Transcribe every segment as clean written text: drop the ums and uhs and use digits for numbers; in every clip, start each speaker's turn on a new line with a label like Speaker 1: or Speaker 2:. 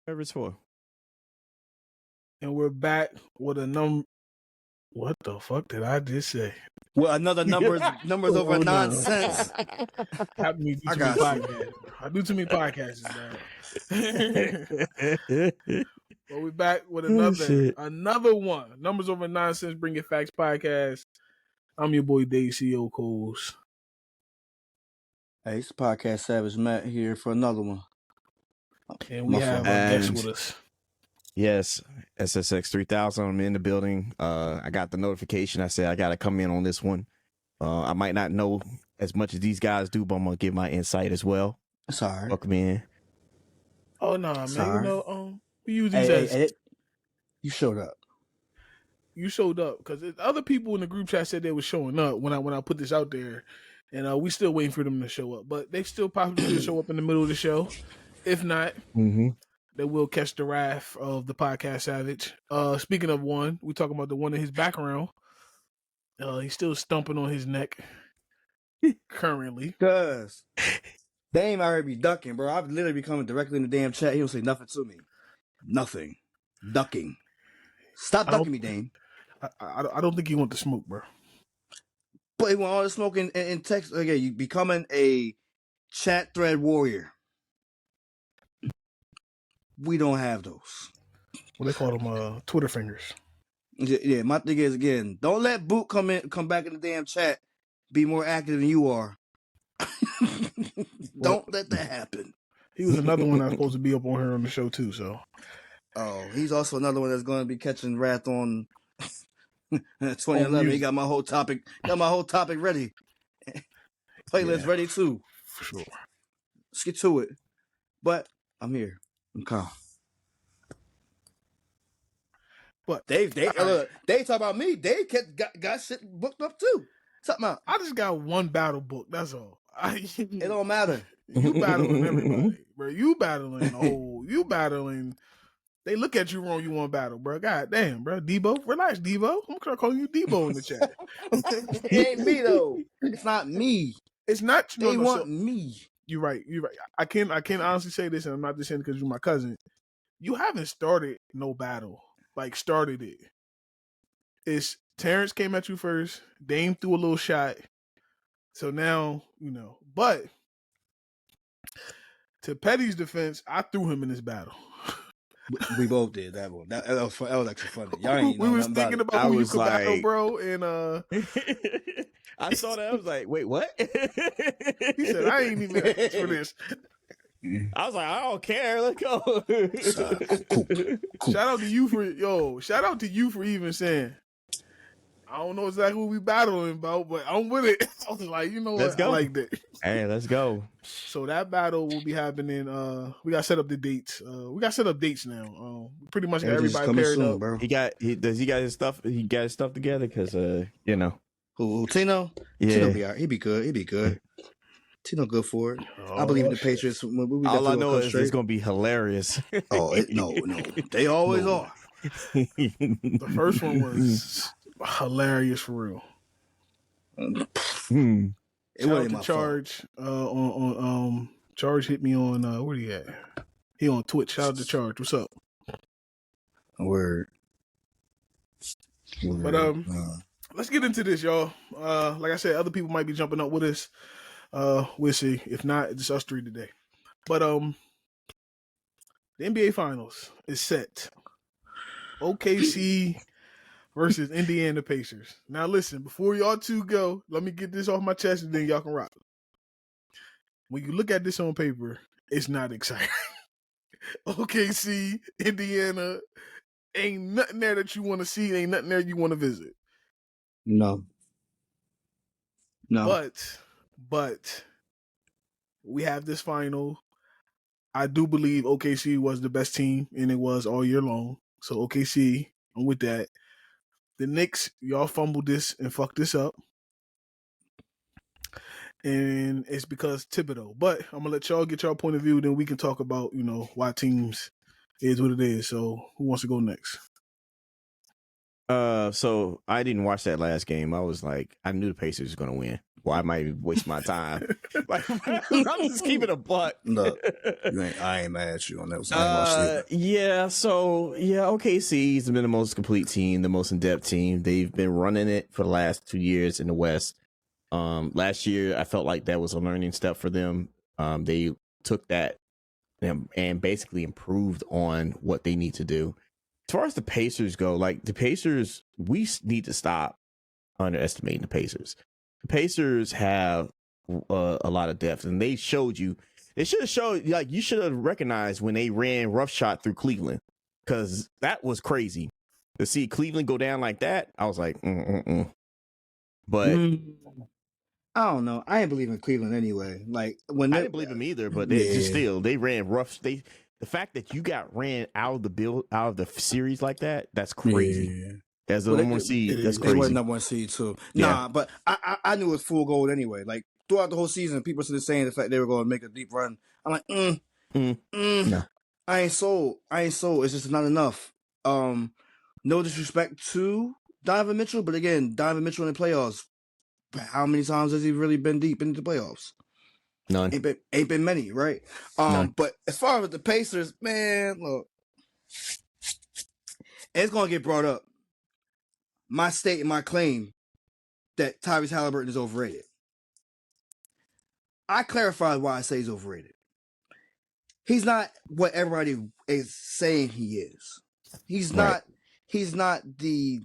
Speaker 1: Whatever it's for.
Speaker 2: And we're back with a number. What the fuck did I just say?
Speaker 3: Well, another numbers over
Speaker 2: Oh, no.
Speaker 3: nonsense.
Speaker 2: Happened to do
Speaker 3: I
Speaker 2: too many
Speaker 3: got you.
Speaker 2: podcasts. I do too many podcasts, man. But we're back with another one. Numbers over nonsense. Bring your facts podcast. I'm your boy Dave CEO Coles.
Speaker 3: Hey, it's Podcast Savage Matt here for another one.
Speaker 2: And we have a guest with us.
Speaker 1: Yes, SSX 3000. I'm in the building. I got the notification. I said I got to come in on this one. I might not know as much as these guys do, but I'm gonna give my insight as well.
Speaker 3: It's all right.
Speaker 1: Welcome in.
Speaker 2: Oh no, man!
Speaker 3: Sorry.
Speaker 2: You know, we use these as
Speaker 3: you showed up.
Speaker 2: You showed up because other people in the group chat said they were showing up when I put this out there, and we still waiting for them to show up. But they still possibly show up in the middle of the show. If not, they will catch the wrath of the Podcast Savage. Speaking of one, we talking about the one in his background. He's still stumping on his neck currently.
Speaker 3: Cause Dame already be ducking, bro. I've literally be coming directly in the damn chat. He don't say nothing to me. Nothing. Ducking. Stop ducking me, Dame.
Speaker 2: I don't think you want the smoke, bro.
Speaker 3: But he want all the smoke in text. Okay, you becoming a chat thread warrior. We don't have those.
Speaker 2: What they call them, Twitter fingers.
Speaker 3: Yeah, my thing is, again, don't let Boot come back in the damn chat, be more active than you are. Don't let that happen.
Speaker 2: He was another one that's supposed to be up on here on the show too, so.
Speaker 3: Oh, he's also another one that's going to be catching wrath on 2011. He got my whole topic ready. Playlist ready too.
Speaker 2: For sure.
Speaker 3: Let's get to it. But I'm here. I'm calm. But Dave talk about me. Dave got shit booked up too. Something out.
Speaker 2: I just got one battle book. That's all.
Speaker 3: It don't matter.
Speaker 2: You battling everybody, bro. You battling. They look at you wrong. You want to battle, bro. God damn, bro. Debo, relax, Debo. I'm gonna call you Debo in the chat.
Speaker 3: It ain't me though. It's not me.
Speaker 2: It's not.
Speaker 3: They want me.
Speaker 2: You're right. I can't honestly say this, and I'm not just saying because you're my cousin. You haven't started no battle. Like started it. It's Terrence came at you first. Dame threw a little shot. So now, but to Petty's defense, I threw him in this battle.
Speaker 3: We both did that one. That was actually funny. Y'all ain't
Speaker 2: we was thinking about who you could battle, bro, and
Speaker 1: I saw that. I was like, wait, what?
Speaker 2: He said, I ain't even asked for this.
Speaker 1: I was like, I don't care. Let's go.
Speaker 2: Shout out to you for even saying, I don't know exactly what we battling about, but I'm with it. I was like,
Speaker 1: let's go.
Speaker 2: I like that.
Speaker 1: Hey, let's go.
Speaker 2: So that battle will be happening. We got set up the dates. We got set up dates now. Pretty much got everybody paired up. Bro.
Speaker 1: He got his stuff. He got his stuff together because
Speaker 3: Who Tino?
Speaker 1: Yeah,
Speaker 3: Tino be all right. He be good. Tino good for it. I believe in the Patriots.
Speaker 1: All I know is it's gonna be hilarious.
Speaker 3: No, they always are.
Speaker 2: The first one was hilarious for real. It wasn't my Charge on Charge hit me on where he at? He on Twitch. Shout out to Charge. What's up?
Speaker 3: Word.
Speaker 2: But let's get into this, y'all. Like I said, other people might be jumping up with us. We'll see. If not, it's us three today. But the NBA Finals is set. OKC versus Indiana Pacers. Now listen, before y'all two go, let me get this off my chest and then y'all can rock. When you look at this on paper, it's not exciting. OKC, Indiana, ain't nothing there that you want to see. Ain't nothing there you want to visit.
Speaker 3: No.
Speaker 2: But we have this final. I do believe OKC was the best team, and it was all year long. So OKC, I'm with that. The Knicks, y'all fumbled this and fucked this up. And it's because Thibodeau. But I'm going to let y'all get y'all point of view, then we can talk about, why teams is what it is. So who wants to go next?
Speaker 1: So I didn't watch that last game. I was like, I knew the Pacers was going to win. why am I even waste my time? Like, I'm just keeping a buck.
Speaker 3: Look, I ain't mad at you on that. I ain't watched either.
Speaker 1: Yeah. So yeah, OKC's been the most complete team, the most in depth team. They've been running it for the last 2 years in the West. Last year I felt like that was a learning step for them. They took that and basically improved on what they need to do. As far as the Pacers go, like the Pacers, we need to stop underestimating the Pacers. The Pacers have a lot of depth, and they showed you. They should have showed, like, you should have recognized when they ran roughshod through Cleveland, because that was crazy to see Cleveland go down like that. I was like, but
Speaker 3: I don't know. I ain't believe in Cleveland anyway. Like when
Speaker 1: I didn't believe them either. But they just they ran rough. The fact that you got ran out of the series like that, that's crazy.
Speaker 3: Yeah.
Speaker 1: As the number one seed, that's crazy.
Speaker 3: They were number one seed too. Yeah. Nah, but I knew it was full gold anyway. Like throughout the whole season, people started saying the fact they were going to make a deep run. I'm like, no. I ain't sold. It's just not enough. No disrespect to Donovan Mitchell, but again, Donovan Mitchell in the playoffs. How many times has he really been deep into the playoffs?
Speaker 1: None.
Speaker 3: Ain't been many, right?
Speaker 1: None.
Speaker 3: But as far as the Pacers, man, look, it's gonna get brought up. My state and my claim that Tyrese Halliburton is overrated. I clarified why I say he's overrated. He's not what everybody is saying he is. He's not. He's not the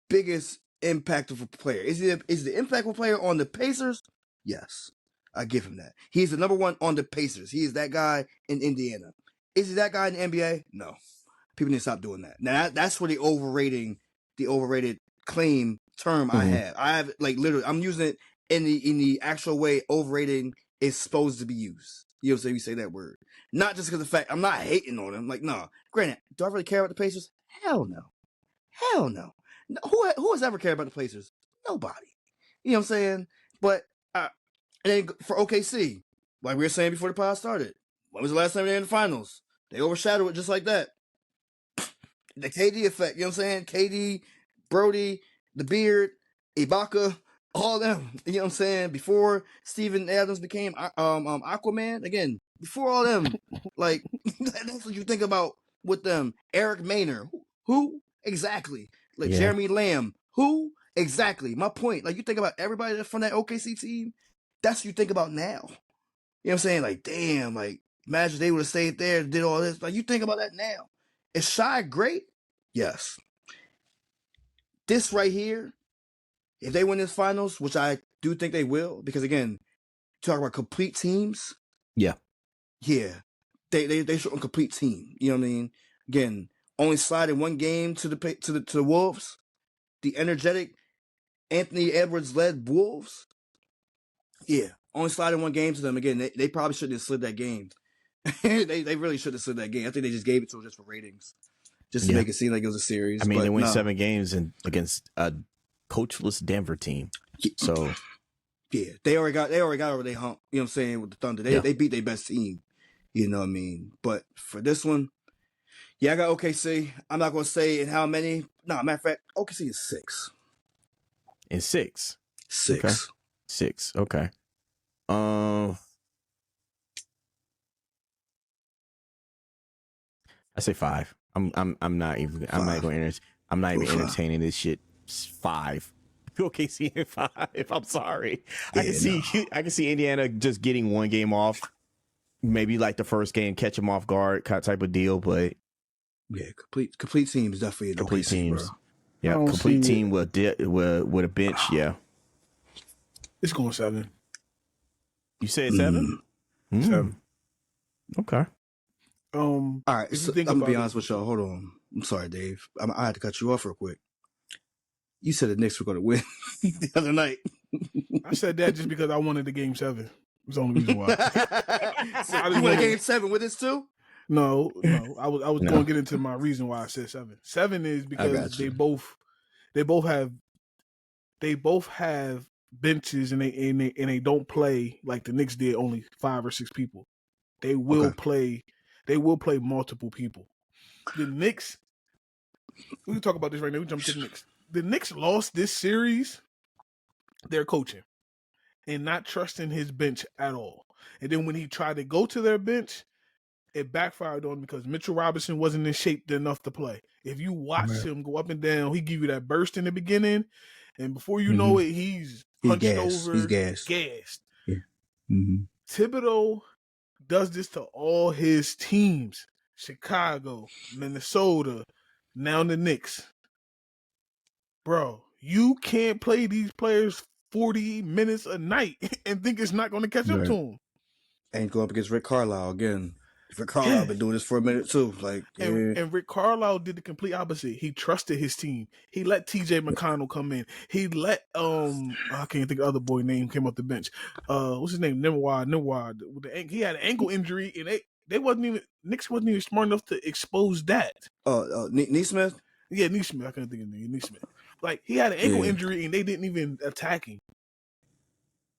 Speaker 3: biggest impactful player. Is he the impactful player on the Pacers? Yes, I give him that. He's the number one on the Pacers. He is that guy in Indiana. Is he that guy in the NBA? No. People need to stop doing that. Now that's where the overrated claim term I have. I have, like, literally, I'm using it in the actual way overrating is supposed to be used. You know what I'm saying? We say that word. Not just because of the fact I'm not hating on him. Like, no. Granted, do I really care about the Pacers? Hell no. Hell no. Who has ever cared about the Pacers? Nobody. You know what I'm saying? But and then for OKC, like we were saying before the pod started, when was the last time they were in the finals? They overshadowed it just like that. The KD effect, you know what I'm saying? KD, Brody, the Beard, Ibaka, all them. You know what I'm saying? Before Steven Adams became Aquaman, again, before all them, like, that's what you think about with them. Eric Maynard, who exactly? Like, Jeremy Lamb, who exactly? My point, like, you think about everybody that's from that OKC team, that's what you think about now. You know what I'm saying? Like, damn, like, imagine they would have stayed there and did all this. Like, you think about that now. Is Shy great? Yes. This right here, if they win this finals, which I do think they will, because again, talk about complete teams.
Speaker 1: Yeah.
Speaker 3: They show a complete team. You know what I mean? Again, only sliding one game to the Wolves, the energetic Anthony Edwards led Wolves. Yeah, only sliding one game to them. Again, they probably shouldn't have slid that game. they really should have slid that game. I think they just gave it to them just for ratings, just to make it seem like it was a series.
Speaker 1: I mean, they win 7 games against a coachless Denver team. So
Speaker 3: yeah, they already got over their hump. You know what I'm saying, with the Thunder. They beat their best team. You know what I mean? But for this one, yeah, I got OKC. I'm not gonna say in how many. No, matter of fact, OKC is 6.
Speaker 1: In 6.
Speaker 3: 6.
Speaker 1: Okay. 6. Okay. I say 5. I'm not even entertaining this shit. 5. OKC in 5. I'm sorry. Yeah, I can see Indiana just getting one game off. Maybe like the first game, catch them off guard type of deal, but
Speaker 3: yeah, complete team is definitely an
Speaker 1: complete
Speaker 3: OKC,
Speaker 1: teams.
Speaker 3: Bro.
Speaker 1: Yeah, complete team with a bench. Yeah,
Speaker 2: it's going 7.
Speaker 1: You said 7?
Speaker 2: 7.
Speaker 3: All
Speaker 2: Okay.
Speaker 3: right, so I'm gonna be honest with y'all. Hold on. I'm sorry, Dave. I had to cut you off real quick. You said the Knicks were going to win the other night.
Speaker 2: I said that just because I wanted the game 7. It's the only reason why.
Speaker 3: You want a game 7 with this too?
Speaker 2: No. I was going to get into my reason why I said 7. 7 is because they both have benches and they don't play like the Knicks did, only 5 or 6 people. They will play. They will play multiple people. The Knicks. We can talk about this right now. We jump to the Knicks. The Knicks lost this series. Their coaching. and not trusting his bench at all. And then when he tried to go to their bench, it backfired on him because Mitchell Robinson wasn't in shape enough to play. If you watch him go up and down, he give you that burst in the beginning, and before you know it, he's hunched over,
Speaker 3: He's gassed. Yeah. Mm-hmm.
Speaker 2: Thibodeau does this to all his teams: Chicago, Minnesota, now the Knicks. Bro, you can't play these players 40 minutes a night and think it's not going to catch up to them.
Speaker 3: And go up against Rick Carlisle again. Rick Carlisle been doing this for a minute too. Like,
Speaker 2: and Rick Carlisle did the complete opposite. He trusted his team. He let TJ McConnell come in. He let I can't think of the other boy name came off the bench. What's his name? Nimwad. He had an ankle injury, and Knicks wasn't even smart enough to expose that.
Speaker 3: Neesmith?
Speaker 2: Yeah, Neesmith. I couldn't think of the name. Neesmith. Like, he had an ankle injury, and they didn't even attack him.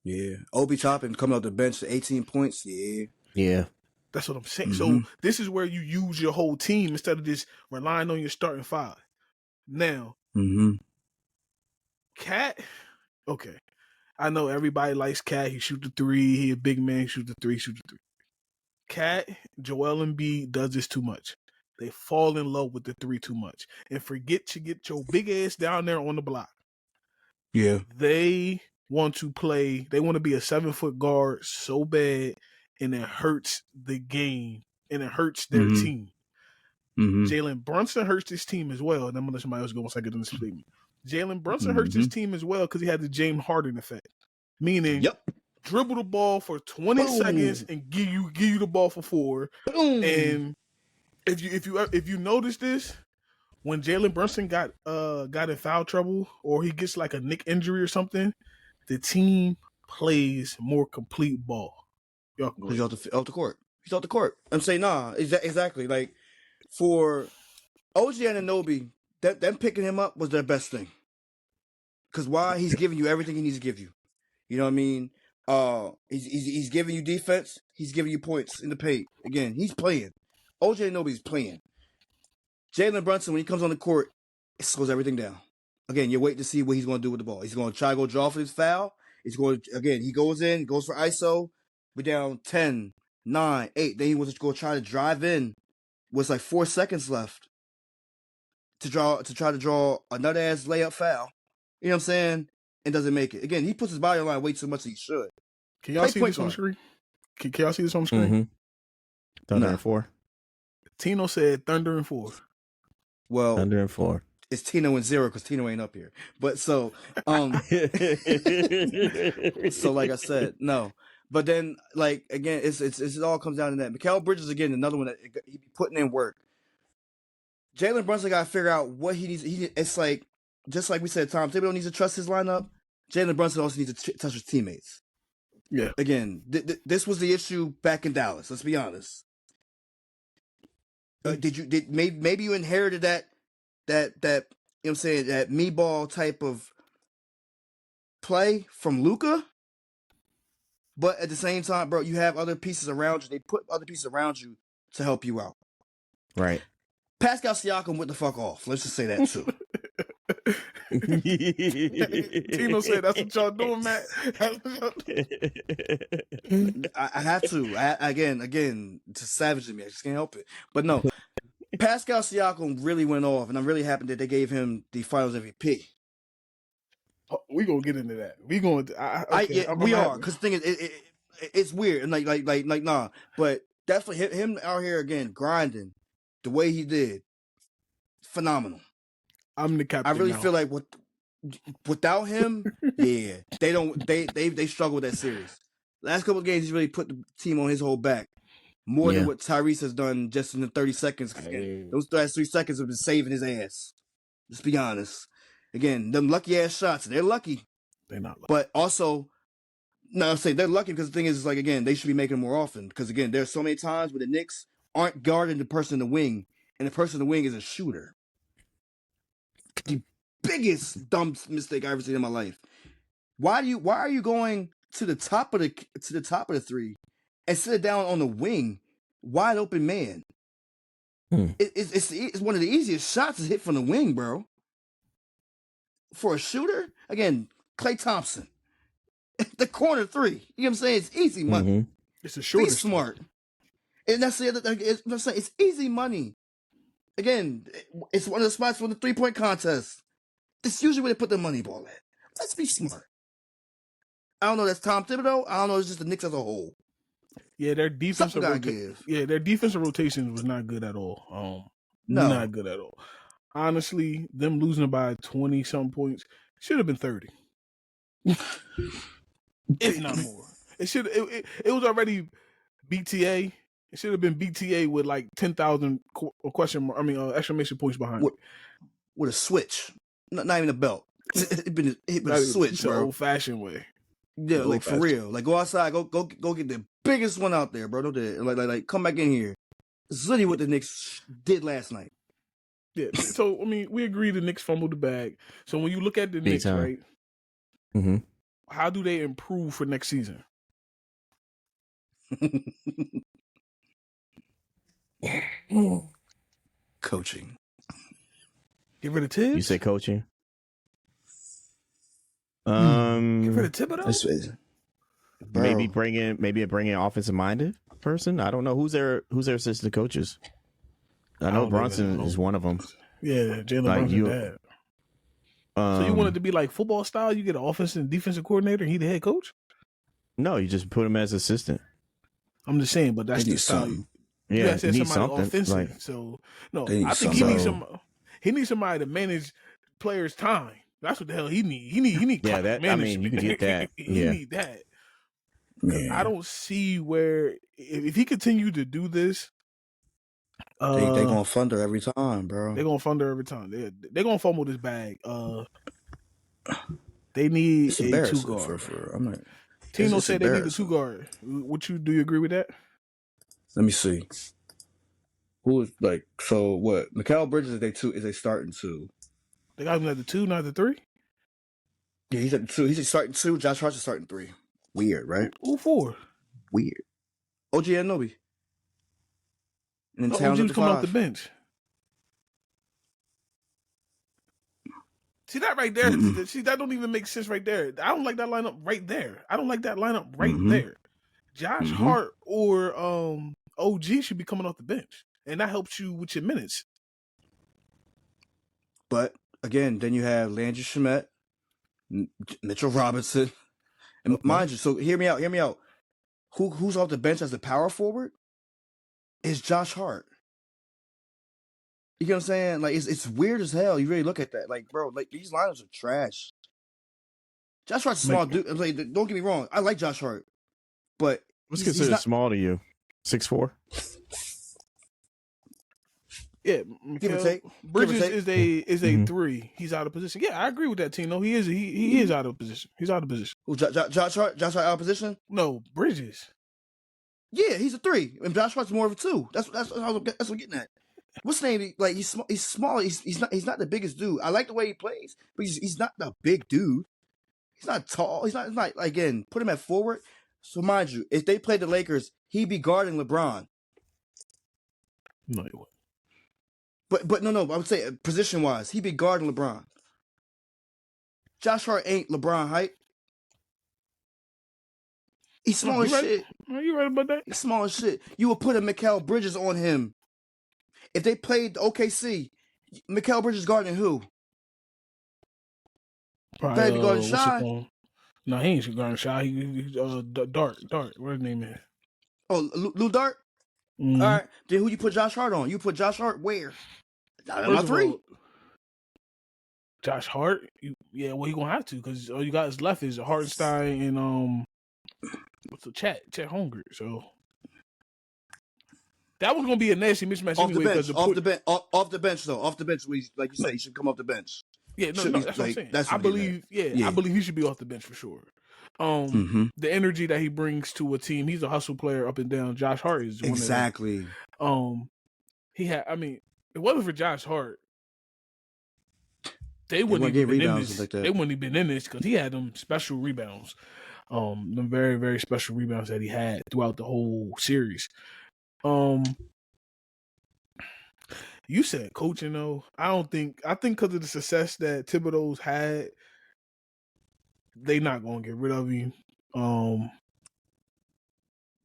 Speaker 3: Yeah. Obi Toppin coming off the bench to 18 points.
Speaker 1: Yeah.
Speaker 2: That's what I'm saying. So this is where you use your whole team instead of just relying on your starting five. Now, Cat, okay. I know everybody likes Cat. He shoot the three. He a big man. Shoot the three. Cat, Joel Embiid does this too much. They fall in love with the three too much and forget to get your big ass down there on the block.
Speaker 3: Yeah.
Speaker 2: They want to play. They want to be a 7-foot guard so bad, and it hurts the game, and it hurts their team. Jalen Brunson hurts his team as well, and I'm going to let somebody else go once I get in this statement. Jalen Brunson hurts his team as well because he had the James Harden effect, meaning dribble the ball for 20 seconds and give you the ball for 4. And if you notice this, when Jalen Brunson got in foul trouble or he gets like a Nick injury or something, the team plays more complete ball. Y'all can go
Speaker 3: He's off the court. He's off the court. I'm saying, nah, exactly. Like, for OG Anunoby, them picking him up was their best thing. Because why? He's giving you everything he needs to give you. You know what I mean? He's giving you defense. He's giving you points in the paint. Again, he's playing. OG Anunoby's playing. Jalen Brunson, when he comes on the court, it slows everything down. Again, you're waiting to see what he's going to do with the ball. He's going to try to go draw for his foul. He's going to, again, he goes in, goes for ISO. We're down 10, 9, 8. Then he was going to try to drive in with like 4 seconds left to try to draw another ass layup foul. You know what I'm saying? And doesn't make it. Again, he puts his body on line way too much as he should.
Speaker 2: Can y'all see this on the screen? Can y'all see this on the screen?
Speaker 1: Thunder and 4.
Speaker 2: Tino said Thunder and 4.
Speaker 3: Well,
Speaker 1: Thunder and 4.
Speaker 3: It's Tino and 0 because Tino ain't up here. But so, so like I said, no. But then, like, again, it all comes down to that. Mikal Bridges, again, another one that he be putting in work. Jalen Brunson got to figure out what he needs. It's like, just like we said, Tom Thibodeau needs to trust his lineup. Jalen Brunson also needs to touch his teammates.
Speaker 2: Yeah.
Speaker 3: Again, this was the issue back in Dallas. Let's be honest. Maybe you inherited that you know what I'm saying, that me ball type of play from Luka? But at the same time, bro, you have other pieces around you. They put other pieces around you to help you out.
Speaker 1: Right.
Speaker 3: Pascal Siakam went the fuck off. Let's just say that too.
Speaker 2: Tino said, "That's what y'all doing, Matt."
Speaker 3: I have to. Again, to savage me. I just can't help it. But no, Pascal Siakam really went off, and I'm really happy that they gave him the Finals MVP.
Speaker 2: We gonna get into that. We going.
Speaker 3: We are, because the thing is, it's weird and like nah. But definitely him out here again grinding the way he did, phenomenal.
Speaker 2: I'm the captain.
Speaker 3: I really feel like without him, yeah, they struggle with that series. Last couple of games, he's really put the team on his whole back more than what Tyrese has done just in the 30 seconds. Again, those last 3 seconds have been saving his ass. Let's be honest. Again, them lucky ass shots, they're lucky.
Speaker 2: They're not lucky.
Speaker 3: But also, no, I'm saying they're lucky because the thing is, like, again, they should be making them more often. Because again, there's so many times where the Knicks aren't guarding the person in the wing, and the person in the wing is a shooter. The biggest dumb mistake I ever seen in my life. Why are you going to the top of the three and sit down on the wing, wide open man? It's one of the easiest shots to hit from the wing, bro. For a shooter, again, Klay Thompson. the corner three. You know what I'm saying? It's easy money.
Speaker 1: Mhm.
Speaker 2: It's a
Speaker 3: Be
Speaker 2: shorter
Speaker 3: smart. And that's the other thing. It's easy money. Again, it's one of the spots for the 3-point contest. It's usually where they put the money ball at. Let's be smart. I don't know. That's Tom Thibodeau. I don't know. It's just the Knicks as a whole.
Speaker 2: Yeah, their defensive rotations was not good at all.
Speaker 3: No.
Speaker 2: Not good at all. Honestly, them losing by 20-something points should have been 30, if not more. It was already BTA. It should have been BTA with like 10,000 exclamation points behind it.
Speaker 3: With a switch, not even a belt. It been a switch, bro.
Speaker 2: Old fashioned way.
Speaker 3: Yeah, like for real. Like go outside, go get the biggest one out there, bro. Don't do it. Like come back in here. It's literally what the Knicks did last night.
Speaker 2: Yeah. So I mean, we agree the Knicks fumbled the bag. So when you look at the Knicks, right?
Speaker 1: Mm-hmm.
Speaker 2: How do they improve for next season?
Speaker 3: Coaching.
Speaker 2: Get rid of Tibbs?
Speaker 1: You say coaching?
Speaker 2: Get rid of Thibodeau?
Speaker 1: Maybe bring in offensive minded person. I don't know who's their assistant coaches. I know Brunson is one of them.
Speaker 2: Yeah, Jalen Brunson's dad. So you want it to be like football style? You get an offensive and defensive coordinator, and he the head coach?
Speaker 1: No, you just put him as assistant.
Speaker 2: I'm just saying, but that's the style.
Speaker 1: Yeah,
Speaker 2: you need
Speaker 1: something.
Speaker 2: Offensive.
Speaker 1: Like,
Speaker 2: so no, I think he needs some. He needs somebody to manage players' time. That's what the hell he need. He need.
Speaker 1: Yeah, that.
Speaker 2: Management.
Speaker 1: I mean, you can get that.
Speaker 2: He need that. Yeah. I don't see where if he continue to do this.
Speaker 3: They gonna fund her every time, bro.
Speaker 2: They gonna fund her every time. They gonna fumble this bag. They need a 2-guard. Tino said they need a 2-guard. Do you agree with that?
Speaker 3: Let me see. Who is so what? Mikal Bridges is a starting 2.
Speaker 2: They got him at the 2, not the 3?
Speaker 3: Yeah, he's at the 2. He's a starting 2. Josh Hart's a starting 3. Weird, right?
Speaker 2: Who 4?
Speaker 3: Weird. OG Anunoby. And then
Speaker 2: OG was coming off the bench. See that right there? Mm-hmm. See, that don't even make sense right there. I don't like that lineup right there. There. Josh Hart or OG should be coming off the bench, and that helps you with your minutes.
Speaker 3: But again, then you have Landry Shamet, Mitchell Robinson, and mind you. So hear me out. Who's off the bench as the power forward? Is Josh Hart. You know what I'm saying? Like it's weird as hell. You really look at that, like, bro. Like these lineups are trash. Josh Hart's a small dude. Like, don't get me wrong. I like Josh Hart, but
Speaker 1: what's considered small to you? 6'4"?
Speaker 2: Yeah, Bridges is a 3. He's out of position. Yeah, I agree with that, Tino. He is out of position. He's out of position.
Speaker 3: Who, Josh Hart out of position?
Speaker 2: No, Bridges.
Speaker 3: Yeah, he's a 3, and Josh Hart's more of a 2. That's what I'm getting at. What's his name? Like he's small. He's not the biggest dude. I like the way he plays, but he's not the big dude. He's not tall. He's not again. Put him at forward. So mind you, if they played the Lakers, he'd be guarding LeBron.
Speaker 2: No, he wouldn't.
Speaker 3: But no. I would say position wise, he'd be guarding LeBron. Josh Hart ain't LeBron height. He's small as shit.
Speaker 2: Are you right about that?
Speaker 3: He's small as shit. You would put a Mikal Bridges on him. If they played OKC, Mikal Bridges guarding who?
Speaker 2: Probably guarding Shy. No, he ain't guarding Shy. He's Dart. What his name is?
Speaker 3: Oh, Lou Dart? Mm-hmm. All right. Then who you put Josh Hart on? You put Josh Hart where? Not in my 3.
Speaker 2: Josh Hart? He gonna have to because all you guys left is Hartenstein and what's the Chet Holmgren. So that was gonna be a nasty mismatch
Speaker 3: off
Speaker 2: anyway.
Speaker 3: Off the bench, like you say, he should come off the bench.
Speaker 2: Yeah, no, that's what I'm saying. I believe he should be off the bench for sure. The energy that he brings to a team, he's a hustle player up and down. Josh Hart is
Speaker 3: exactly.
Speaker 2: It wasn't for Josh Hart, they wouldn't even been in this. They wouldn't have been in this because he had them special rebounds, them very, very special rebounds that he had throughout the whole series. You said coaching though. I think because of the success that Thibodeau's had, they not gonna get rid of him.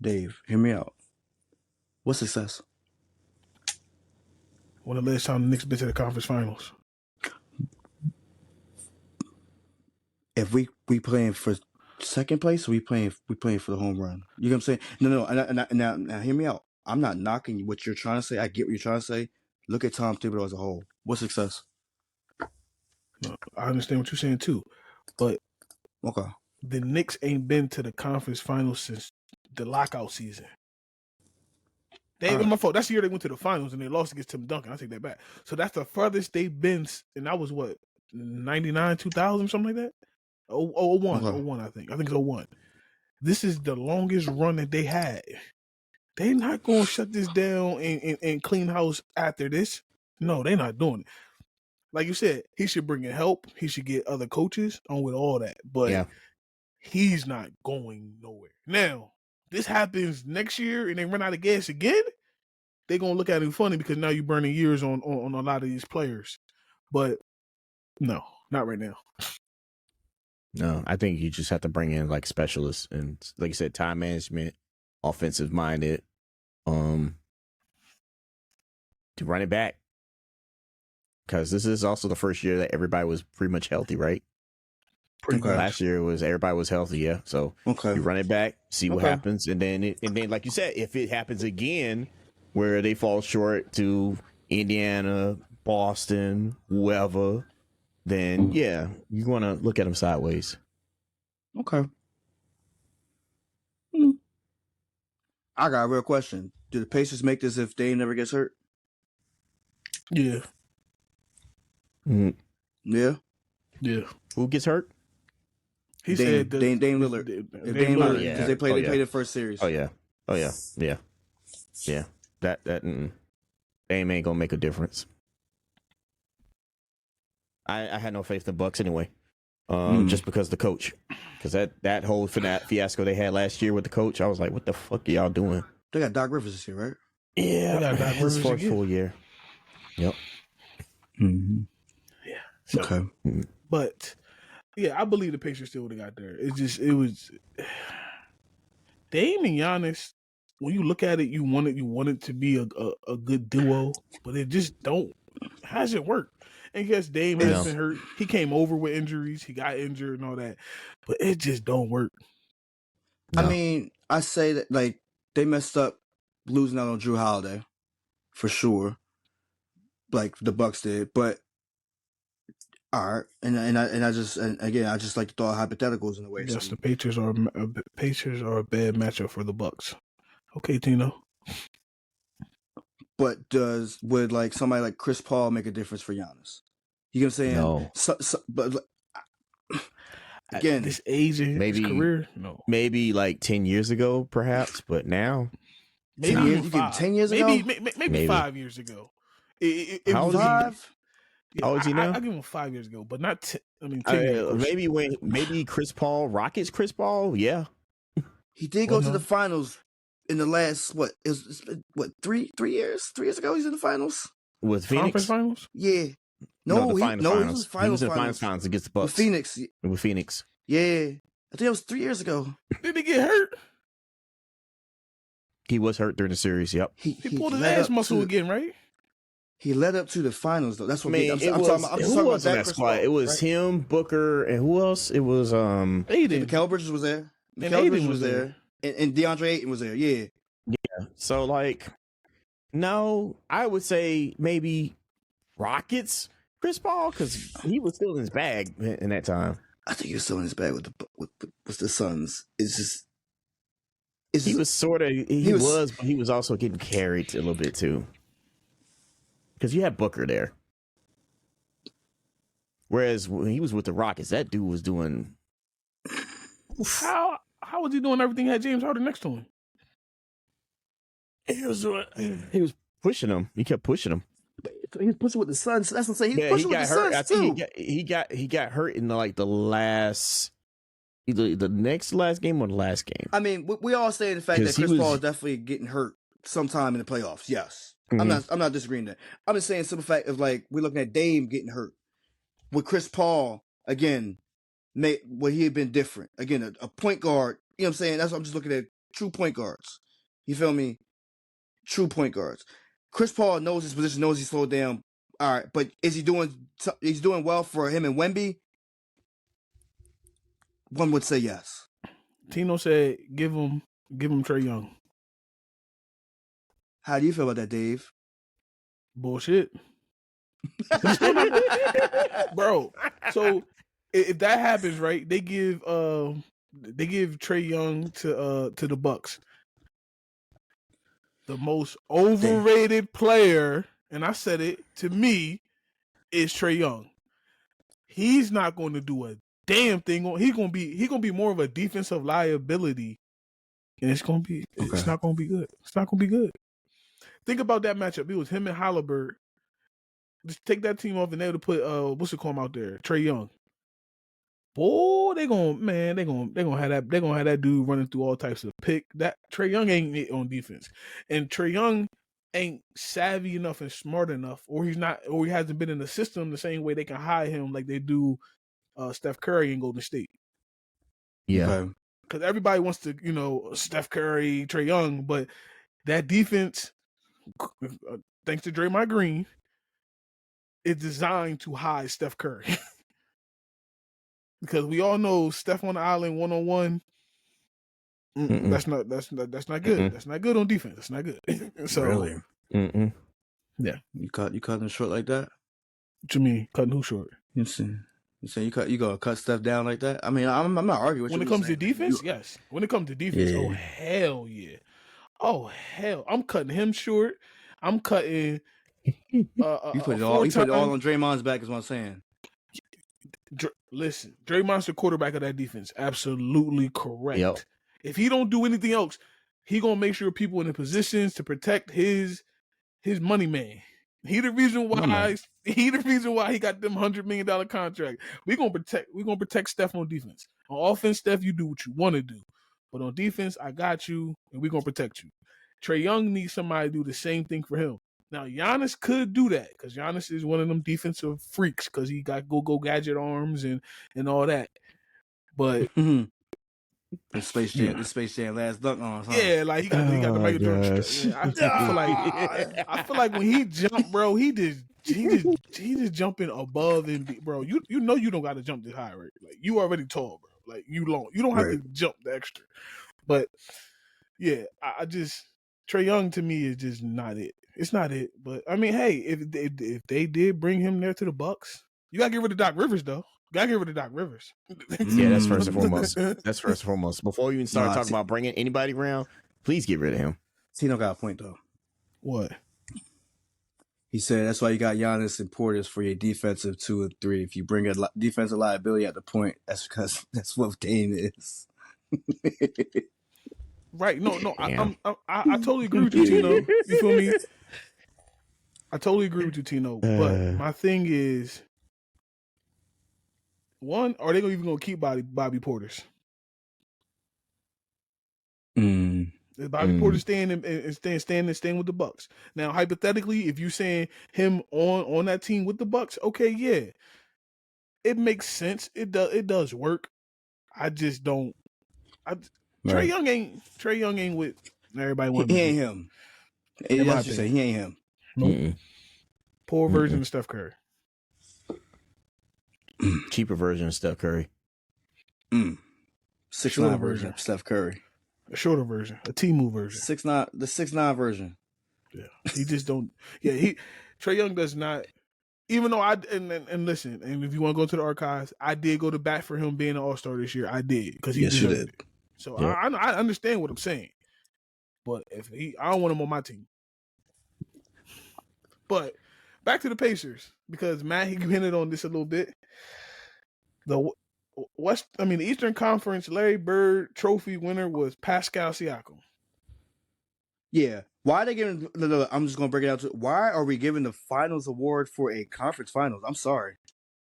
Speaker 3: Dave, hear me out. What's success?
Speaker 2: When the last time the Knicks been to the conference finals?
Speaker 3: If we playing for second place, or we playing for the home run. You know what I'm saying? No. Now hear me out. I'm not knocking what you're trying to say. I get what you're trying to say. Look at Tom Thibodeau as a whole. What's success?
Speaker 2: No, I understand what you're saying too, but
Speaker 3: Okay.
Speaker 2: the Knicks ain't been to the conference finals since the lockout season. My fault. That's the year they went to the finals and they lost against Tim Duncan. I take that back. So that's the furthest they've been, and that was what 99, 2000, something like that. 01,
Speaker 3: Okay.
Speaker 2: 01, I think. I think it's 01. This is the longest run that they had. They not going to shut this down and clean house after this. No, they not doing it. Like you said, he should bring in help. He should get other coaches on with all that. But he's not going nowhere. Now, this happens next year and they run out of gas again, they're going to look at him funny because now you're burning years on a lot of these players. But no, not right now.
Speaker 1: No, I think you just have to bring in like specialists and, like you said, time management, offensive minded, to run it back. Because this is also the first year that everybody was pretty much healthy, right?
Speaker 3: Okay.
Speaker 1: Last year everybody was healthy, yeah. So you run it back, see what happens, and then like you said, if it happens again where they fall short to Indiana, Boston, whoever, then yeah, you want to look at them sideways.
Speaker 3: Okay. I got a real question. Do the Pacers make this if Dame never gets hurt?
Speaker 2: Yeah.
Speaker 3: Yeah.
Speaker 2: Yeah.
Speaker 1: Who gets hurt?
Speaker 2: He said
Speaker 3: Dame Lillard. If Dame Lillard, because they played the first series.
Speaker 1: Yeah. That Dame ain't gonna make a difference. I had no faith in the Bucks anyway, just because the coach, because that whole fiasco they had last year with the coach, I was like, what the fuck are y'all doing?
Speaker 3: They got Doc Rivers this year, right?
Speaker 1: Yeah,
Speaker 2: they got Doc Rivers
Speaker 1: for a full year. Yep.
Speaker 2: Mm-hmm. Yeah. So,
Speaker 3: okay.
Speaker 2: But yeah, I believe the Pacers still would have got there. It was Dame and Giannis. When you look at it, you want it to be a good duo, but it just hasn't worked. And yes, Dame has been hurt. He came over with injuries. He got injured and all that, but it just don't work.
Speaker 3: No. I mean, I say that like they messed up losing out on Drew Holiday, for sure. Like the Bucks did, but all right, and I just like to throw hypotheticals in the way.
Speaker 2: Yes, the Pacers are a bad matchup for the Bucks. Okay, Tino.
Speaker 3: But would like somebody like Chris Paul make a difference for Giannis? You know what I'm saying?
Speaker 1: No.
Speaker 3: But again,
Speaker 2: this age in his career, no.
Speaker 1: Maybe like 10 years ago, perhaps, but now,
Speaker 2: maybe
Speaker 3: 10 years ago,
Speaker 2: maybe 5 years ago.
Speaker 1: How old is he? How old is he now?
Speaker 2: I give him 5 years ago, but not. 10
Speaker 1: years. Maybe Chris Paul, Rockets. Chris Paul, yeah.
Speaker 3: He did go to the finals in the last 3 years? 3 years ago, he's in the finals
Speaker 1: with Phoenix.
Speaker 2: Finals?
Speaker 3: Yeah. No,
Speaker 1: the
Speaker 3: finals.
Speaker 1: He was in the finals against the Bucks.
Speaker 3: With Phoenix. Yeah. I think it was 3 years ago.
Speaker 2: Did he get hurt?
Speaker 1: He was hurt during the series. Yep.
Speaker 2: He pulled his ass muscle again, right?
Speaker 3: He led up to the finals though. That's what I'm talking about.
Speaker 1: Who was that squad? It was him, Booker, and who else? It was
Speaker 2: Aiden.
Speaker 3: Mikal Bridges was there. Mikal Bridges was there. And DeAndre Ayton was there. Yeah.
Speaker 1: Yeah. So like, no, I would say maybe Rockets. Chris Paul, because he was still in his bag in that time.
Speaker 3: I think he was still in his bag with the Suns.
Speaker 1: He was sort of but he was also getting carried a little bit too, because you had Booker there. Whereas when he was with the Rockets, that dude was doing.
Speaker 2: How was he doing everything? He had James Harden next to him.
Speaker 1: He was pushing him. He kept pushing him.
Speaker 3: He was pushing with the Suns. That's what I'm saying. He was pushing with the
Speaker 1: hurt.
Speaker 3: Suns too.
Speaker 1: He got hurt in the last, either the last game or the last game.
Speaker 3: I mean, we all say the fact that Chris Paul is definitely getting hurt sometime in the playoffs. Yes, I'm not disagreeing that. I'm just saying simple fact of like we're looking at Dame getting hurt with Chris Paul again. would he have been different? Again, a point guard. You know what I'm saying? That's what I'm just looking at. True point guards. You feel me? True point guards. Chris Paul knows his position, knows he slowed down. All right, but is he doing? He's doing well for him and Wemby. One would say yes.
Speaker 2: Tino said, "Give him Trae Young."
Speaker 3: How do you feel about that, Dave?
Speaker 2: Bullshit, bro. So if that happens, right? They give Trae Young to the Bucks. The most overrated player, and I said it, to me, is Trae Young. He's not going to do a damn thing. He's gonna be more of a defensive liability, and it's not gonna be good. It's not gonna be good. Think about that matchup. It was him and Halliburton. Just take that team off, and they would put what's it called out there, Trae Young. Boy, they're gonna have that dude running through all types of pick. That Trae Young ain't it on defense, and Trae Young ain't savvy enough and smart enough, or he hasn't been in the system the same way they can hide him like they do Steph Curry in Golden State.
Speaker 1: Yeah,
Speaker 2: because everybody wants to, Steph Curry, Trae Young, but that defense, thanks to Draymond Green, is designed to hide Steph Curry. Because we all know Steph on the island 1-on-1. That's not good.
Speaker 1: Mm-mm.
Speaker 2: That's not good on defense. That's not good. So
Speaker 3: really?
Speaker 2: Yeah.
Speaker 3: You cut him short like that?
Speaker 2: What you mean cutting who short?
Speaker 3: You say you gonna cut Steph down like that? I mean, I'm not arguing with you.
Speaker 2: When it comes to defense, yes. When it comes to defense,
Speaker 3: Yeah.
Speaker 2: oh hell yeah. Oh hell, I'm cutting him short. I'm cutting.
Speaker 3: You put it all on Draymond's back, is what I'm saying.
Speaker 2: Listen, Draymond's the quarterback of that defense. Absolutely correct.
Speaker 1: Yep.
Speaker 2: If he don't do anything else, he gonna make sure people in the positions to protect his money man. He the reason why he got them $100 million contract. We gonna protect Steph on defense. On offense, Steph, you do what you want to do, but on defense, I got you, and we gonna protect you. Trae Young needs somebody to do the same thing for him. Now, Giannis could do that because Giannis is one of them defensive freaks because he got go gadget arms and all that. But
Speaker 3: the Space Jam last dunk on. Huh?
Speaker 2: Yeah, like he got the Michael Jordan. Yeah, I feel like when he jumped, bro, he just jumping above and bro. You know you don't got to jump this high, right? Like you already tall, bro. Like you long. You don't have to jump the extra. But yeah, I just Trae Young to me is just not it. It's not it. But I mean, hey, if they did bring him there to the Bucks, you gotta get rid of Doc Rivers though. Gotta get rid of Doc Rivers.
Speaker 1: Yeah, that's first and foremost. That's first and foremost. Before you even start talking about bringing anybody around, please get rid of him.
Speaker 3: Tino got a point though.
Speaker 2: What?
Speaker 3: He said that's why you got Giannis and Portis for your defensive 2 and 3. If you bring a defensive liability at the point, that's because that's what game is.
Speaker 2: Right? No. I totally agree with you, Tino. You feel me? I totally agree with you, Tino. But my thing is, one, are they even gonna keep Bobby Portis? Is Bobby Portis staying with the Bucks? Now, hypothetically, if you're saying him on that team with the Bucks, okay, yeah, it makes sense. It does work. I just don't. Trae Young ain't with everybody.
Speaker 3: He ain't him. That's what you say. He ain't him.
Speaker 2: Nope. Poor version of Steph Curry.
Speaker 1: Cheaper version of Steph Curry.
Speaker 3: 6'9" version of Steph Curry.
Speaker 2: A shorter version, a T-move version.
Speaker 3: 6'9", the 6'9" version.
Speaker 2: Yeah, he just don't. Yeah, Trae Young does not. Even though and listen, and if you want to go to the archives, I did go to bat for him being an All-Star this year. I did because he did. So yeah. I understand what I'm saying, but I don't want him on my team. But back to the Pacers because Matt he hinted on this a little bit. The Eastern Conference Larry Bird Trophy winner was Pascal Siakam.
Speaker 3: Yeah. Why are they giving? I'm just gonna break it out to. Why are we giving the Finals award for a conference finals? I'm sorry.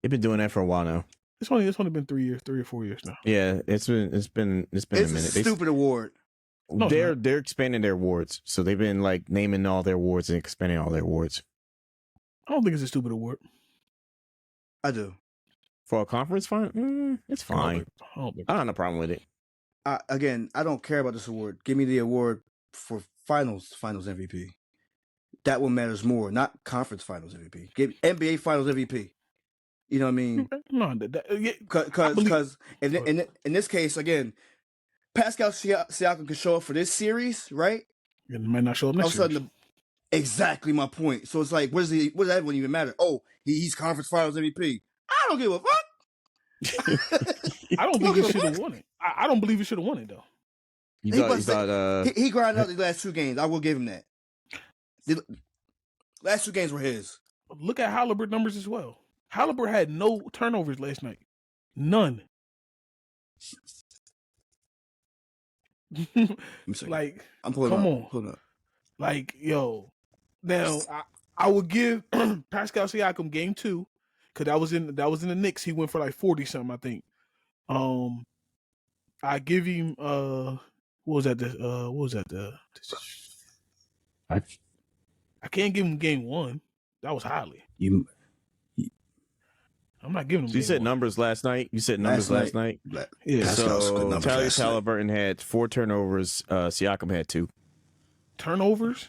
Speaker 1: They've been doing that for a while now.
Speaker 2: It's only been 3 or 4 years now.
Speaker 1: Yeah, it's been a minute.
Speaker 3: It's a stupid award.
Speaker 1: No, they're expanding their awards, so they've been like naming all their awards and expanding all their awards.
Speaker 2: I don't think it's a stupid award.
Speaker 3: I do.
Speaker 1: For a conference final, it's fine.
Speaker 2: I don't think
Speaker 1: I don't have no problem with it.
Speaker 3: Again, I don't care about this award. Give me the award for finals MVP. That one matters more, not conference finals MVP. Give NBA finals MVP. You know what I mean?
Speaker 2: no,
Speaker 3: Because in this case, again, Pascal Siakam can show up for this series, right?
Speaker 2: it might not show up
Speaker 3: All
Speaker 2: next
Speaker 3: of a
Speaker 2: year.
Speaker 3: sudden, exactly my point. So it's like, what does that even matter? Oh, he's conference finals MVP. I don't give a fuck.
Speaker 2: I don't think he should have won it. I don't believe he should have won it though.
Speaker 3: He grinded out the last 2 games. I will give him that. The last 2 games were his.
Speaker 2: Look at Halliburton numbers as well. Halliburton had no turnovers last night. None. Like,
Speaker 3: I'm pulling
Speaker 2: come
Speaker 3: up.
Speaker 2: on.
Speaker 3: Pulling up.
Speaker 2: Like, yo. Now, I would give Pascal Siakam game 2 because that was in the Knicks. He went for like 40 something, I think. I give him what was that? I can't give him game 1. That was highly. I'm not giving him.
Speaker 1: You said
Speaker 2: 1.
Speaker 1: numbers last night. You said numbers last night.
Speaker 2: Yeah.
Speaker 1: So Tyrese Halliburton had 4 turnovers. Siakam had 2
Speaker 2: turnovers.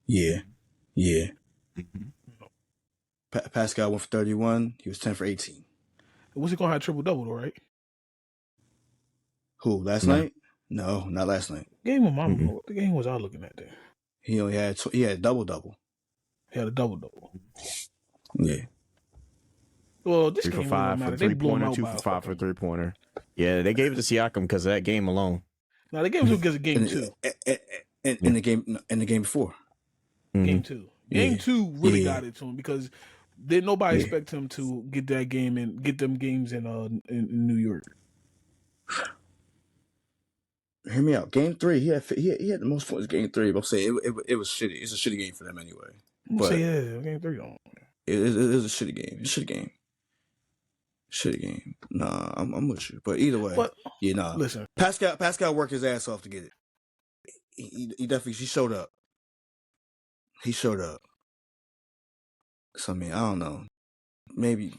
Speaker 3: Yeah. Mm-hmm. Pascal went for 31. He was 10 for 18.
Speaker 2: Was he gonna have triple double though, right?
Speaker 3: Who last night? No, not last night.
Speaker 2: Game of mama. What the game was I looking at there?
Speaker 3: He only had double.
Speaker 2: He had a double.
Speaker 3: Yeah.
Speaker 2: Well, this
Speaker 1: 3 for
Speaker 2: game
Speaker 1: 5 for 3-pointer, 2 for 5 for 3-pointer. Yeah, they gave it to Siakam because of that game alone.
Speaker 2: Now they gave it to him because of game 2.
Speaker 3: In the game before.
Speaker 2: Game 2. Game 2 really got it to him because did nobody expect him to get that game and get them games in New York.
Speaker 3: Hear me out. Game 3, he had the most points. Game 3, but I'm saying it was shitty. It's a shitty game for them anyway. But
Speaker 2: game 3 on.
Speaker 3: It is a shitty game. Shitty game. Nah, I'm with you. But either way,
Speaker 2: Listen,
Speaker 3: Pascal worked his ass off to get it. He definitely showed up. He showed up. So I mean, I don't know. Maybe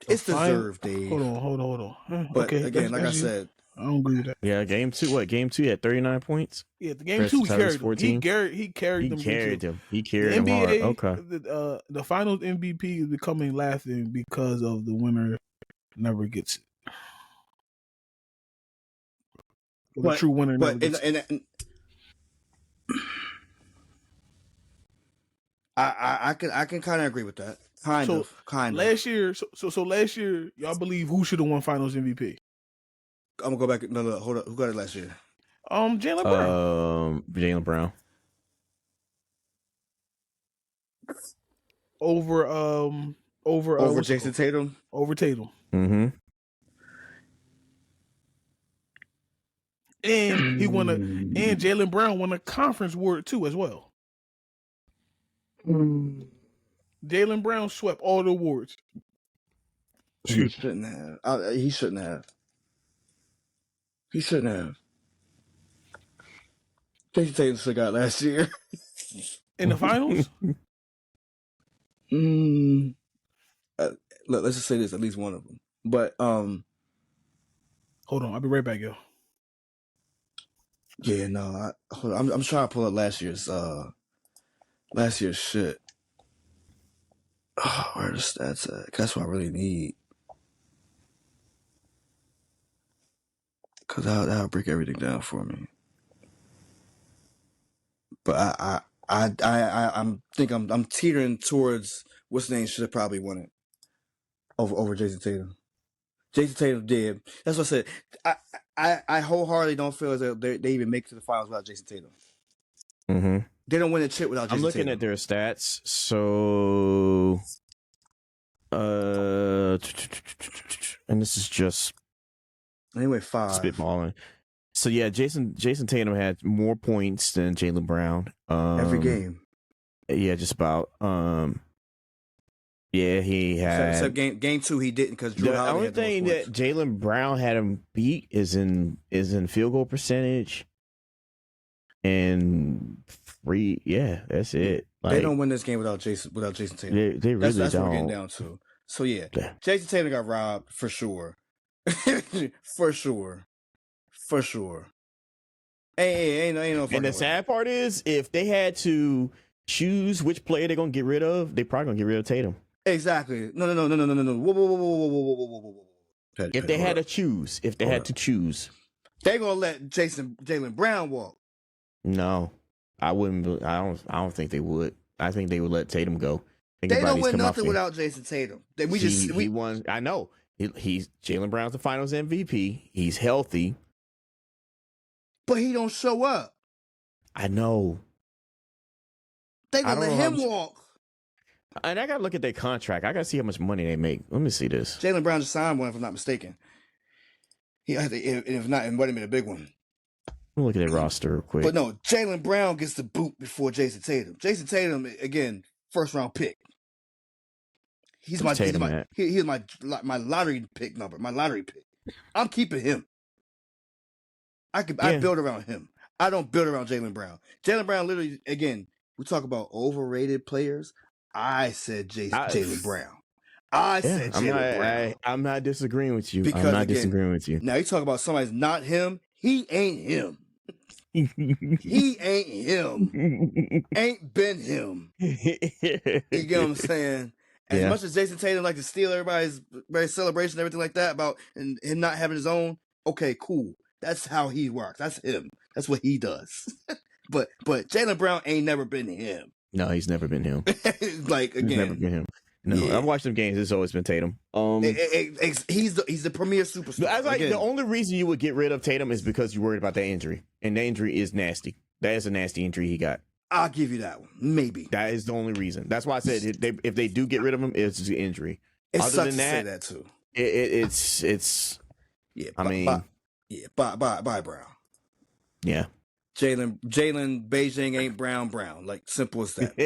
Speaker 3: it's deserved, Dave.
Speaker 2: Hold on.
Speaker 3: But again, like I said,
Speaker 2: I don't agree with that.
Speaker 1: Yeah, game 2. What game 2? He had 39 points.
Speaker 2: Yeah, the game 2 he carried 14. He carried them.
Speaker 1: He carried them hard. Okay.
Speaker 2: The Finals MVP is becoming laughing because of the winner never gets it. The true winner never gets it.
Speaker 3: I can kind of agree with that. Kind of.
Speaker 2: Last year, so last year, y'all believe who should have won Finals MVP?
Speaker 3: I'm gonna go back. No, hold up. Who got it last year?
Speaker 2: Jaylen Brown.
Speaker 1: Jaylen Brown.
Speaker 3: Over Jason Tatum.
Speaker 2: Over Tatum.
Speaker 1: Mm-hmm.
Speaker 2: And he won and Jaylen Brown won a conference award too as well. Jaylen Brown swept all the awards.
Speaker 3: He shouldn't have. He shouldn't have. Jason Tatum should have got last year.
Speaker 2: In the finals?
Speaker 3: Let's just say this, at least one of them. But
Speaker 2: hold on, I'll be right back, yo.
Speaker 3: Yeah, no, I'm trying to pull up last year's shit. Oh, where are the stats at? That's what I really need. Cause that'll break everything down for me. But I'm teetering towards what's name should have probably won it over Jason Tatum. Jason Tatum did. That's what I said. I wholeheartedly don't feel as though they even make it to the finals without Jason Tatum.
Speaker 1: Mm-hmm.
Speaker 3: They don't win a chip without Jason Tatum.
Speaker 1: I'm looking at their stats. So, and this is just
Speaker 3: anyway 5
Speaker 1: spitballing. So yeah, Jason Tatum had more points than Jaylen Brown
Speaker 3: every game.
Speaker 1: Yeah, just about. Yeah, he had.
Speaker 3: Except game 2, he didn't because Drew
Speaker 1: The
Speaker 3: Holiday
Speaker 1: only
Speaker 3: had the most
Speaker 1: thing
Speaker 3: points.
Speaker 1: that Jaylen Brown had him beat is in field goal percentage and free. Yeah, that's it.
Speaker 3: They don't win this game without Jason Tatum.
Speaker 1: They really
Speaker 3: that's
Speaker 1: don't.
Speaker 3: what we're getting down to. So yeah,
Speaker 1: Yeah.
Speaker 3: Jason Tatum got robbed for sure. For sure. Ain't no fucking
Speaker 1: And the
Speaker 3: way.
Speaker 1: sad part is, if they had to choose which player they're gonna get rid of, they probably gonna get rid of Tatum.
Speaker 3: Exactly. No. Whoa.
Speaker 1: If they had to choose,
Speaker 3: They gonna let Jaylen Brown walk.
Speaker 1: no, I wouldn't. I don't think they would. I think they would let Tatum go. Think
Speaker 3: They
Speaker 1: about
Speaker 3: don't
Speaker 1: these
Speaker 3: win
Speaker 1: come out
Speaker 3: nothing
Speaker 1: there.
Speaker 3: without Jason Tatum.
Speaker 1: He won. I know. He's Jaylen Brown's the Finals MVP. He's healthy.
Speaker 3: But he don't show up.
Speaker 1: I know.
Speaker 3: They
Speaker 1: I
Speaker 3: gonna
Speaker 1: don't
Speaker 3: let
Speaker 1: know
Speaker 3: him walk.
Speaker 1: And I gotta look at their contract. I gotta see how much money they make. Let me see this.
Speaker 3: Jaylen Brown just signed one, if I'm not mistaken. If not, it might have been a big one.
Speaker 1: Let me look at their roster real quick.
Speaker 3: But no, Jaylen Brown gets the boot before Jason Tatum. Jason Tatum, again, first round pick. He's my lottery pick number, my lottery pick. I'm keeping him. I build around him. I don't build around Jaylen Brown. Jaylen Brown literally, again, we talk about overrated players. I said Jaylen Brown. I said Jaylen Brown.
Speaker 1: I'm not disagreeing with you.
Speaker 3: Because,
Speaker 1: I'm not
Speaker 3: again,
Speaker 1: disagreeing with you.
Speaker 3: Now you talk about somebody's not him. He ain't him. He ain't him. Ain't been him. You get what I'm saying? As much as Jason Tatum like to steal everybody's celebration and everything like that about and him not having his own, okay, cool. That's how he works. That's him. That's what he does. but Jaylen Brown ain't never been him.
Speaker 1: No, he's never been him.
Speaker 3: Like, again,
Speaker 1: he's never been him. No, I've watched them games. It's always been Tatum.
Speaker 3: He's the premier superstar.
Speaker 1: I was like, the only reason you would get rid of Tatum is because you're worried about that injury, and the injury is nasty. That is a nasty injury he got.
Speaker 3: I'll give you that one. Maybe
Speaker 1: that is the only reason. That's why I said if they do get rid of him, it's just an injury.
Speaker 3: It
Speaker 1: Other
Speaker 3: sucks
Speaker 1: than
Speaker 3: to
Speaker 1: that,
Speaker 3: say that too.
Speaker 1: It's
Speaker 3: yeah.
Speaker 1: I mean,
Speaker 3: bye, Brown.
Speaker 1: Yeah.
Speaker 3: Jaylen Beijing ain't brown. Like, simple as that.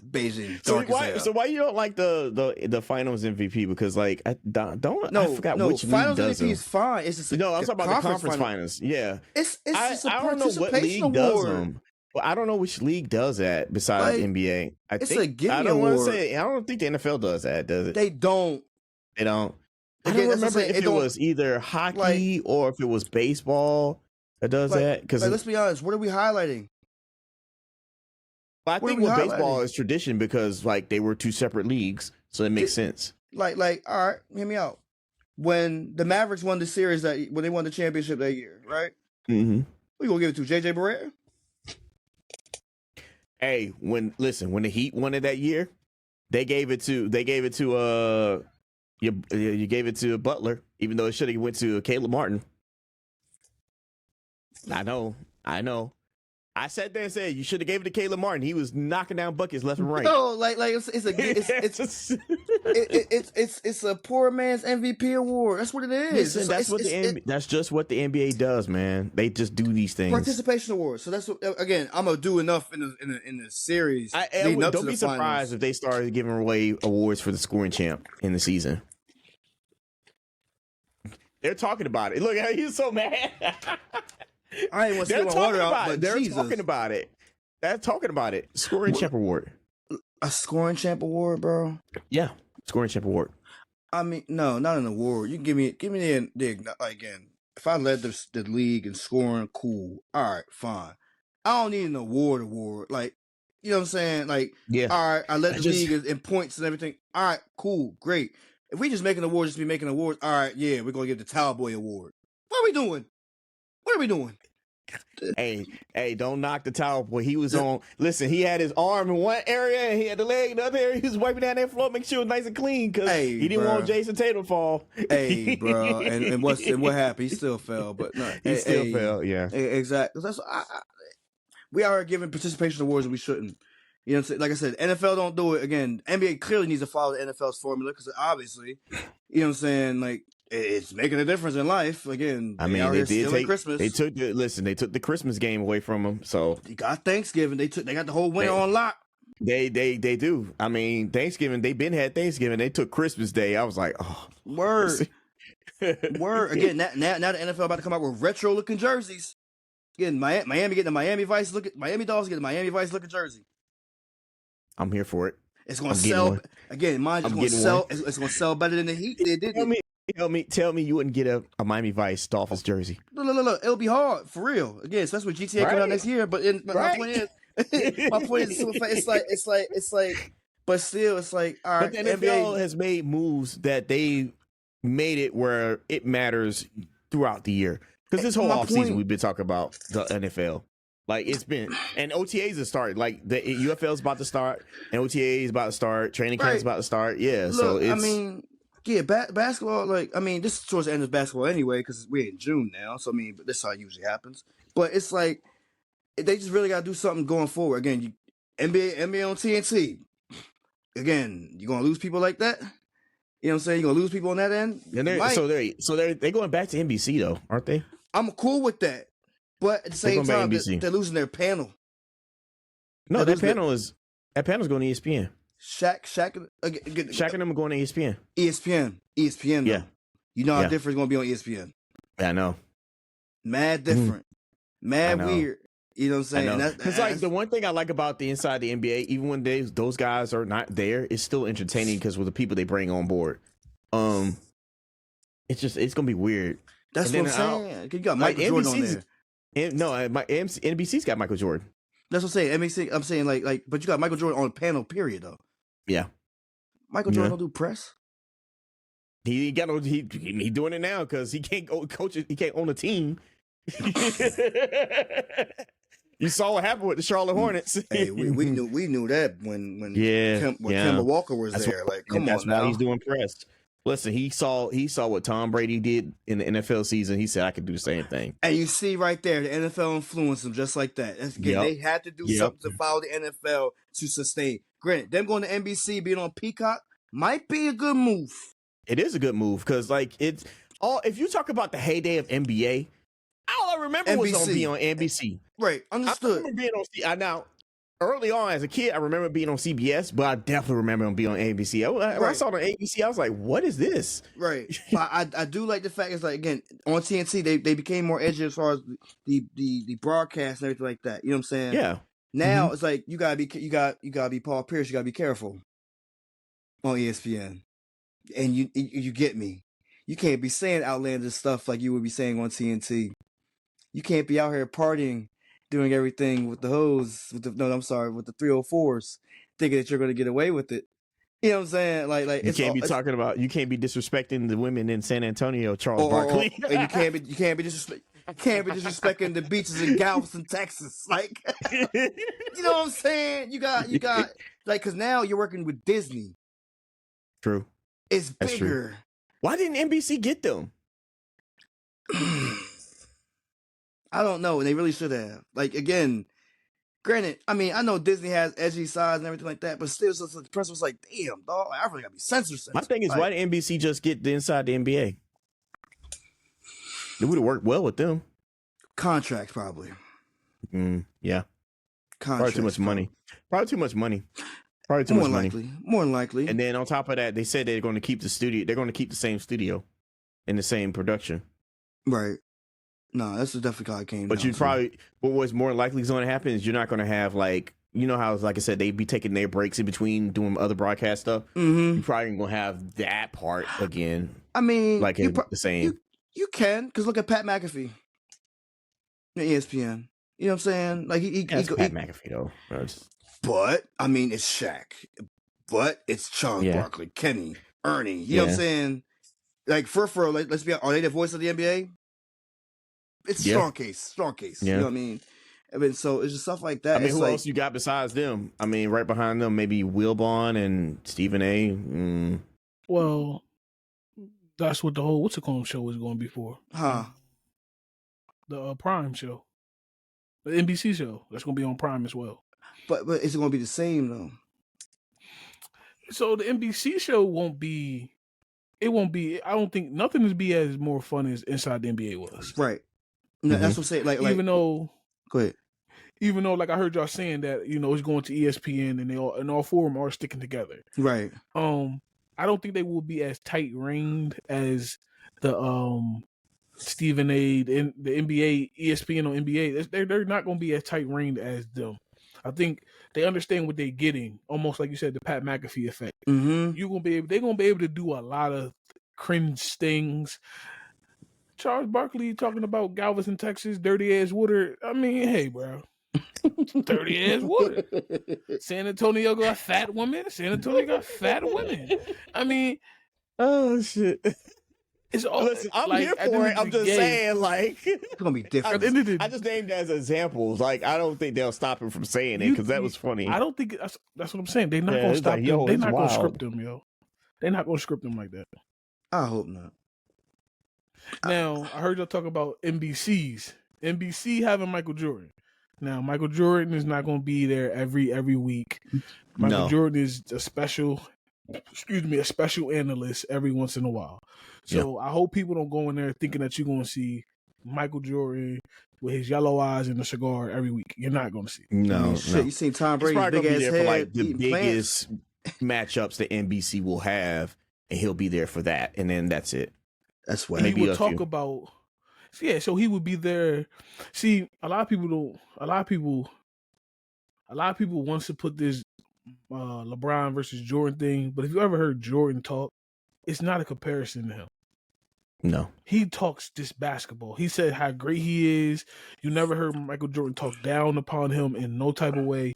Speaker 3: Beijing.
Speaker 1: So why you don't like the Finals MVP? Because like I forgot which
Speaker 3: Finals
Speaker 1: league does
Speaker 3: MVP is fine. It's just
Speaker 1: I'm talking about the conference finals. Yeah,
Speaker 3: it's just a
Speaker 1: I don't know what league
Speaker 3: award.
Speaker 1: does them. Well, I don't know which league does that besides NBA.
Speaker 3: It's a gimme
Speaker 1: I don't
Speaker 3: award.
Speaker 1: want to say. I don't think the NFL does that. Does it?
Speaker 3: They don't.
Speaker 1: They don't. I
Speaker 3: Again,
Speaker 1: don't remember if it was either hockey or if it was baseball that does that. Because
Speaker 3: let's be honest, what are we highlighting?
Speaker 1: I think with baseball is tradition because like they were two separate leagues, so it makes sense.
Speaker 3: Like, all right, hear me out. When the Mavericks won the series when they won the championship that year, right?
Speaker 1: Mm-hmm.
Speaker 3: Who you gonna give it to? JJ Barea?
Speaker 1: Hey, when the Heat won it that year, you gave it to Butler, even though it should have went to Caleb Martin. I know. I sat there and said you should have gave it to Caleb Martin. He was knocking down buckets left and right.
Speaker 3: No, like it's a poor man's MVP award. That's what it is.
Speaker 1: Listen, that's just what the NBA does, man. They just do these things.
Speaker 3: Participation award. So that's what. Again, I'm gonna do enough in the series.
Speaker 1: Don't be surprised if they started giving away awards for the scoring champ in the season. They're talking about it. Look how he's so mad.
Speaker 3: I ain't want to spit my water out, but
Speaker 1: they're
Speaker 3: Jesus.
Speaker 1: talking about it. They're talking about it. Scoring champ award.
Speaker 3: A scoring champ award, bro?
Speaker 1: Yeah, scoring champ award.
Speaker 3: I mean, no, not an award. You can give me the again. If I led the league in scoring, cool. All right, fine. I don't need an award. Like, you know what I'm saying? Like,
Speaker 1: yeah.
Speaker 3: All right, I led the league in points and everything. All right, cool, great. If we just making awards, just be making awards. All right, yeah, we're gonna give the Towel Boy award. What are we doing?
Speaker 1: Hey, don't knock the Towel Boy. He was on. Listen, he had his arm in one area and he had the leg in the other area. He was wiping down that floor, make sure it was nice and clean because he didn't want Jason Tatum to fall.
Speaker 3: Hey, bro, and what happened? He still fell, but no,
Speaker 1: he still fell. Yeah,
Speaker 3: exactly. That's we are giving participation awards and we shouldn't. You know what I'm saying? Like I said, NFL don't do it. Again, NBA clearly needs to follow the NFL's formula because obviously, you know what I'm saying? Like, it's making a difference in life. Again,
Speaker 1: I mean, they did take
Speaker 3: Christmas.
Speaker 1: They took the Christmas game away from them. So
Speaker 3: you got Thanksgiving. They got the whole winter on lock.
Speaker 1: They do. I mean, Thanksgiving. They had Thanksgiving. They took Christmas Day. I was like, oh,
Speaker 3: word. Again, now the NFL about to come out with retro looking jerseys. Again, Miami getting the Miami Vice looking. Miami Dolphins getting the Miami Vice looking jersey.
Speaker 1: I'm here for it.
Speaker 3: It's going to
Speaker 1: I'm getting
Speaker 3: sell
Speaker 1: one.
Speaker 3: again. Mind you,
Speaker 1: I'm
Speaker 3: it's going to
Speaker 1: getting one.
Speaker 3: sell. It's going to sell better than the Heat did.
Speaker 1: Tell me you wouldn't get a Miami Vice Dolphins jersey.
Speaker 3: Look. It'll be hard for real. Again, especially with GTA coming out
Speaker 1: Right.
Speaker 3: next year. But my point is, my point is, it's like, but still, it's like, all
Speaker 1: But
Speaker 3: right,
Speaker 1: the NFL
Speaker 3: NBA.
Speaker 1: has made moves that they made it where it matters throughout the year. Because this whole
Speaker 3: My
Speaker 1: offseason
Speaker 3: point-
Speaker 1: we've been talking about the NFL. Like it's been, and OTAs are starting. Like the UFL is about to start, and OTA is about to start. Training camp is about to start. Yeah,
Speaker 3: Look,
Speaker 1: so it's.
Speaker 3: I mean, yeah, basketball. Like, I mean, this is towards the end of basketball anyway because we're in June now. So I mean, but this is how it usually happens. But it's like they just really got to do something going forward. Again, NBA on TNT. Again, you're gonna lose people like that. You know what I'm saying? You're gonna lose people on that end.
Speaker 1: And they're going back to NBC though, aren't they?
Speaker 3: I'm cool with that, but at the same time, they're losing their panel.
Speaker 1: No, that panel's going to ESPN.
Speaker 3: Shaq
Speaker 1: and them are going to ESPN.
Speaker 3: ESPN.
Speaker 1: Yeah,
Speaker 3: you know how different it's gonna be on ESPN.
Speaker 1: Yeah, I know.
Speaker 3: Mad different, mad weird. You know what I'm saying?
Speaker 1: Because like the one thing I like about the inside the NBA, even when those guys are not there, it's still entertaining because with the people they bring on board, it's gonna be weird.
Speaker 3: That's what I'm saying. You got Michael Jordan on there.
Speaker 1: NBC's got Michael Jordan.
Speaker 3: That's what I'm saying. I'm saying like, but you got Michael Jordan on the panel. Period, though.
Speaker 1: Yeah.
Speaker 3: Michael Jordan don't do press.
Speaker 1: He doing it now because he can't go coach. He can't own a team. You saw what happened with the Charlotte Hornets.
Speaker 3: Hey, we knew that when Kemba Walker was there. Like, come on now.
Speaker 1: That's why he's doing press. Listen, he saw what Tom Brady did in the NFL season. He said, I could do the same thing.
Speaker 3: And you see right there, the NFL influenced him just like that. Again, they had to do something to follow the NFL to sustain. Granted, them going to NBC, being on Peacock, might be a good move.
Speaker 1: It is a good move because, like, it's all. If you talk about the heyday of NBA, all I remember was on NBC.
Speaker 3: Right, understood.
Speaker 1: I remember being on. Now, early on as a kid, I remember being on CBS, but I definitely remember him being on ABC. When I saw it on ABC, I was like, "What is this?"
Speaker 3: Right. But I do like the fact is like again on TNT they became more edgy as far as the broadcast and everything like that. You know what I'm saying?
Speaker 1: Yeah.
Speaker 3: Now it's like you gotta be Paul Pierce. You gotta be careful on ESPN, and you get me. You can't be saying outlandish stuff like you would be saying on TNT. You can't be out here partying, doing everything with the hoes, with the 304s, thinking that you're going to get away with it. You know what I'm saying? Like
Speaker 1: you can't be disrespecting the women in San Antonio, Charles Barkley,
Speaker 3: and you can't be disrespecting the beaches in Galveston, Texas. Like, you know what I'm saying? You got like because now you're working with Disney.
Speaker 1: True.
Speaker 3: It's bigger. True.
Speaker 1: Why didn't NBC get them?
Speaker 3: I don't know. They really should have. Like, again, granted, I mean, I know Disney has edgy sides and everything like that, but still, the press was like, damn, dog, I really got to be censored.
Speaker 1: My thing is, why did NBC just get inside the NBA? It would have worked well with them.
Speaker 3: Contracts, probably.
Speaker 1: Yeah. Probably too much money.
Speaker 3: More than likely.
Speaker 1: And then on top of that, they said they're going to keep the studio. They're going to keep the same studio in the same production.
Speaker 3: Right. No, that's definitely how it came.
Speaker 1: But what was more likely going to happen is you're not going to have like, you know how, like I said, they'd be taking their breaks in between doing other broadcast stuff.
Speaker 3: Mm-hmm.
Speaker 1: You're probably going to have that part again.
Speaker 3: I mean,
Speaker 1: like the same.
Speaker 3: You can, because look at Pat McAfee, ESPN. You know what I'm saying? Like
Speaker 1: Pat McAfee though.
Speaker 3: But I mean, it's Shaq. But it's Charles Barkley, Kenny, Ernie. You know what I'm saying? Like for let's be honest, are they the voice of the NBA? It's strong case.
Speaker 1: Yeah.
Speaker 3: You know what I mean? I mean, so it's just stuff like that.
Speaker 1: I mean, who else you got besides them? I mean, right behind them, maybe Wilbon and Stephen A.
Speaker 2: Well, that's what the whole What's It Called show is going to be for.
Speaker 3: Huh?
Speaker 2: The Prime show, the NBC show. That's going to be on Prime as well.
Speaker 3: But it's going to be the same though.
Speaker 2: So the NBC show won't be. It won't be. I don't think nothing will be as more fun as Inside the NBA was.
Speaker 3: Right. No, that's what I'm saying. Like
Speaker 2: even though.
Speaker 3: Go ahead.
Speaker 2: Even though, like I heard y'all saying that it's going to ESPN and all four of them are sticking together.
Speaker 3: Right.
Speaker 2: I don't think they will be as tight reined as the Stephen A. the NBA, ESPN on NBA. They're not going to be as tight reined as them. I think they understand what they're getting, almost like you said, the Pat McAfee effect.
Speaker 3: Mm-hmm.
Speaker 2: They're gonna be able to do a lot of cringe things. Charles Barkley talking about Galveston, Texas, dirty ass water. I mean, hey, bro, dirty ass water. San Antonio got fat women. San Antonio got fat women. I mean,
Speaker 1: Oh shit!
Speaker 2: it's all.
Speaker 1: Listen, I'm
Speaker 2: like,
Speaker 1: here
Speaker 2: at the
Speaker 1: for
Speaker 2: end
Speaker 1: it.
Speaker 2: of
Speaker 1: I'm
Speaker 2: the
Speaker 1: just
Speaker 2: game-
Speaker 1: saying, like,
Speaker 3: It's gonna be
Speaker 1: I
Speaker 3: different.
Speaker 2: At the end of the-
Speaker 1: just named as examples. Like, I don't think they'll stop him from saying it because that was funny.
Speaker 2: I don't think that's what I'm saying. They're not
Speaker 1: Yeah,
Speaker 2: gonna
Speaker 1: it's
Speaker 2: stop
Speaker 1: like,
Speaker 2: them.
Speaker 1: yo,
Speaker 2: They're
Speaker 1: it's
Speaker 2: not gonna
Speaker 1: wild.
Speaker 2: script them, yo. They're not gonna script them like that.
Speaker 3: I hope not.
Speaker 2: Now, I heard y'all talk about NBC's. NBC having Michael Jordan. Now, Michael Jordan is not going to be there every week. Michael
Speaker 1: No.
Speaker 2: Jordan is a special analyst every once in a while. So I hope people don't go in there thinking that you're going to see Michael Jordan with his yellow eyes and a cigar every week. You're not going to see.
Speaker 1: No,
Speaker 3: Shit,
Speaker 1: no.
Speaker 3: you seen Tom
Speaker 1: He's
Speaker 3: Brady's
Speaker 1: probably
Speaker 3: big
Speaker 1: gonna
Speaker 3: ass
Speaker 1: be there
Speaker 3: head
Speaker 1: for like the
Speaker 3: eating plants?
Speaker 1: biggest matchups that NBC will have, and he'll be there for that, and then that's it.
Speaker 3: That's
Speaker 2: He
Speaker 3: why.
Speaker 1: Maybe
Speaker 2: would
Speaker 1: a
Speaker 2: talk
Speaker 1: few.
Speaker 2: about, yeah. So he would be there. See, a lot of people wants to put this LeBron versus Jordan thing, but if you ever heard Jordan talk, it's not a comparison to him.
Speaker 1: No.
Speaker 2: He talks just basketball. He said how great he is. You never heard Michael Jordan talk down upon him in no type of way.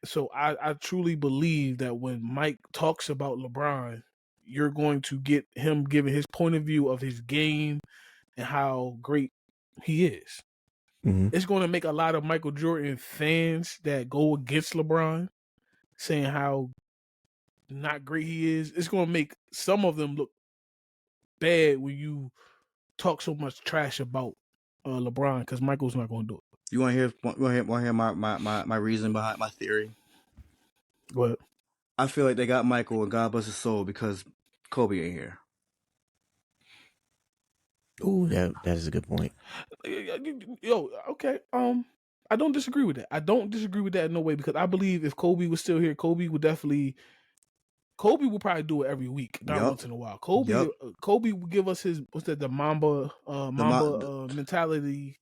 Speaker 2: So I truly believe that when Mike talks about LeBron, you're going to get him giving his point of view of his game and how great he is.
Speaker 1: Mhm.
Speaker 2: It's going to make a lot of Michael Jordan fans that go against LeBron saying how not great he is. It's going to make some of them look bad when you talk so much trash about LeBron because Michael's not going to do it.
Speaker 3: You want to hear my reason behind my theory?
Speaker 2: But
Speaker 3: I feel like they got Michael and God bless his soul because Kobe ain't here.
Speaker 1: Ooh, that is a good point.
Speaker 2: yo, okay. I don't disagree with that. I don't disagree with that in no way because I believe if Kobe was still here, Kobe would probably do it every week, not
Speaker 3: Yup.
Speaker 2: once in a while. Kobe
Speaker 3: Yup.
Speaker 2: Kobe would give us his the Mamba mentality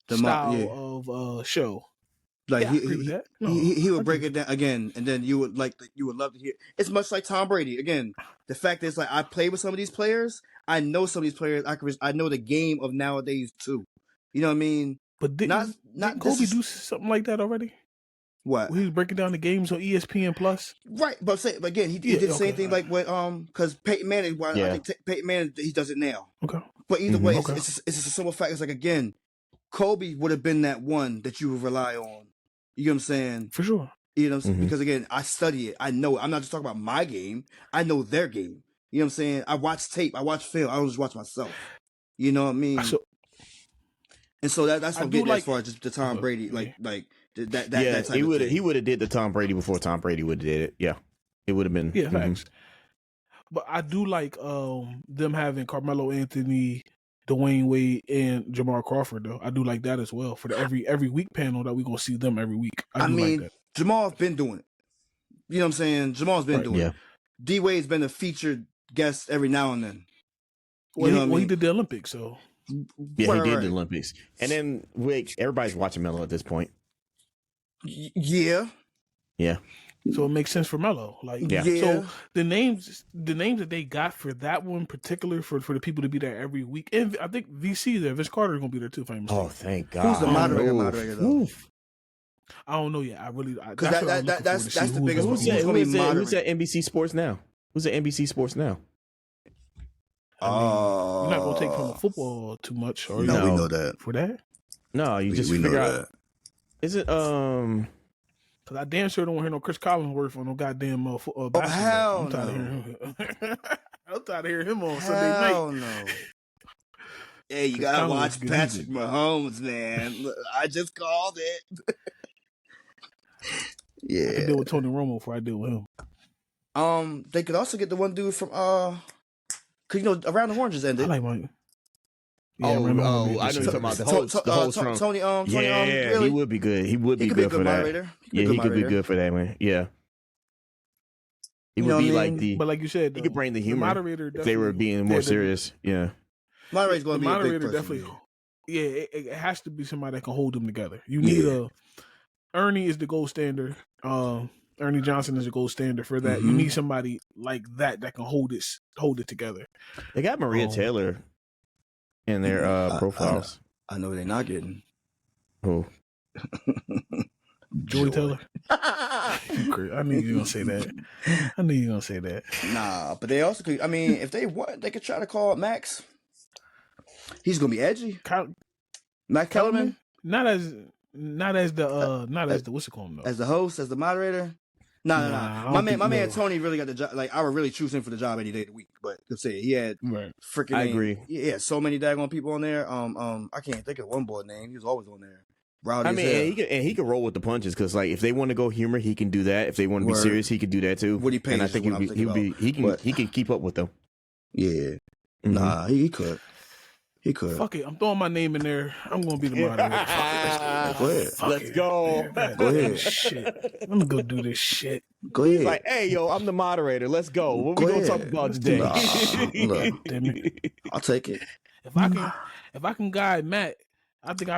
Speaker 2: style of show.
Speaker 3: Like
Speaker 2: Yeah, I agree with that. No,
Speaker 3: he
Speaker 2: I
Speaker 3: would break
Speaker 2: agree
Speaker 3: it down again, and then you would love to hear. It's much like Tom Brady. Again, the fact is, like, I play with some of these players. I know some of these players. I know the game of nowadays too. You know what I mean?
Speaker 2: But didn't Kobe do something like that already?
Speaker 3: What?
Speaker 2: He was breaking down the games on ESPN Plus.
Speaker 3: Right, but again, he did the same thing like with because Peyton Manning. I think Peyton Manning he does it now.
Speaker 2: Okay.
Speaker 3: But either way,
Speaker 2: Okay.
Speaker 3: it's just a simple fact. It's like, again, Kobe would have been that one that you would rely on. You know what I'm saying?
Speaker 2: For sure.
Speaker 3: You know what I'm saying? Because again, I study it. I know it. I'm not just talking about my game. I know their game. You know what I'm saying? I watch tape. I watch film. I don't just watch myself. You know what I mean? And so that's what I'm getting as far as just the Tom Brady, that type
Speaker 1: he
Speaker 3: of
Speaker 1: would
Speaker 3: thing.
Speaker 1: he would have did the Tom Brady before Tom Brady would have did it. Yeah, it would have been.
Speaker 2: Yeah, facts. But I do like them having Carmelo Anthony, Dwayne Wade, and Jamal Crawford though. I do like that as well for the every week panel that we're gonna see them every week. I mean,
Speaker 3: like that. Jamal's been doing it. You know what I'm saying? Jamal's been doing it. D Wade's been a featured guest every now and then.
Speaker 2: Well, he did the Olympics, so
Speaker 1: yeah, he did the Olympics, and then everybody's watching Melo at this point.
Speaker 3: Yeah.
Speaker 2: So it makes sense for Melo. So the names that they got for that one particular for the people to be there every week, and I think VC there, Vince Carter is gonna be there too. If I'm mistaken.
Speaker 1: Oh, thank God.
Speaker 3: Who's the moderator though?
Speaker 2: I don't know yet.
Speaker 3: Because that's the biggest.
Speaker 1: Who's at NBC Sports now? Who's at NBC Sports now?
Speaker 2: You're not gonna take from the football too much, or
Speaker 3: no, we know that
Speaker 2: for that.
Speaker 1: No, you just figure out. Is it
Speaker 2: Because I damn sure don't want to hear no Chris Collinsworth on no goddamn basketball.
Speaker 3: Oh hell
Speaker 2: I'm tired of hearing him. I'm tired of hearing him on
Speaker 3: Sunday
Speaker 2: night.
Speaker 3: Hell no. Hey, you gotta watch Patrick Mahomes, man. I just called it.
Speaker 2: Yeah, I could deal with Tony Romo before I deal with him.
Speaker 3: They could also get the one dude from because Around the Horn just ended.
Speaker 2: I like Mike.
Speaker 1: Yeah, I know you're talking about the whole
Speaker 3: Tony.
Speaker 1: Really? He would be good. He would be good for that. He could be good for that, man. Yeah. He would be like
Speaker 2: but like you said,
Speaker 1: he could bring the humor.
Speaker 2: The moderator
Speaker 1: if they were being more serious. Yeah.
Speaker 3: Moderator's going to be a big
Speaker 2: definitely. Yeah, it has to be somebody that can hold them together. You need Ernie is the gold standard. Ernie Johnson is the gold standard for that. You
Speaker 3: Mhm.
Speaker 2: need somebody like that can hold it together.
Speaker 1: They got Maria Taylor in their profiles.
Speaker 3: I know they're not getting.
Speaker 1: Who?
Speaker 2: Joy Taylor. I knew you were gonna say that. I knew you were gonna say that.
Speaker 3: Nah, but they also could. I mean, if they want, they could try to call Max. He's gonna be edgy. Max Kellerman,
Speaker 2: not as the what's it called though?
Speaker 3: As the host, as the moderator. Nah. My man Tony really got the job. Like I would really choose him for the job any day of the week. But let's say he had freaking.
Speaker 1: I agree.
Speaker 3: He had so many daggone people on there. I can't think of one boy name. He was always on there. Rowdy
Speaker 1: I mean, he could roll with the punches because, like, if they want to go humor, he can do that. If they want to be serious, he could do that too.
Speaker 3: Woody Page,
Speaker 1: and I think he can keep up with them.
Speaker 3: Yeah, nah, he could. He could.
Speaker 2: Fuck it, I'm throwing my name in there. I'm gonna be the moderator.
Speaker 3: Go ahead.
Speaker 1: Let's go.
Speaker 3: Man, go ahead.
Speaker 2: Shit. I'm gonna go do this shit.
Speaker 3: Go ahead.
Speaker 1: Like, hey, yo, I'm the moderator. Let's go. What we gonna talk about today?
Speaker 3: Look,
Speaker 2: Damn it.
Speaker 3: I'll take it.
Speaker 2: If I can guide Matt, I think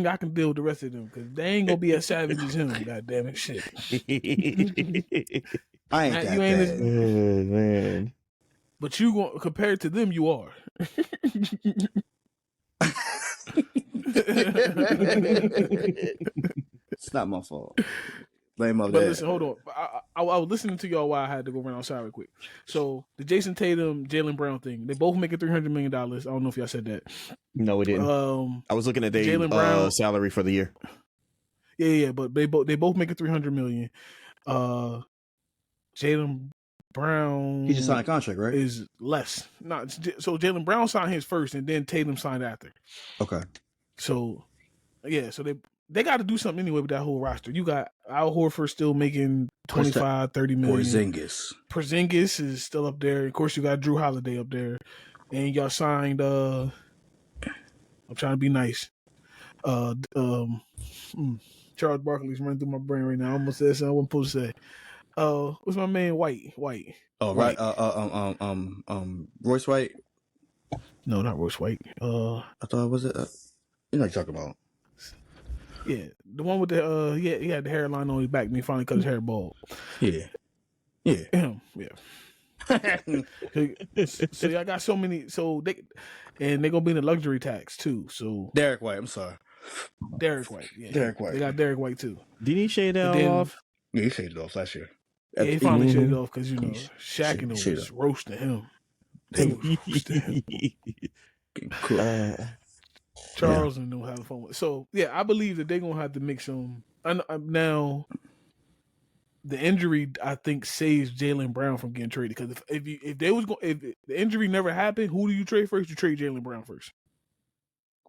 Speaker 2: I can deal with the rest of them because they ain't gonna be as savage as him. God damn it, shit.
Speaker 3: I ain't
Speaker 2: Matt,
Speaker 3: that
Speaker 2: you ain't
Speaker 3: bad.
Speaker 1: Man.
Speaker 2: But you going compared to them, you are.
Speaker 3: It's not my fault. Blame my
Speaker 2: But
Speaker 3: dad.
Speaker 2: listen, hold on. I was listening to y'all while I had to go run outside real quick. So the Jason Tatum, Jaylen Brown thing, they both making $300 million. I don't know if y'all said that.
Speaker 1: No, we didn't. I was looking at their
Speaker 2: Jaylen Brown
Speaker 1: salary for the year.
Speaker 2: Yeah, but they both making $300 million. Jaylen Brown,
Speaker 3: He just signed a contract, right?
Speaker 2: Is less. So Jaylen Brown signed his first, and then Tatum signed after.
Speaker 3: Okay.
Speaker 2: So yeah, so they got to do something anyway with that whole roster. You got Al Horford still making 25, 30 million. Porzingis is still up there. Of course, you got Drew Holiday up there, and y'all signed. I'm trying to be nice. Charles Barkley's running through my brain right now. I almost said something I wasn't supposed to say. What's my man? White.
Speaker 3: Oh,
Speaker 2: White.
Speaker 3: right. Royce White.
Speaker 2: No, not Royce White.
Speaker 3: I thought it was it. You know what you're talking about?
Speaker 2: Yeah, the one with the he had the hairline on his back and he finally cut his hair bald.
Speaker 3: Yeah.
Speaker 2: Him. Yeah. So I got so many. So they're gonna be in the luxury tax too. So
Speaker 3: Derek White. I'm sorry.
Speaker 2: Derek White. Yeah.
Speaker 3: Derek White.
Speaker 2: They got Derek White too.
Speaker 1: Did he shade that off?
Speaker 3: Yeah, he shaved it off last year.
Speaker 2: Yeah, he finally shaved it off because Shaq and them was roasting him. They was roasting him. Charles and them having fun with. So yeah, I believe that they're gonna have to make some. Now, the injury I think saves Jaylen Brown from getting traded because if the injury never happened, who do you trade first? You trade Jaylen Brown first.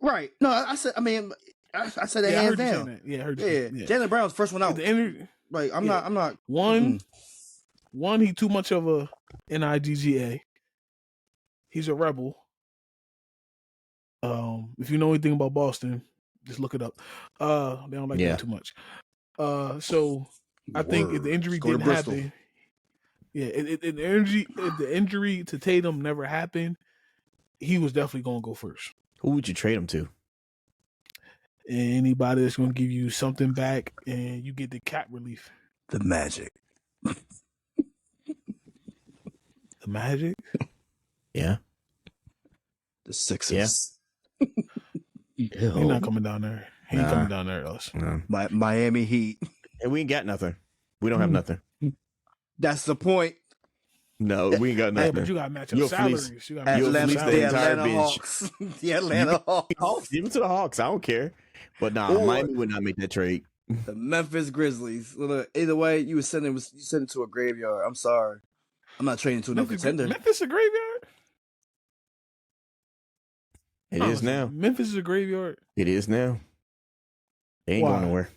Speaker 3: Right. No, I said that hands down.
Speaker 2: That. Yeah, I heard
Speaker 3: you. Yeah. Jaylen Brown's first one out.
Speaker 2: The injury,
Speaker 3: like I'm not
Speaker 2: one. He too much of a NIGGA. He's a rebel. If you know anything about Boston, just look it up. They don't like that too much. So I think if the injury didn't happen, if the injury to Tatum never happened, he was definitely gonna go first.
Speaker 1: Who would you trade him to?
Speaker 2: Anybody that's gonna give you something back and you get the cap relief.
Speaker 3: The Magic.
Speaker 2: The Magic?
Speaker 1: Yeah.
Speaker 3: The Sixers.
Speaker 2: Yeah. He's not coming down there. He ain't coming down there else.
Speaker 1: No.
Speaker 3: Miami Heat.
Speaker 1: And we ain't got nothing. We don't have nothing.
Speaker 3: That's the point.
Speaker 1: No, we ain't got nothing.
Speaker 2: But you got to match up salaries. You got
Speaker 1: to match up
Speaker 3: the Atlanta Hawks. The Atlanta Hawks.
Speaker 1: Give it to the Hawks. I don't care. But Miami would not make that trade.
Speaker 3: The Memphis Grizzlies. Either way, you send it to a graveyard. I'm sorry. I'm not trading to no contender.
Speaker 2: Memphis a graveyard?
Speaker 1: It is now.
Speaker 2: Memphis is a graveyard.
Speaker 1: It is now. They ain't going nowhere.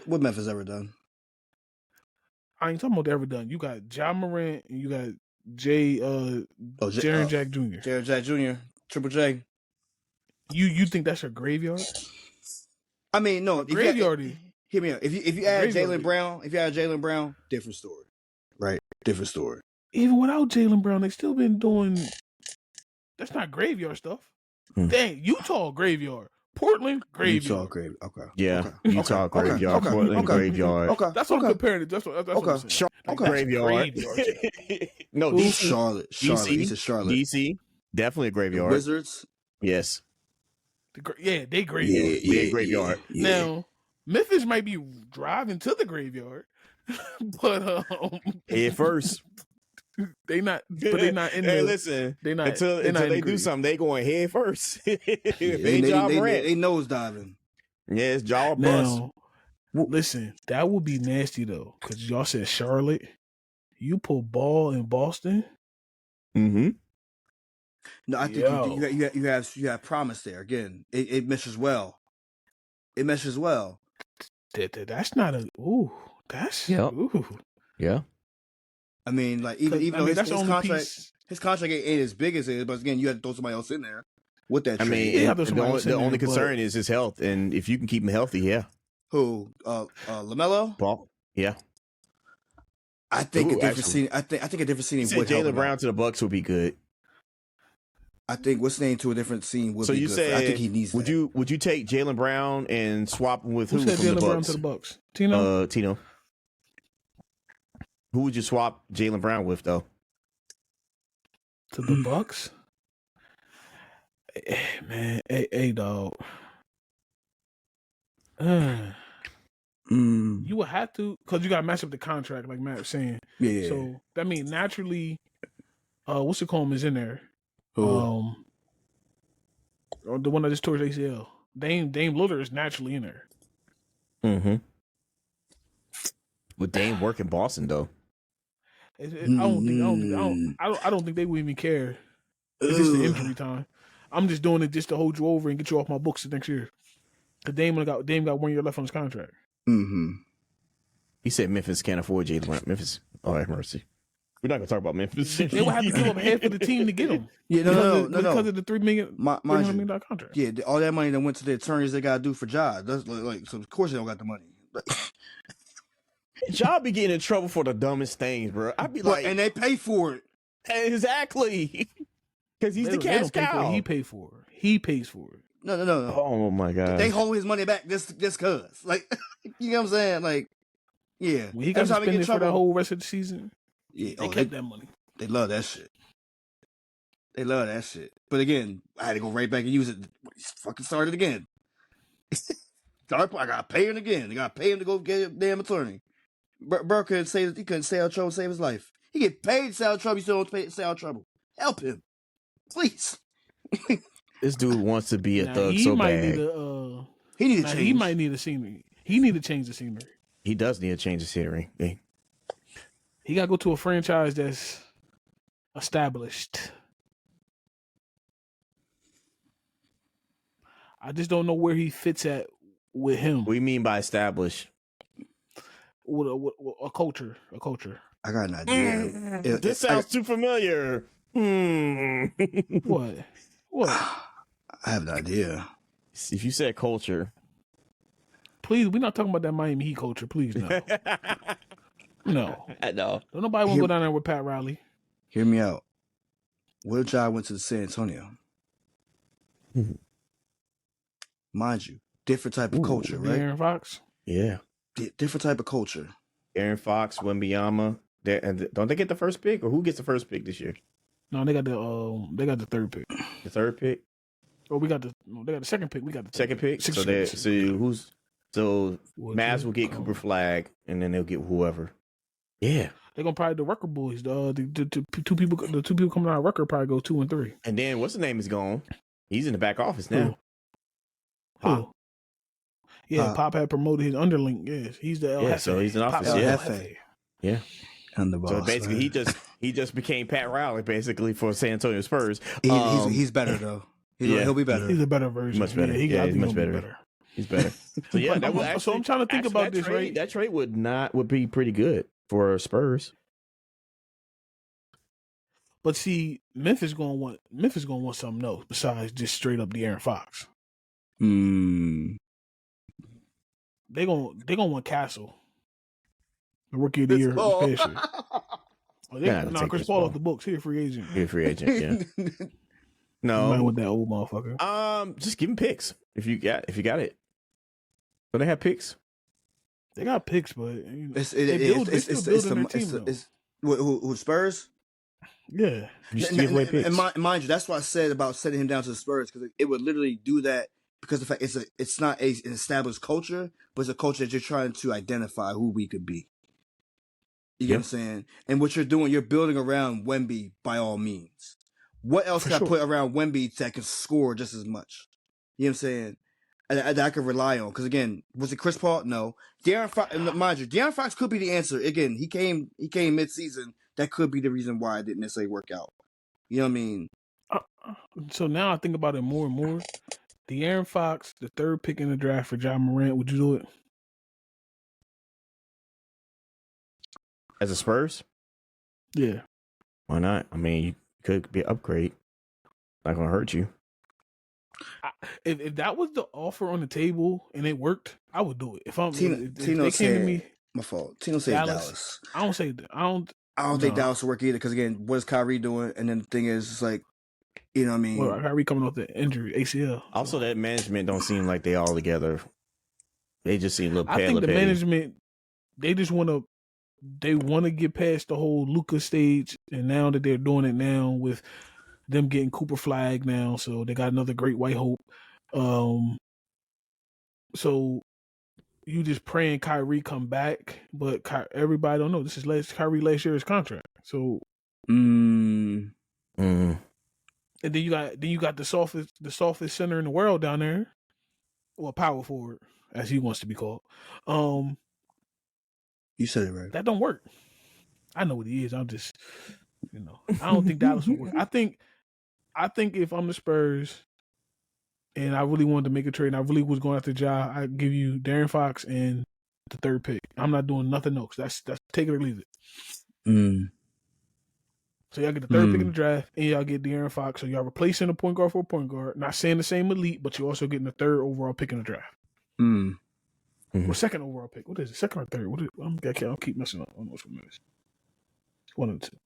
Speaker 3: What Memphis ever done?
Speaker 2: I ain't talking about they ever done. You got Ja Morant and you got Jaren Jack Jr.
Speaker 3: Jaren Jack Jr. Triple J.
Speaker 2: You think that's a graveyard?
Speaker 3: I mean, no.
Speaker 2: Graveyard.
Speaker 3: Hear me out. If you add Jaylen Brown, different story. Right? Different story.
Speaker 2: Even without Jaylen Brown, they still been doing. That's not graveyard stuff. Dang, Utah graveyard. Portland
Speaker 3: Utah
Speaker 2: graveyard.
Speaker 3: graveyard. Okay.
Speaker 1: Yeah,
Speaker 3: Okay.
Speaker 1: Utah
Speaker 3: Okay.
Speaker 1: graveyard,
Speaker 3: Okay.
Speaker 1: Portland
Speaker 3: Okay.
Speaker 1: graveyard.
Speaker 3: Okay.
Speaker 2: That's what I'm
Speaker 3: Okay.
Speaker 2: comparing it. That's what I'm
Speaker 3: Okay.
Speaker 2: saying.
Speaker 1: Charlotte
Speaker 2: Like, that's
Speaker 1: graveyard.
Speaker 2: graveyard shit.
Speaker 1: No,
Speaker 2: Who?
Speaker 1: DC,
Speaker 3: Charlotte. He
Speaker 1: DC,
Speaker 3: said Charlotte.
Speaker 1: DC, definitely a
Speaker 3: The
Speaker 1: graveyard.
Speaker 3: Wizards.
Speaker 1: Yes,
Speaker 2: They graveyard.
Speaker 1: yeah, graveyard.
Speaker 2: Now, Memphis might be driving to the graveyard, but
Speaker 1: Head first.
Speaker 2: they not. But they not in
Speaker 1: Hey,
Speaker 2: the.
Speaker 1: listen.
Speaker 2: They not
Speaker 1: Until
Speaker 2: not in
Speaker 1: they
Speaker 2: the
Speaker 1: do
Speaker 2: grave.
Speaker 1: something, they going head first. If
Speaker 3: Yeah,
Speaker 1: they job rent,
Speaker 3: they nose diving.
Speaker 1: yeah, it's jaw bust.
Speaker 2: Now, listen, that would be nasty though, because y'all said Charlotte. You put Ball in Boston.
Speaker 1: Mm-hmm.
Speaker 3: No, I think you have promise there. Again, it meshes well. It meshes well.
Speaker 2: That's not a. Ooh, that's.
Speaker 1: Yep.
Speaker 2: Ooh.
Speaker 1: Yeah.
Speaker 3: I mean, like even though
Speaker 2: that's the
Speaker 3: his
Speaker 2: only
Speaker 3: contract
Speaker 2: piece.
Speaker 3: his contract ain't as big as it is, but again, you had to throw somebody else in there with that
Speaker 1: I
Speaker 3: trade.
Speaker 1: mean,
Speaker 2: Yeah, there's somebody else in
Speaker 1: the only
Speaker 2: there,
Speaker 1: concern is his health, and if you can keep him healthy, yeah.
Speaker 3: Who? LaMelo?
Speaker 1: Ball, yeah.
Speaker 3: I think
Speaker 1: Ooh,
Speaker 3: a different
Speaker 1: actually.
Speaker 3: scene. I think a different scene
Speaker 1: You said
Speaker 3: would help
Speaker 1: Jaylen
Speaker 3: him
Speaker 1: Brown
Speaker 3: out.
Speaker 1: to the Bucks would be good.
Speaker 3: I think what's name to a different scene would
Speaker 1: So
Speaker 3: be
Speaker 1: you
Speaker 3: good.
Speaker 1: said,
Speaker 3: I think he needs
Speaker 1: would
Speaker 3: that.
Speaker 1: you take Jaylen Brown and swap him with
Speaker 2: Who
Speaker 1: who
Speaker 2: said
Speaker 1: from the
Speaker 2: Jaylen Brown
Speaker 1: Bucks?
Speaker 2: to the Bucks? Tino.
Speaker 1: Tino. Who would you swap Jaylen Brown with though?
Speaker 2: To the Bucks. Man, hey, dog. You would have to, because you got to match up the contract, like Matt was saying.
Speaker 3: Yeah.
Speaker 2: So that means naturally, what's it called is in there.
Speaker 3: Who?
Speaker 2: Or the one that just tore his ACL. Dame Lillard is naturally in there.
Speaker 1: Mm-hmm. With Dame work in Boston though.
Speaker 2: I don't think they would even care. It's just the injury time. I'm just doing it just to hold you over and get you off my books next year. Cause Dame got 1 year left on his contract.
Speaker 3: Mm-hmm.
Speaker 1: He said Memphis can't afford Jaylen Brown. Memphis, oh have mercy. We're not gonna talk about Memphis.
Speaker 2: They would have to give up half of the team to get him.
Speaker 3: Yeah,
Speaker 2: Because of the $3 million contract.
Speaker 3: Yeah, all that money that went to the attorneys they got to do for Ja. That's like, so of course they don't got the money.
Speaker 1: Ja be getting in trouble for the dumbest things, bro. I'd be like,
Speaker 3: and they pay for it.
Speaker 1: Exactly, because he's the cash cow.
Speaker 2: He pays for it. He pays for it.
Speaker 3: No.
Speaker 1: Oh my god,
Speaker 3: They hold his money back just cause. Like, you know what I'm saying? Like, yeah.
Speaker 2: When he got
Speaker 3: Every time
Speaker 2: suspended
Speaker 3: in
Speaker 2: for the
Speaker 3: trouble-
Speaker 2: whole rest of the season,
Speaker 3: Yeah,
Speaker 2: they kept that money.
Speaker 3: They love that shit. They love that shit. But again, I had to go right back and use it. Fucking started again. I gotta pay him again. I gotta pay him to go get a damn attorney. Bro couldn't stay out of trouble, save his life. He get paid to stay out of trouble. He still don't stay out of trouble. Help him, please.
Speaker 1: this dude wants to be a thug
Speaker 2: he
Speaker 1: so
Speaker 2: might
Speaker 1: bad.
Speaker 2: need a.
Speaker 3: He need to change.
Speaker 2: He might need a scenery. He need to change the scenery.
Speaker 1: He does need to change the scenery. Hey.
Speaker 2: He got to go to a franchise that's established. I just don't know where he fits at with him.
Speaker 1: What do you mean by established?
Speaker 2: With a culture.
Speaker 3: I got an idea.
Speaker 1: This sounds too familiar.
Speaker 2: What?
Speaker 3: I have an idea.
Speaker 1: If you said culture,
Speaker 2: please, we're not talking about that Miami Heat culture. Please, no. No.
Speaker 1: I know.
Speaker 2: Don't nobody want to go down there with Pat Riley.
Speaker 3: Hear me out. What if Ja went to San Antonio? Mind you, different type of culture, right?
Speaker 2: Aaron Fox?
Speaker 1: Yeah.
Speaker 3: Different type of culture.
Speaker 1: Aaron Fox, Wembanyama. Don't they get the first pick, or who gets the first pick this year?
Speaker 2: No, they got the third pick.
Speaker 1: The third pick.
Speaker 2: Oh, they got the second pick. We got the
Speaker 1: Second pick.
Speaker 2: Six
Speaker 1: So
Speaker 2: picks.
Speaker 1: Mavs will get Cooper Flag, and then they'll get whoever. Yeah.
Speaker 2: They're gonna probably the Rucker boys. The two people coming out of Rucker probably go 2 and 3.
Speaker 1: And then what's the name is gone? He's in the back office now.
Speaker 2: Pop. Yeah, Pop had promoted his underling. Yes, he's the El Jefe.
Speaker 1: So he's in office.
Speaker 2: Pop
Speaker 1: Yeah.
Speaker 2: El Jefe.
Speaker 1: Yeah.
Speaker 3: And the boss.
Speaker 1: So basically, he just became Pat Riley basically for San Antonio Spurs.
Speaker 3: He's better though. He'll be better.
Speaker 2: He's a better version.
Speaker 1: Much better.
Speaker 2: Yeah,
Speaker 1: he's much better. He's better. So yeah, that would actually,
Speaker 2: so I'm trying to think about this. Right,
Speaker 1: that trade would be pretty good for Spurs.
Speaker 2: But see, Memphis gonna want something else besides just straight up the Aaron Fox. They gonna want Castle, the rookie of the year. Chris Paul off the books. Here, free agent.
Speaker 1: Yeah.
Speaker 2: might
Speaker 1: No.
Speaker 2: want that old motherfucker.
Speaker 1: Just give him picks if you got it. Do they have picks?
Speaker 2: They got picks, but
Speaker 3: It's
Speaker 2: still building their team though.
Speaker 3: Who Spurs?
Speaker 2: Yeah.
Speaker 1: You just give away picks.
Speaker 3: And mind you, that's what I said about sending him down to the Spurs, because it would literally do that because the fact it's not an established culture, but it's a culture that you're trying to identify who we could be. You get what I'm saying? And what you're doing, you're building around Wemby by all means. What else can I put around Wemby that can score just as much? You know what I'm saying? That I could rely on. Because again, was it Chris Paul? No. Mind you, De'Aaron Fox could be the answer. Again, he came mid-season. That could be the reason why it didn't necessarily work out. You know what I mean?
Speaker 2: So now I think about it more and more. De'Aaron Fox, the third pick in the draft for Ja Morant, would you do it?
Speaker 1: As a Spurs?
Speaker 2: Yeah.
Speaker 1: Why not? I mean, you could be an upgrade. Not gonna hurt you.
Speaker 2: If that was the offer on the table and it worked, I would do it. If
Speaker 3: Tino
Speaker 2: they came to
Speaker 3: said,
Speaker 2: me,
Speaker 3: my fault. Tino said Dallas.
Speaker 2: I don't
Speaker 3: think Dallas will work either, because again, what is Kyrie doing? And then the thing is, it's like, you know what I mean?
Speaker 2: Well, Kyrie coming off the injury, ACL.
Speaker 1: Also, that management don't seem like they all together. They just seem a little pale.
Speaker 2: I think the management, they just want to get past the whole Luka stage, and now that they're doing it now with them getting Cooper Flag now, so they got another great white hope. So you just praying Kyrie come back, but everybody don't know this is Kyrie last year's contract. So, and then you got the softest center in the world down there, or power forward as he wants to be called.
Speaker 3: You said it right.
Speaker 2: That don't work. I know what he is. I'm just, I don't think Dallas will work. I think if I'm the Spurs and I really wanted to make a trade and I really was going after Ja, I'd give you De'Aaron Fox and the third pick. I'm not doing nothing else. That's take it or leave it. So y'all get the third pick in the draft and y'all get De'Aaron Fox. So y'all replacing a point guard for a point guard. Not saying the same elite, but you're also getting the third overall pick in the draft. Or second overall pick. What is it? Second or third? I'll keep messing up. I don't know which one it is. One of the two.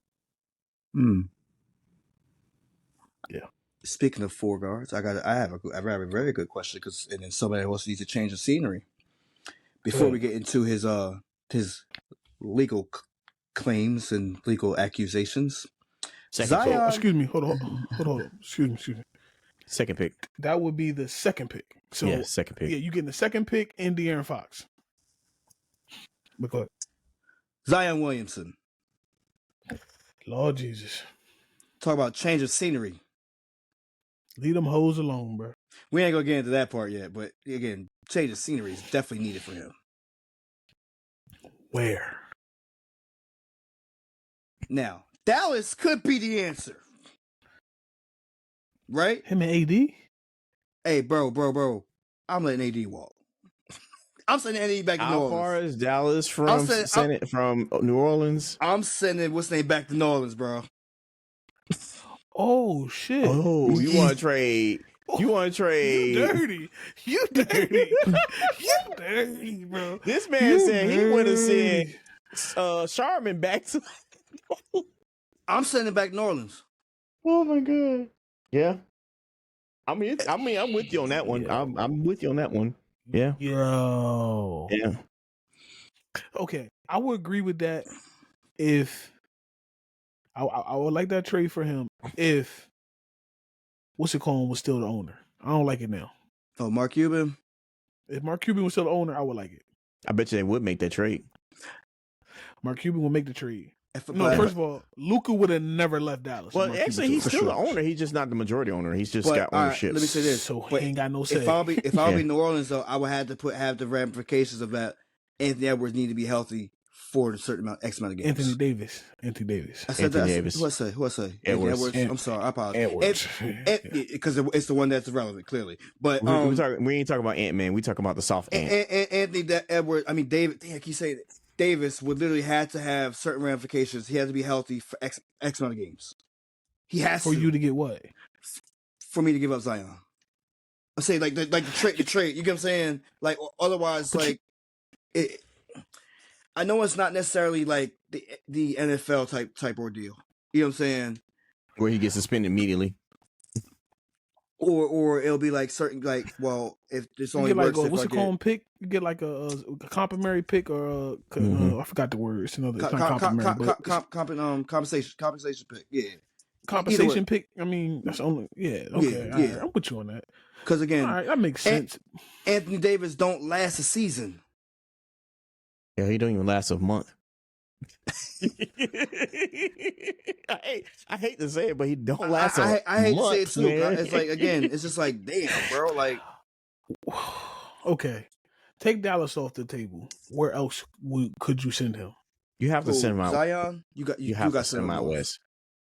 Speaker 2: Yeah.
Speaker 3: Speaking of four guards, I have a very good question, and then somebody else needs to change the scenery. Before we get into his legal claims and legal accusations,
Speaker 1: Zion.
Speaker 2: So, excuse me. Hold on. Excuse me.
Speaker 1: Second pick.
Speaker 2: That would be the second pick. So
Speaker 1: yeah, second pick.
Speaker 2: Yeah, you getting the second pick and De'Aaron Fox. But go ahead.
Speaker 3: Zion Williamson.
Speaker 2: Lord Jesus.
Speaker 3: Talk about change of scenery.
Speaker 2: Leave them hoes alone, bro.
Speaker 3: We ain't gonna get into that part yet, but again, change of scenery is definitely needed for him.
Speaker 2: Where?
Speaker 3: Now, Dallas could be the answer. Right?
Speaker 2: Him and AD?
Speaker 3: Hey, bro. I'm letting AD walk. I'm sending AD back to New Orleans.
Speaker 1: How far is Dallas from New Orleans?
Speaker 3: I'm sending what's name back to New Orleans, bro.
Speaker 2: Oh shit!
Speaker 1: Oh, you want to trade? You want to trade?
Speaker 2: You dirty, bro.
Speaker 1: This man said he would have sent Sharman back to.
Speaker 3: I'm sending back New Orleans.
Speaker 1: Oh my god! Yeah, I'm with you on that one.
Speaker 2: Yeah.
Speaker 1: I'm with you on that one. Yeah.
Speaker 2: Yo.
Speaker 1: Yeah.
Speaker 2: Okay, I would agree with that if I would like that trade for him if what's it called was still the owner. I don't like it now.
Speaker 3: Oh, Mark Cuban?
Speaker 2: If Mark Cuban was still the owner, I would like it.
Speaker 1: I bet you they would make that trade.
Speaker 2: Mark Cuban would make the trade. First of all, Luka would have never left Dallas.
Speaker 1: Well, actually, he's still the owner. He's just not the majority owner. He's just got ownership.
Speaker 3: Let me say this.
Speaker 2: So he ain't got no say.
Speaker 3: If I'll be New Orleans, though, I would have to have the ramifications of that. Anthony Edwards need to be healthy for a certain X amount of games.
Speaker 2: Anthony Davis.
Speaker 3: I said
Speaker 1: Anthony
Speaker 3: that.
Speaker 1: Davis.
Speaker 3: Who I say?
Speaker 1: Edwards.
Speaker 3: I'm sorry. I apologize.
Speaker 2: Edwards.
Speaker 3: Because it's the one that's relevant, clearly. But
Speaker 1: we ain't talking about Ant-Man. We talking about the soft ant.
Speaker 3: Anthony Edwards. I mean, David. Damn, can you say that? Davis would literally have to have certain ramifications. He had to be healthy for X amount of games. He has
Speaker 2: for you to get what?
Speaker 3: For me to give up Zion. I say like the trade. You get what I'm saying? Like otherwise, like it. I know it's not necessarily like the NFL type ordeal. You know what I'm saying?
Speaker 1: Where he gets suspended immediately.
Speaker 3: Or it'll be like certain well if this
Speaker 2: You
Speaker 3: only
Speaker 2: get like
Speaker 3: works if
Speaker 2: what's
Speaker 3: I
Speaker 2: it
Speaker 3: get
Speaker 2: called? Pick. You get like a complimentary pick or I forgot the word. It's another. It's not complimentary, but
Speaker 3: compensation pick. Yeah,
Speaker 2: compensation pick. I mean, that's only okay.
Speaker 3: Yeah.
Speaker 2: Right, I'm with you on that.
Speaker 3: Because
Speaker 2: All
Speaker 3: again,
Speaker 2: right, that makes sense.
Speaker 3: Anthony Davis don't last a season.
Speaker 1: Yeah, he don't even last a month. I hate to say it, but he don't last a
Speaker 3: I hate
Speaker 1: month,
Speaker 3: to say it too.
Speaker 1: man.
Speaker 3: It's like again, it's just like damn, bro. Like
Speaker 2: Okay, take Dallas off the table. Where else could you send him?
Speaker 1: You have to send him out.
Speaker 3: Zion. You have to send him out
Speaker 1: west.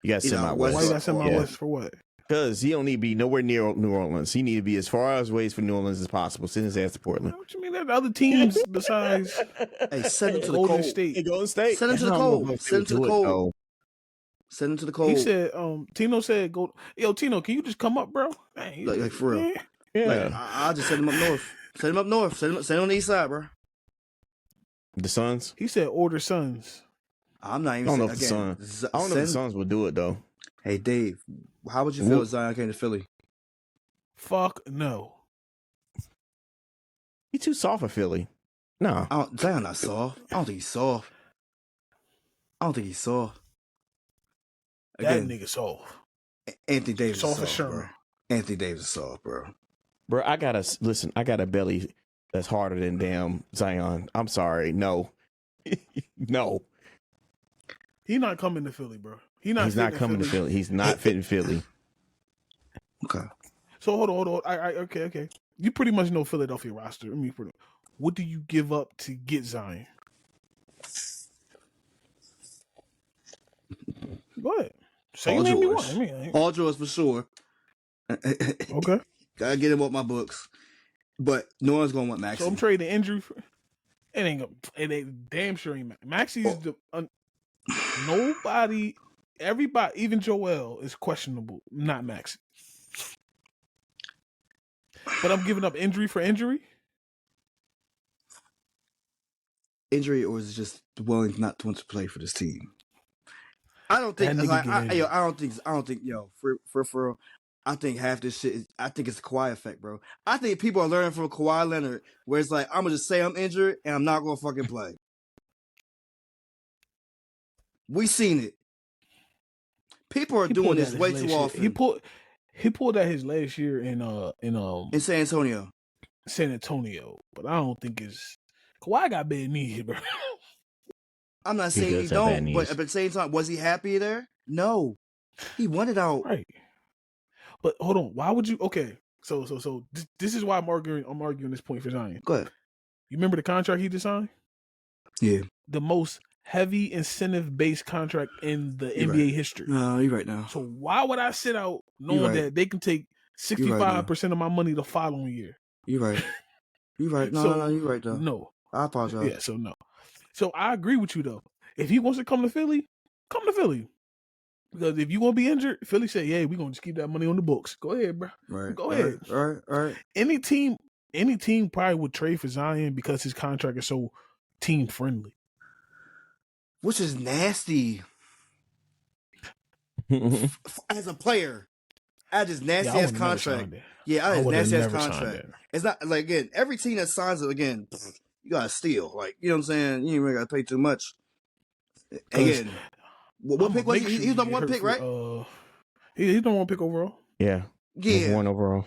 Speaker 1: You got to send him out
Speaker 3: west.
Speaker 2: Why you got to send him out west for what?
Speaker 1: Because he don't need to be nowhere near New Orleans. He need to be as far as ways from New Orleans as possible. Send his ass to Portland.
Speaker 2: What you mean? There are other teams besides
Speaker 3: Hey, send him to the
Speaker 2: Golden
Speaker 3: cold.
Speaker 2: State.
Speaker 1: Hey, Golden State.
Speaker 3: Send him to the cold. Send him to the cold. Send him to the cold.
Speaker 2: He said, Tino said, "Go, yo, Tino, can you just come up, bro? Man,
Speaker 3: like for real.
Speaker 1: Yeah.
Speaker 3: Like, I'll just send him up north. Send him up north. Send him on the east side, bro.
Speaker 1: The Suns.
Speaker 2: He said, order Suns.
Speaker 3: I'm not even.
Speaker 1: I don't know if the Suns. I don't know if the Suns will do it though.
Speaker 3: Hey, Dave, how would you feel if Zion came to Philly?
Speaker 2: Fuck no.
Speaker 1: He too soft for Philly. No.
Speaker 3: Zion not soft. I don't think he's soft.
Speaker 2: Again, that nigga soft.
Speaker 3: Anthony Davis
Speaker 2: soft
Speaker 3: is soft, bro. Anthony Davis is soft, bro.
Speaker 1: Bro, I got a belly that's harder than damn Zion. I'm sorry. No. No.
Speaker 2: He's not coming to Philly, bro. He's not
Speaker 1: coming to Philly. He's not fitting Philly.
Speaker 3: Okay.
Speaker 2: So hold on. Okay. You pretty much know Philadelphia roster. I mean, what do you give up to get Zion? Go ahead. Say
Speaker 3: Paul
Speaker 2: your name you
Speaker 3: George.
Speaker 2: want. I mean,
Speaker 3: Paul George for sure.
Speaker 2: Okay.
Speaker 3: Gotta get him off my books. But no one's gonna want Maxey.
Speaker 2: So I'm trading injury for it ain't damn sure ain't Maxey's nobody, everybody, even Joel is questionable, not Maxey. But I'm giving up injury for injury.
Speaker 3: Injury, or is it just willing not to want to play for this team? I don't think. I don't think. Yo, for real, I think half this shit. I think it's a Kawhi effect, bro. I think people are learning from Kawhi Leonard, where it's like I'm gonna just say I'm injured and I'm not gonna fucking play. We seen it. People are doing this way too often.
Speaker 2: He pulled that his last year in
Speaker 3: San Antonio.
Speaker 2: San Antonio, but I don't think it's Kawhi got bad knees, bro.
Speaker 3: I'm not saying he don't, but at the same time, was he happy there? No, he wanted out.
Speaker 2: Right. But hold on, why would you? Okay, so this is why I'm arguing this point for Zion.
Speaker 3: Go ahead.
Speaker 2: You remember the contract he just signed?
Speaker 3: Yeah.
Speaker 2: The most heavy incentive based contract in the NBA history.
Speaker 3: No, you're right now.
Speaker 2: So why would I sit out knowing that they can take 65% of my money the following year?
Speaker 3: You're right. You're right. No, you're right though.
Speaker 2: No.
Speaker 3: I apologize.
Speaker 2: Yeah, so no. So I agree with you though. If he wants to come to Philly, come to Philly. Because if you want to be injured, Philly say, "Yeah, we're gonna just keep that money on the books." Go ahead, bro.
Speaker 3: Right.
Speaker 2: Go ahead.
Speaker 3: All right.
Speaker 2: Any team probably would trade for Zion because his contract is so team friendly.
Speaker 3: Which is nasty. As a player, I just nasty ass contract. Yeah, I just nasty ass contract. It's not like, again, every team that signs it, again, you gotta steal. Like, you know what I'm saying? You ain't really gotta pay too much. Again, what pick was he? He's number one pick, right?
Speaker 2: He's number one pick overall.
Speaker 1: Yeah. Number one overall.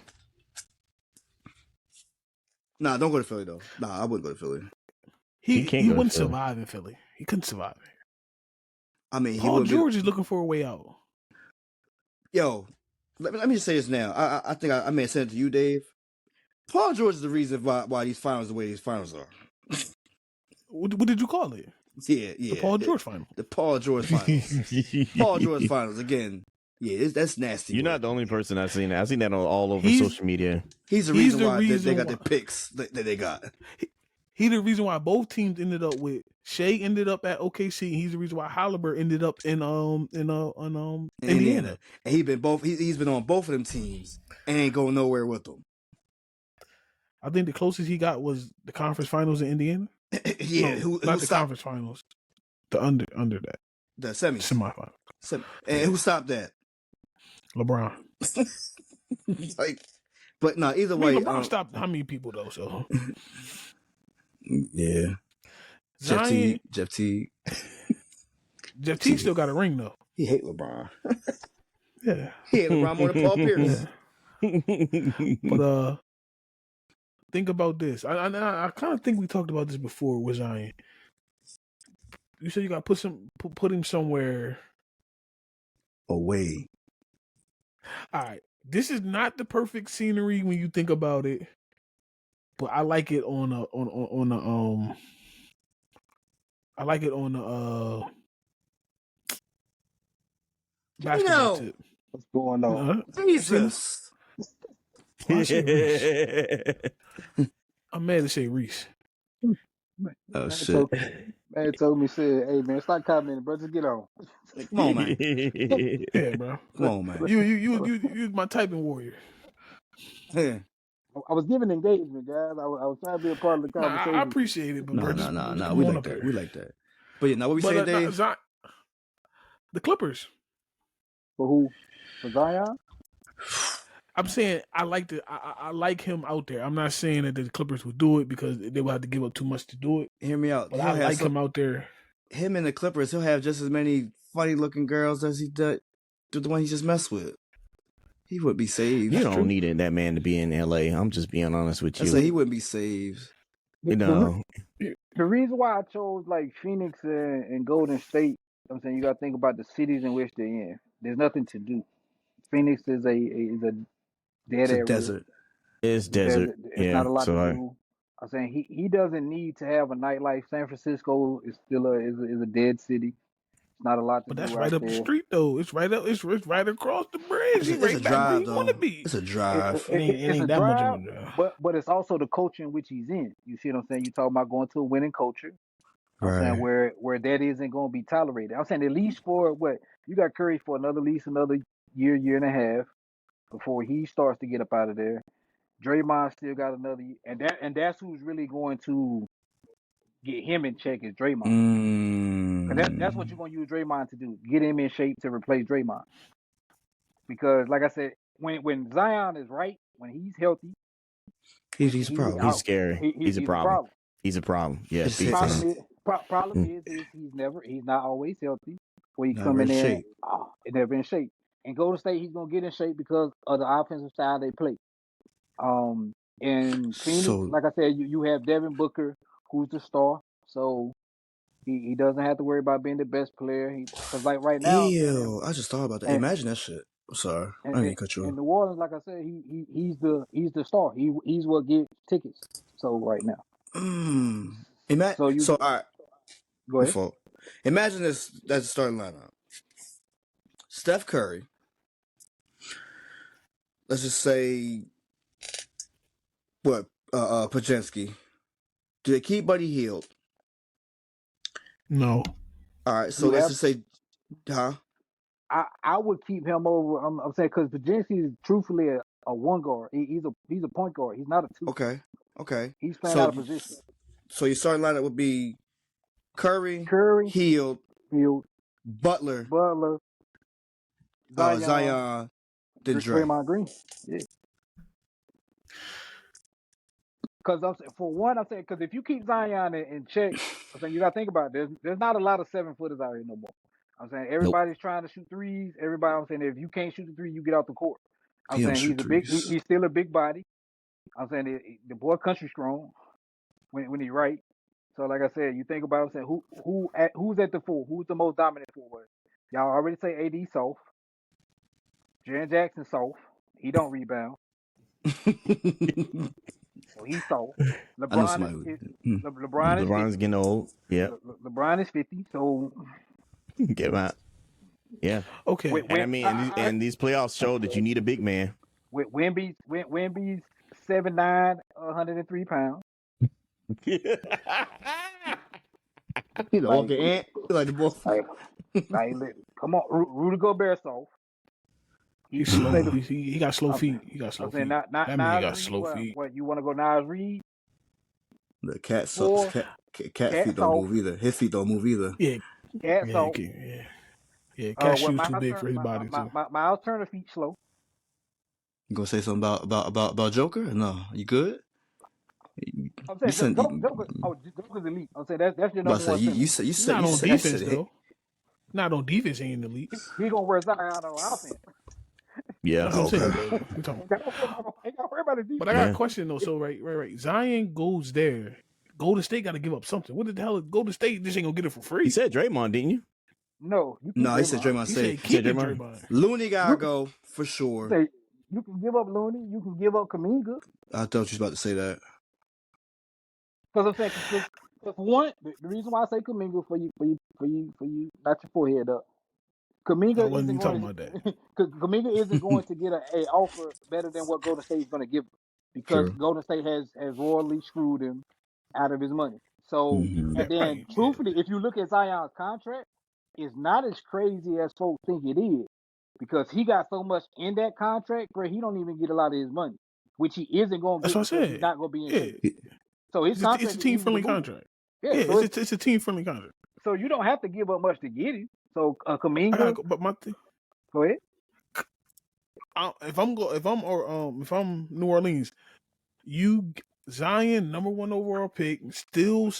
Speaker 3: Nah, don't go to Philly though. Nah, I wouldn't go to Philly.
Speaker 2: He wouldn't survive in Philly. He couldn't survive.
Speaker 3: I mean,
Speaker 2: Paul George is looking for a way out.
Speaker 3: Yo, let me just say this now. I think I may have said it to you, Dave. Paul George is the reason why these finals the way these finals are.
Speaker 2: What did you call it?
Speaker 3: Yeah.
Speaker 2: The Paul George final.
Speaker 3: The Paul George finals. Paul George finals again. Yeah, that's nasty.
Speaker 1: You're not the only person I've seen that. I've seen that all over social media.
Speaker 3: He's the reason why they got the picks that they got.
Speaker 2: He's the reason why both teams ended up with Shea ended up at OKC. He's the reason why Halliburton ended up in Indiana.
Speaker 3: And he's been on both of them teams and ain't going nowhere with them.
Speaker 2: I think the closest he got was the conference finals in Indiana.
Speaker 3: Yeah,
Speaker 2: not the conference finals. The under that.
Speaker 3: The semifinal.
Speaker 2: Semifinal.
Speaker 3: And who stopped that?
Speaker 2: LeBron.
Speaker 3: Like, but no, either
Speaker 2: I mean,
Speaker 3: way.
Speaker 2: LeBron stopped how many people though? So
Speaker 3: Yeah.
Speaker 2: Zion,
Speaker 3: Jeff Teague.
Speaker 2: Jeff Teague still got a ring though.
Speaker 3: He hate LeBron.
Speaker 2: Yeah,
Speaker 3: He hate LeBron more than Paul Pierce.
Speaker 2: yeah. But think about this. I kind of think we talked about this before with Zion. You said you got to put him somewhere
Speaker 3: away.
Speaker 2: All right, this is not the perfect scenery when you think about it, but I like it on a I like it on a basketball tip.
Speaker 4: What's going on?
Speaker 3: Jesus.
Speaker 2: Why say Reese? I'm mad to say Reese.
Speaker 3: Oh shit!
Speaker 4: Man told me, said, "Hey man, stop commenting, bro. Just get on."
Speaker 3: Come on, man.
Speaker 2: Yeah, bro.
Speaker 3: Come on, man.
Speaker 2: You my typing warrior.
Speaker 3: Yeah.
Speaker 4: I was giving engagement, guys. I was trying to be a part of the conversation.
Speaker 2: I appreciate it, but
Speaker 3: No. We like that. We like that. But yeah, now what we saying, Dave?
Speaker 2: The Clippers.
Speaker 4: For who? For Zion?
Speaker 2: I'm saying I like him out there. I'm not saying that the Clippers would do it because they would have to give up too much to do it.
Speaker 3: Hear me out.
Speaker 2: But I like him out there.
Speaker 3: Him and the Clippers, he'll have just as many funny looking girls as he did the one he just messed with. He would be saved.
Speaker 1: You don't need that man to be in LA. I'm just being honest with you.
Speaker 3: I say he wouldn't be saved.
Speaker 1: You know.
Speaker 4: The reason why I chose like Phoenix and Golden State, I'm saying you got to think about the cities in which they're in. There's nothing to do. Phoenix is a dead area.
Speaker 3: Desert.
Speaker 1: It's desert.
Speaker 4: It's not a lot to do. I'm saying he doesn't need to have a nightlife. San Francisco is still a dead city. It's not a lot to do.
Speaker 2: But that's right up the street though. It's right up. It's right across the bridge.
Speaker 3: It's
Speaker 2: right
Speaker 3: a drive though.
Speaker 2: Want to be.
Speaker 3: It's a drive.
Speaker 2: It ain't that much of a drive.
Speaker 4: But it's also the culture in which he's in. You see what I'm saying? You talking about going to a winning culture. I'm saying where that isn't going to be tolerated. I'm saying at least for what you got Curry for another year and a half before he starts to get up out of there. Draymond still got another, and that's who's really going to get him in check is Draymond. That's what you're going to use Draymond to do. Get him in shape to replace Draymond. Because like I said, when Zion is right, when he's healthy,
Speaker 3: he's a problem.
Speaker 1: He's scary. He's a problem. He's a problem. Yes.
Speaker 4: Problem is he's not always healthy. Where he's coming in, never in shape. And Golden State, he's gonna get in shape because of the offensive style they play. In Phoenix, like I said, you have Devin Booker, who's the star, so he doesn't have to worry about being the best player. Because like right now,
Speaker 3: I just thought about that. Imagine that shit. I'm sorry, I didn't cut you off.
Speaker 4: In New Orleans, like I said, he's the star. He's what gets tickets. So right now,
Speaker 3: all right.
Speaker 4: Go ahead.
Speaker 3: Imagine this. That's the starting lineup. Steph Curry. Let's just say Pajinski. Do they keep Buddy Hield?
Speaker 2: No.
Speaker 3: All right, so let's just say,
Speaker 4: I would keep him over. I'm saying because Pajinski is truthfully a one guard. He's a point guard. He's not a two.
Speaker 3: Okay.
Speaker 4: He's playing out of position.
Speaker 3: So your starting lineup would be Curry, Hield, Butler, Zion, then Dre.
Speaker 4: Draymond Green. Yeah. Because I'm saying because if you keep Zion in check, I'm saying you got to think about it. There's not a lot of 7-footers out here no more. I'm saying everybody's trying to shoot threes. I'm saying if you can't shoot the three, you get out the court. I'm saying he's still a big body. I'm saying the boy country strong when he right. So like I said, you think about it, I'm saying who's at the four? Who's the most dominant forward? Y'all already say AD soft. Jaren Jackson soft. He don't rebound. So he's soft.
Speaker 1: LeBron's getting old. Yeah.
Speaker 4: LeBron is 50, so
Speaker 1: get him out. Yeah.
Speaker 2: Okay.
Speaker 1: And these playoffs show that you need a big man.
Speaker 4: Wemby's 7'9", 103 pounds.
Speaker 3: He's a walking ant. Like the ball.
Speaker 4: Come on, Rudy Gobert soft.
Speaker 2: He's slow. He got slow feet. He got slow feet.
Speaker 4: That man got slow feet. What you want to go Nas Reed?
Speaker 3: The cat sucks. Cat feet don't move either. His feet don't move either.
Speaker 2: Yeah.
Speaker 4: Cat soft.
Speaker 2: Yeah. Cat shoes too big for his body too.
Speaker 4: Miles Turner feet slow.
Speaker 3: You gonna say something about Joker? No, you good?
Speaker 4: I'm saying Joker's elite. I'm saying that's your number one center.
Speaker 3: You said
Speaker 2: Not on defense
Speaker 3: it.
Speaker 2: though. Not on defense, he ain't elite.
Speaker 4: He gonna wear Zion on offense.
Speaker 1: Yeah.
Speaker 2: That's what I'm saying.
Speaker 3: Okay.
Speaker 2: But we talking-
Speaker 4: Ain't gotta worry about his defense.
Speaker 2: But I got a question though. So right. Zion goes there. Golden State got to give up something. What the hell? Golden State just ain't gonna get it for free.
Speaker 1: You said Draymond, didn't you?
Speaker 4: No,
Speaker 3: He said Draymond
Speaker 2: He
Speaker 3: said
Speaker 2: said keep it,
Speaker 1: Draymond.
Speaker 2: Draymond.
Speaker 3: Looney gotta go for sure.
Speaker 4: Say, you can give up Looney. You can give up Kuminga.
Speaker 3: I thought you was about to say that.
Speaker 4: Because I'm saying, cause for one, the reason why I say Kuminga for you, not your forehead up.
Speaker 2: I
Speaker 4: Kuminga
Speaker 2: wasn't
Speaker 4: isn't
Speaker 2: even
Speaker 4: going
Speaker 2: talking about that.
Speaker 4: because Kuminga isn't going to get a offer better than what Golden State is going to give him because
Speaker 3: True.
Speaker 4: Golden State has royally screwed him out of his money. So,
Speaker 3: Mhm.
Speaker 4: and then
Speaker 2: Right.
Speaker 4: truthfully, if you look at Zion's contract, it's not as crazy as folks think it is because he got so much in that contract where he don't even get a lot of his money, which he isn't going to
Speaker 2: That's
Speaker 4: get
Speaker 2: what I
Speaker 4: because
Speaker 2: said.
Speaker 4: he's not going to be in shape.
Speaker 2: Yeah.
Speaker 4: So his contract
Speaker 2: It's a
Speaker 4: is
Speaker 2: team
Speaker 4: easy to
Speaker 2: friendly
Speaker 4: move.
Speaker 2: contract.
Speaker 4: Yeah,
Speaker 2: Yeah,
Speaker 4: so
Speaker 2: it's a team friendly contract.
Speaker 4: so you don't have to give up much to get him. So Kuminga,
Speaker 2: But my thing,
Speaker 4: go ahead.
Speaker 2: if I'm New Orleans, Zion #1 overall pick, still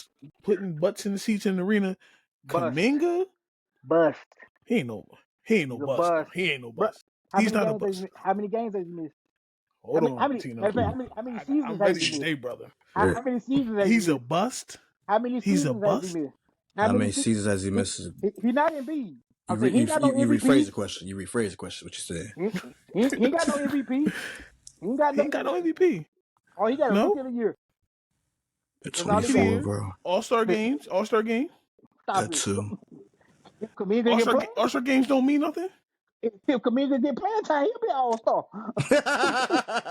Speaker 2: putting butts in the seats in the arena.
Speaker 4: Bust.
Speaker 2: Kuminga,
Speaker 4: Bust.
Speaker 2: he ain't no
Speaker 4: He's
Speaker 2: bust.
Speaker 4: a
Speaker 2: No.
Speaker 4: bust.
Speaker 2: He ain't no
Speaker 4: Bruh,
Speaker 2: bust. He's not a bust.
Speaker 4: How many games has he missed?
Speaker 2: Hold on,
Speaker 4: How many
Speaker 2: Tino.
Speaker 4: seasons
Speaker 2: I'm
Speaker 4: has
Speaker 2: ready
Speaker 4: he
Speaker 2: to
Speaker 4: missed?
Speaker 2: stay, brother.
Speaker 4: How many seasons has
Speaker 2: He's
Speaker 4: he
Speaker 2: a
Speaker 4: missed?
Speaker 2: bust.
Speaker 4: How many
Speaker 2: He's a
Speaker 4: seasons has
Speaker 2: bust.
Speaker 4: he missed?
Speaker 3: How many seasons has he missed?
Speaker 4: He not Embiid. I'm
Speaker 3: You
Speaker 4: saying he ain't got no
Speaker 3: rephrase
Speaker 4: MVP.
Speaker 3: the question. You rephrase the question. What you said?
Speaker 4: He ain't got no MVP. He ain't got
Speaker 2: He ain't got no MVP.
Speaker 4: Oh, he got a
Speaker 2: No?
Speaker 4: Rookie of the Year.
Speaker 3: At
Speaker 4: That's all he
Speaker 3: 24,
Speaker 4: got.
Speaker 3: bro.
Speaker 2: All-Star games.
Speaker 4: Stop
Speaker 3: At
Speaker 4: it.
Speaker 3: 2.
Speaker 4: If Kuminga get playing,
Speaker 2: All-Star games don't mean nothing,
Speaker 4: if Kuminga get playing time, he'll be an All-Star.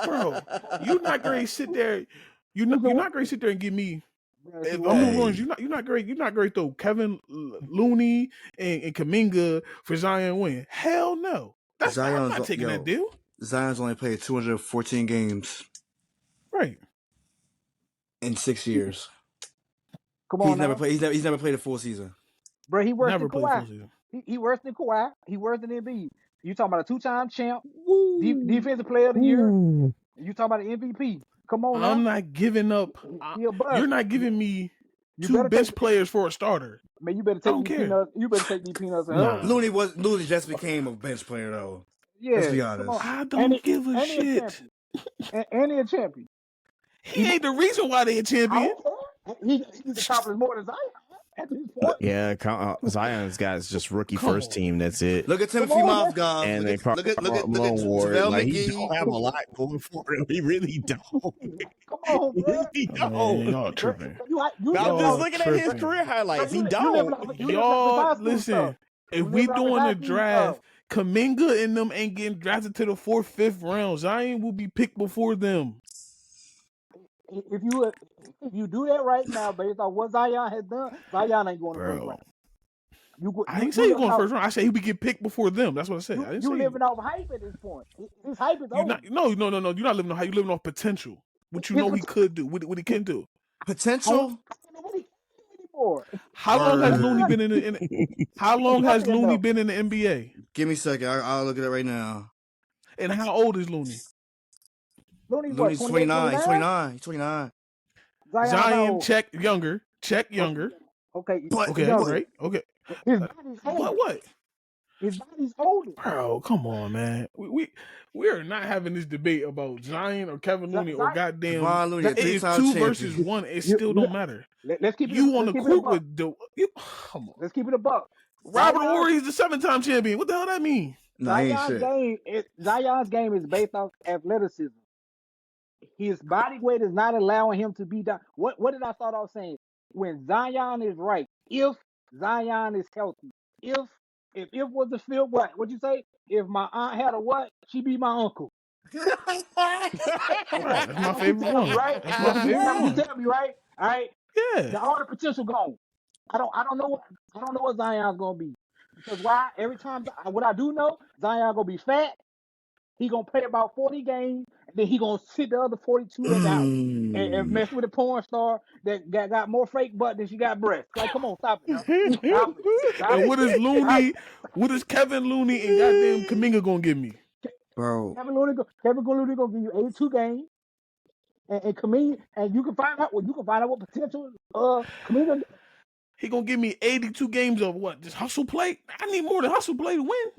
Speaker 2: bro. You're not great. Sit there. You're not great. Sit there and give me. If I'm New Orleans, you're not great. You're not great though. Kevin Looney and Kuminga for Zion win. Hell no. I'm not taking that deal.
Speaker 3: Zion's only played 214 games
Speaker 2: Right.
Speaker 3: in 6 years.
Speaker 4: Come on,
Speaker 3: He's never played a full season.
Speaker 4: Bro, he worse
Speaker 2: Never
Speaker 4: than
Speaker 2: played
Speaker 4: Kawhi.
Speaker 2: full season.
Speaker 4: He worse than Kawhi. He worse than Embiid. You talking about a 2-time champ, defensive player of the year. You talking about an MVP. Come on now.
Speaker 2: I'm not giving up.
Speaker 4: He a bust.
Speaker 2: You're not giving me
Speaker 4: You
Speaker 2: two
Speaker 4: better
Speaker 2: bench players for a starter.
Speaker 4: Man, you better
Speaker 2: I
Speaker 4: take
Speaker 2: don't
Speaker 4: these
Speaker 2: care.
Speaker 4: peanuts. You better take these peanuts and
Speaker 2: Nah.
Speaker 4: hug.
Speaker 3: Looney just became a bench player though.
Speaker 4: Yeah,
Speaker 3: Let's be
Speaker 4: come
Speaker 3: honest.
Speaker 4: on.
Speaker 2: I don't give a
Speaker 4: and
Speaker 2: shit.
Speaker 4: And he a champion.
Speaker 2: He ain't the reason why they a
Speaker 4: I
Speaker 2: champion.
Speaker 4: don't care. He's accomplished more than Zion at this point.
Speaker 1: Yeah, Zion's got just rookie first team. That's it.
Speaker 3: Look at Timothy Mozgov.
Speaker 1: And
Speaker 3: Look at
Speaker 1: Ward.
Speaker 3: JaVale
Speaker 1: Like, he
Speaker 3: McGee.
Speaker 1: don't have a lot going for him. He really don't.
Speaker 4: Come on, bro.
Speaker 1: He
Speaker 2: Man,
Speaker 1: don't.
Speaker 2: y'all tripping.
Speaker 1: I'm just looking at his
Speaker 2: tripping.
Speaker 1: career highlights. He
Speaker 4: You
Speaker 1: don't.
Speaker 2: Y'all, listen. If we
Speaker 4: living off
Speaker 2: doing
Speaker 4: high
Speaker 2: the
Speaker 4: school
Speaker 2: draft,
Speaker 4: stuff.
Speaker 2: Kuminga and them ain't getting drafted to the 4th, 5th round. Zion will be picked before them.
Speaker 4: If you do that right now, based on what Zion has done, Zion ain't going to first round.
Speaker 2: I didn't say he going first round. I said he would get picked before them. That's what I said. I didn't say
Speaker 4: living off hype at this point. His hype is over.
Speaker 2: No. You're not living off hype. You're living off potential. What you know he could do. What he can do.
Speaker 3: Potential.
Speaker 2: How long has Looney been in the? How long has Looney been in the NBA?
Speaker 3: Give me a second. I'll look at it right now.
Speaker 2: And how old is Looney?
Speaker 4: Looney's
Speaker 3: 29. He's 29.
Speaker 2: Zion, check younger.
Speaker 4: Okay.
Speaker 2: Right. Okay.
Speaker 4: His body's older.
Speaker 2: What?
Speaker 4: His body's older.
Speaker 2: Bro, come on, man. We are not having this debate about Zion or Kevin Looney or goddamn.
Speaker 3: Looney,
Speaker 2: It's 2 versus 1. It still don't matter.
Speaker 4: Let's keep it.
Speaker 2: You on the court with the. Come on.
Speaker 4: Let's keep it a buck.
Speaker 2: Robert Horry is the 7-time champion. What the hell that mean?
Speaker 4: Zion's game is based off athleticism. His body weight is not allowing him to be down. What did I start off saying? When Zion is right, if Zion is healthy, if was the field what'd you say? If my aunt had a what, she be my uncle.
Speaker 2: Right, that's my favorite one.
Speaker 4: Right?
Speaker 2: That's my favorite one.
Speaker 4: You tell me, right? All right.
Speaker 2: Yeah.
Speaker 4: All the potential gone. I don't know what Zion's gonna be. Because why? Every time what I do know, Zion gonna be fat. He gonna play about 40 games, and then he gonna sit the other 42 that's out and mess with a porn star that got more fake butt than she got breasts. Like, come on, stop it now. Stop
Speaker 2: And
Speaker 4: it.
Speaker 2: what is Looney? What is Kevin Looney and goddamn Kuminga gonna give me?
Speaker 3: bro.
Speaker 4: Kevin Looney gonna give you 82 games, and Kaminga, and you can find out what potential Kaminga.
Speaker 2: He gonna give me 82 games of what? Just hustle play? I need more than hustle play to win.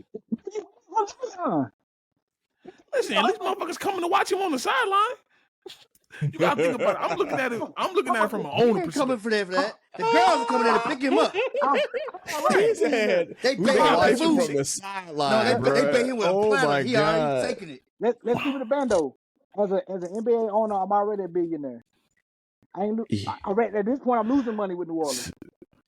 Speaker 2: Listen, at least motherfuckers coming to watch him on the sideline. You gotta think about it. I'm looking at it from an owner
Speaker 3: Ain't coming
Speaker 2: perspective.
Speaker 3: for that. The girls are coming there to pick him up.
Speaker 1: He said,
Speaker 3: They
Speaker 1: we
Speaker 3: pay
Speaker 1: gonna
Speaker 3: him
Speaker 1: watch
Speaker 3: with
Speaker 1: him
Speaker 3: food.
Speaker 1: from the sideline,
Speaker 3: No, they pay him with a
Speaker 1: Oh
Speaker 3: platter.
Speaker 1: my
Speaker 3: He already
Speaker 1: god!
Speaker 3: taking it.
Speaker 4: Let's keep it a bando. As an NBA owner, I'm already a billionaire. I read at this point I'm losing money with New Orleans.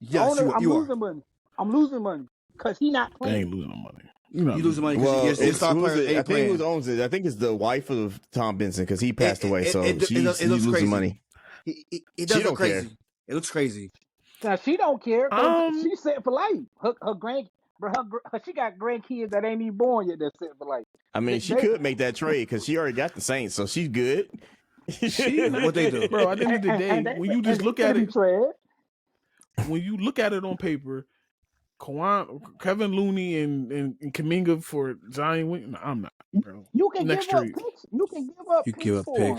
Speaker 3: Yes,
Speaker 4: I'm
Speaker 3: you are.
Speaker 4: losing money. I'm losing money because he not
Speaker 2: They
Speaker 4: playing.
Speaker 2: ain't losing no money.
Speaker 3: You losing money
Speaker 1: Well,
Speaker 3: because your star player
Speaker 1: I
Speaker 3: ain't
Speaker 1: think who
Speaker 3: playing.
Speaker 1: owns it. I think it's the wife of Tom Benson because he passed away, so
Speaker 3: it
Speaker 1: she's
Speaker 3: looks
Speaker 1: losing
Speaker 3: crazy.
Speaker 1: money.
Speaker 3: It
Speaker 1: She
Speaker 3: does
Speaker 1: don't
Speaker 3: look crazy. It looks crazy.
Speaker 4: Now she don't care because
Speaker 2: Um,
Speaker 4: she's set for life. She got grandkids that ain't even born yet. That's set for life.
Speaker 1: I mean, she could make that trade because she already got the Saints, so she's good.
Speaker 2: She not,
Speaker 3: What they do?
Speaker 2: bro. At the end of the day, when you just look at it,
Speaker 4: trash.
Speaker 2: when you look at it on paper, Kevin Looney and Kaminga for Zion. No, I'm not, bro.
Speaker 4: You can
Speaker 2: Next
Speaker 4: give up
Speaker 2: trade.
Speaker 4: picks. You can give up picks for him.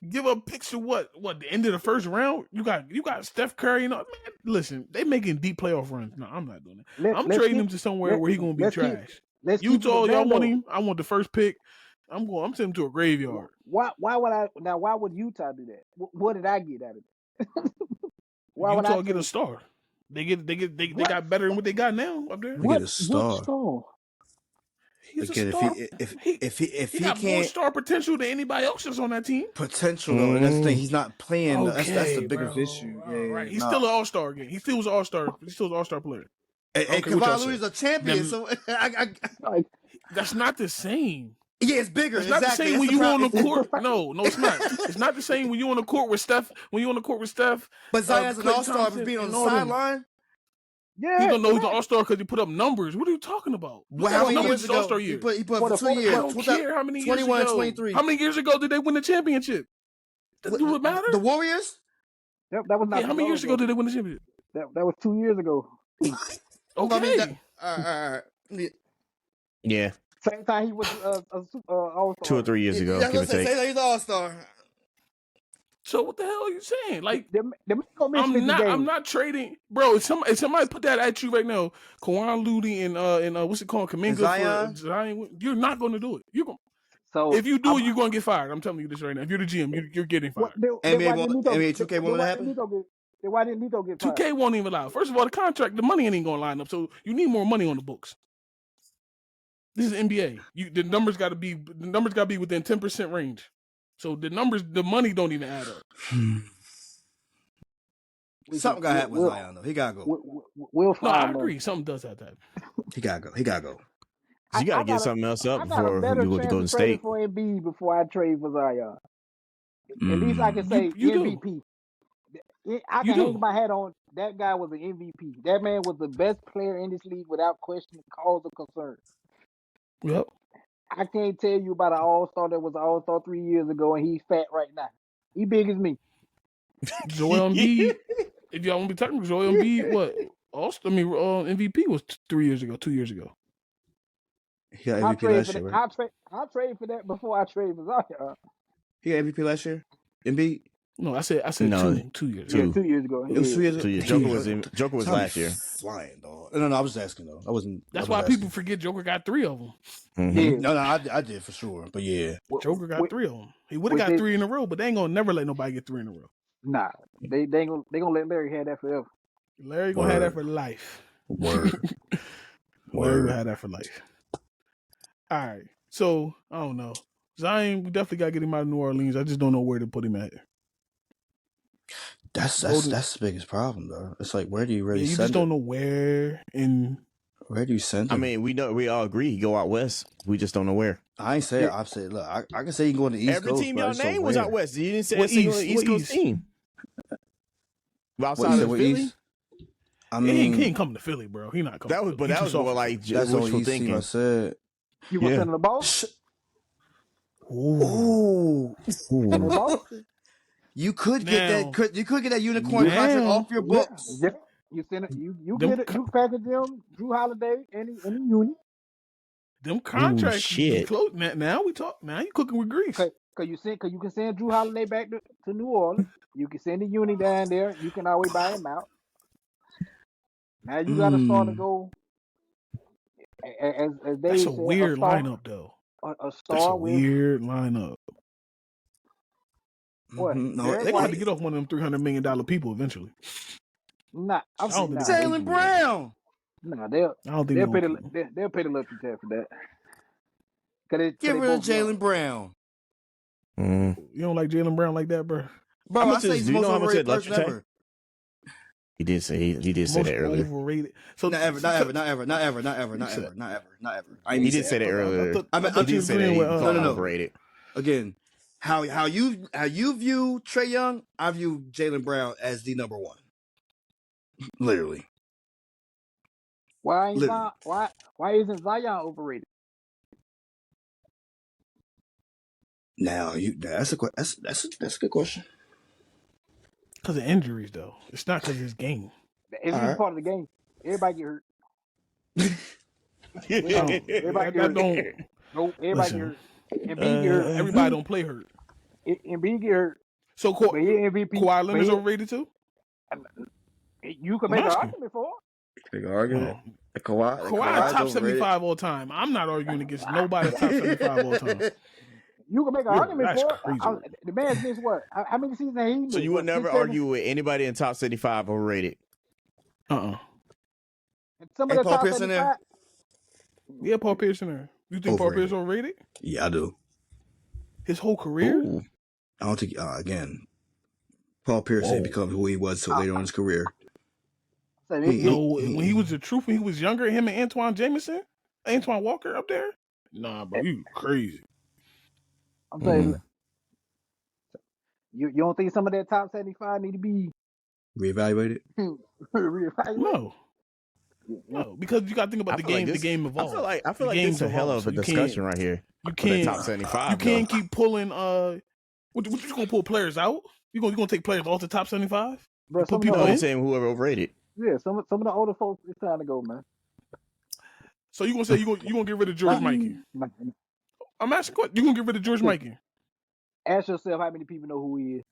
Speaker 2: Give up picks to what? What, the end of the first round? You got Steph Curry and all. Man, listen, they making deep playoff runs. No, I'm not doing it. I'm trading him to somewhere where he gonna be trash. Utah, y'all want him? I want the first pick. I'm sending him to a graveyard.
Speaker 4: Why would Utah do that? What did I get out of it? Why would
Speaker 2: Utah
Speaker 4: I
Speaker 2: get a star? They got better than what they got now up there.
Speaker 3: We get a star.
Speaker 4: What star?
Speaker 2: He's
Speaker 3: Again,
Speaker 2: a star.
Speaker 3: if he
Speaker 2: got more
Speaker 3: can't
Speaker 2: star potential than anybody else that's on that team.
Speaker 3: potential though, and that's the thing. He's not playing.
Speaker 2: Okay,
Speaker 3: That's the biggest
Speaker 2: bro.
Speaker 3: issue.
Speaker 2: All
Speaker 3: Yeah,
Speaker 2: right. He's
Speaker 3: nah.
Speaker 2: still an all-star again. He still was an all-star. He's still an all-star player.
Speaker 3: And
Speaker 2: Okay, what y'all
Speaker 3: Kevon Looney's
Speaker 2: say?
Speaker 3: a champion,
Speaker 2: Them-
Speaker 3: so
Speaker 2: That's not the same.
Speaker 3: yeah, it's bigger.
Speaker 2: It's not the
Speaker 3: Exactly.
Speaker 2: same when
Speaker 3: That's
Speaker 2: you on the
Speaker 3: problem.
Speaker 2: court. No, it's not. It's not the same when you on the court with Steph. When you on the court with Steph.
Speaker 3: But Zion's an
Speaker 2: Klay
Speaker 3: all-star for
Speaker 2: Thompson
Speaker 3: being on
Speaker 2: and
Speaker 3: the
Speaker 2: all them.
Speaker 3: sideline.
Speaker 4: Yeah,
Speaker 2: He gonna know he's an all-star because he put up numbers. What are you talking about?
Speaker 3: Well, how many
Speaker 2: numbers
Speaker 3: years
Speaker 2: his
Speaker 3: ago?
Speaker 2: all-star
Speaker 3: He
Speaker 2: year.
Speaker 3: put
Speaker 4: What,
Speaker 3: for 2 years.
Speaker 2: I don't care how many years
Speaker 3: 21
Speaker 2: ago.
Speaker 3: 23.
Speaker 2: How many years ago did they win the championship? Do it matter?
Speaker 3: The Warriors?
Speaker 4: that was not.
Speaker 2: Yeah, how many years ago did they win the championship?
Speaker 4: That was 2 years ago.
Speaker 2: Okay.
Speaker 3: I mean, all right.
Speaker 1: Yeah,
Speaker 4: Same time he was all-star.
Speaker 1: 2 or 3 years ago,
Speaker 3: That's
Speaker 1: give
Speaker 3: what
Speaker 1: or
Speaker 3: I'm saying.
Speaker 1: take.
Speaker 3: Say he's an all-star.
Speaker 2: So what the hell are you saying? Like,
Speaker 4: Them gonna miss 50 games.
Speaker 2: I'm not trading, bro. If somebody put that at you right now, Kawhi Looney and what's it called, Kaminga
Speaker 3: Zion?
Speaker 2: for Zion, you're not going to do it. You're going.
Speaker 4: So
Speaker 2: If you do it, you're going to get fired. I'm telling you this right now. If you're the GM, you're getting fired.
Speaker 3: NBA 2K won't let that happen?
Speaker 4: Why didn't Nico get fired?
Speaker 2: 2K won't even allow. First of all, the contract, the money ain't going to line up. So you need more money on the books. This is NBA. The numbers got to be within 10% range. So the money don't even add up.
Speaker 3: Something got to happen with Zion, though. He got to go.
Speaker 4: We'll
Speaker 2: No,
Speaker 4: find
Speaker 2: I
Speaker 4: him.
Speaker 2: agree. Something does have to happen.
Speaker 3: He got to go. He got to go.
Speaker 1: So you got to get
Speaker 4: got
Speaker 1: something else up
Speaker 4: I got a
Speaker 1: before
Speaker 4: better
Speaker 1: you look to
Speaker 4: chance
Speaker 1: Golden
Speaker 4: of trading
Speaker 1: State.
Speaker 4: for Embiid before I trade for Zion. At least I can say
Speaker 2: You do.
Speaker 4: MVP. I
Speaker 2: You
Speaker 4: can
Speaker 2: do.
Speaker 4: hang my hat on. That guy was an MVP. That man was the best player in this league without question, cause, or concern.
Speaker 2: Yep.
Speaker 4: I can't tell you about an all-star that was an all-star 3 years ago and he's fat right now. He big as me.
Speaker 2: Joel Embiid. If y'all want to be technical, Joel Embiid, what? MVP was 2 years ago.
Speaker 3: He got MVP last year, right?
Speaker 4: I'll trade for that before I trade for Zion.
Speaker 3: He got MVP last year? Embiid?
Speaker 2: No, I said
Speaker 1: No,
Speaker 2: 2 years.
Speaker 1: two.
Speaker 4: Yeah, 2 years ago.
Speaker 3: It was 2 years ago?
Speaker 1: 2 years. Joker was
Speaker 3: Time
Speaker 1: last year.
Speaker 3: Flying, dog. No, I was just asking, though. I wasn't.
Speaker 2: That's why people forget Joker got 3 of them.
Speaker 1: Mm-hmm.
Speaker 4: Yeah.
Speaker 3: No, I did for sure. But yeah.
Speaker 2: Joker got 3 of them. He would have got 3 in a row, but they ain't gonna never let nobody get 3 in a row.
Speaker 4: Nah, they gonna let Larry have that forever.
Speaker 2: Larry gonna have that for life.
Speaker 3: Word.
Speaker 2: Larry gonna have that for life. All right. So I don't know. Zion, we definitely gotta get him out of New Orleans. I just don't know where to put him at.
Speaker 3: That's the biggest problem, though. It's like, where do you really
Speaker 2: You
Speaker 3: send
Speaker 2: just don't
Speaker 3: him?
Speaker 2: know where. Where
Speaker 3: do you send him?
Speaker 1: I mean, we all agree he go out west. We just don't know where.
Speaker 3: I ain't say it. I've said, look, I can say he can go to the East
Speaker 1: Every
Speaker 3: Coast.
Speaker 1: team
Speaker 3: but I
Speaker 1: y'all
Speaker 3: just don't
Speaker 1: name was
Speaker 3: where.
Speaker 1: out west. You didn't say
Speaker 2: What
Speaker 1: a single
Speaker 2: East?
Speaker 1: East
Speaker 2: What
Speaker 1: Coast
Speaker 2: East?
Speaker 1: team.
Speaker 3: You
Speaker 1: Outside of
Speaker 3: said what
Speaker 1: Philly.
Speaker 3: East? I
Speaker 2: he
Speaker 3: mean,
Speaker 2: ain't coming to Philly, bro. He not coming.
Speaker 1: that was more like
Speaker 3: that's the only
Speaker 1: wishful
Speaker 3: East team I
Speaker 1: thinking.
Speaker 3: said.
Speaker 4: You gonna send him the ball?
Speaker 3: Ooh.
Speaker 4: Send him the ball?
Speaker 3: You could get
Speaker 2: Now-
Speaker 3: that. You could get that unicorn
Speaker 2: Now-
Speaker 3: contract off your books.
Speaker 4: Yeah. You send it. You
Speaker 2: Them
Speaker 4: get it. You package them. Drew Holiday, any uni.
Speaker 2: Them contracts
Speaker 1: shit.
Speaker 2: close. Now we talk. Now you cooking with grease.
Speaker 4: Cause you can send Drew Holiday back to New Orleans. You can send the uni down there. You can always buy him out. Now you got to start to go. As
Speaker 2: That's
Speaker 4: Dave
Speaker 2: a
Speaker 4: said,
Speaker 2: weird lineup, though.
Speaker 4: A
Speaker 2: That's
Speaker 4: star
Speaker 2: a
Speaker 4: with
Speaker 2: weird lineup.
Speaker 4: what?
Speaker 3: No,
Speaker 2: They're gonna have to get off one of them $300 million people evenally.
Speaker 4: Nah, I'm
Speaker 2: I don't
Speaker 4: saying
Speaker 2: think
Speaker 4: nah.
Speaker 3: Jaylen Brown.
Speaker 4: Nah,
Speaker 2: I don't think
Speaker 4: they'll pay
Speaker 2: they're
Speaker 4: the
Speaker 2: gonna
Speaker 4: they'll pay the luxury tax for that. Cause
Speaker 3: Get
Speaker 4: they
Speaker 3: rid of
Speaker 4: both young.
Speaker 3: Jaylen Brown.
Speaker 2: You don't like Jaylen Brown like that, bro?
Speaker 3: Bro,
Speaker 1: How
Speaker 3: I
Speaker 1: much
Speaker 3: say
Speaker 1: is-
Speaker 3: he's
Speaker 1: do
Speaker 3: the
Speaker 1: you
Speaker 3: most
Speaker 1: know how much
Speaker 3: overrated
Speaker 1: that
Speaker 3: person
Speaker 1: luxury
Speaker 3: ever.
Speaker 1: He did say that earlier.
Speaker 2: Overrated. So
Speaker 3: Not ever. I ain't
Speaker 1: He
Speaker 3: even
Speaker 1: did say that earlier.
Speaker 3: I mean,
Speaker 2: thought
Speaker 1: He
Speaker 2: you
Speaker 1: did say that
Speaker 2: agreeing
Speaker 1: he
Speaker 2: with
Speaker 1: called him
Speaker 3: no.
Speaker 1: overrated.
Speaker 3: Again, how you view Trae Young, I view Jaylen Brown as the number one. Literally.
Speaker 4: Why
Speaker 3: Literally.
Speaker 4: isn't Zion overrated?
Speaker 3: Now that's a good question.
Speaker 2: because of injuries, though. It's not because of his game.
Speaker 4: It's
Speaker 3: All
Speaker 4: just
Speaker 3: right.
Speaker 4: part of the game. Everybody get hurt.
Speaker 2: That
Speaker 4: Everybody get hurt.
Speaker 2: don't.
Speaker 4: Nope, everybody
Speaker 2: Listen.
Speaker 4: get hurt. Embiid get hurt.
Speaker 2: Everybody don't play hurt.
Speaker 4: Embiid get hurt.
Speaker 2: So
Speaker 4: But he MVP.
Speaker 2: Kawhi Leonard's overrated too.
Speaker 4: You can make an argument for it.
Speaker 3: Big argument.
Speaker 2: No.
Speaker 3: Kawhi
Speaker 2: top 75 all time. I'm not arguing against nobody top 75 all time.
Speaker 4: You can make an argument
Speaker 2: that's
Speaker 4: for
Speaker 2: crazy.
Speaker 4: it. The man's missed what? How many seasons have he missed?
Speaker 1: So you would never argue with anybody in top 75 overrated?
Speaker 2: Uh-uh.
Speaker 4: And some of
Speaker 3: Ain't
Speaker 4: the
Speaker 3: Paul
Speaker 4: top
Speaker 3: Pierce in
Speaker 4: 75.
Speaker 2: Yeah, Paul Pierce in there. You think Paul Pierce overrated?
Speaker 3: Yeah, I do.
Speaker 2: His whole career?
Speaker 1: Ooh.
Speaker 3: I don't think again. Paul Pierce didn't become who he was so later on in his career.
Speaker 2: When he was the truth, when he was younger, him and Antoine Walker up there? Nah, bro, you crazy.
Speaker 4: I'm saying, you don't think some of that top 75 need to be
Speaker 3: reevaluated?
Speaker 2: No. No, because you got to think about the game. The game evolves.
Speaker 1: I feel like this is a hell of a discussion right here.
Speaker 2: You can't
Speaker 1: top 75.
Speaker 2: You can't keep pulling. What you gonna pull players out? You gonna take players off the top 75?
Speaker 4: Bro,
Speaker 1: Put people in saying whoever overrated.
Speaker 4: Yeah, some of the older folks, it's time to go, man.
Speaker 2: So you gonna say you gonna get rid of George Mikan? I'm asking what you gonna get rid of George Mikan?
Speaker 4: Ask yourself how many people know who he is.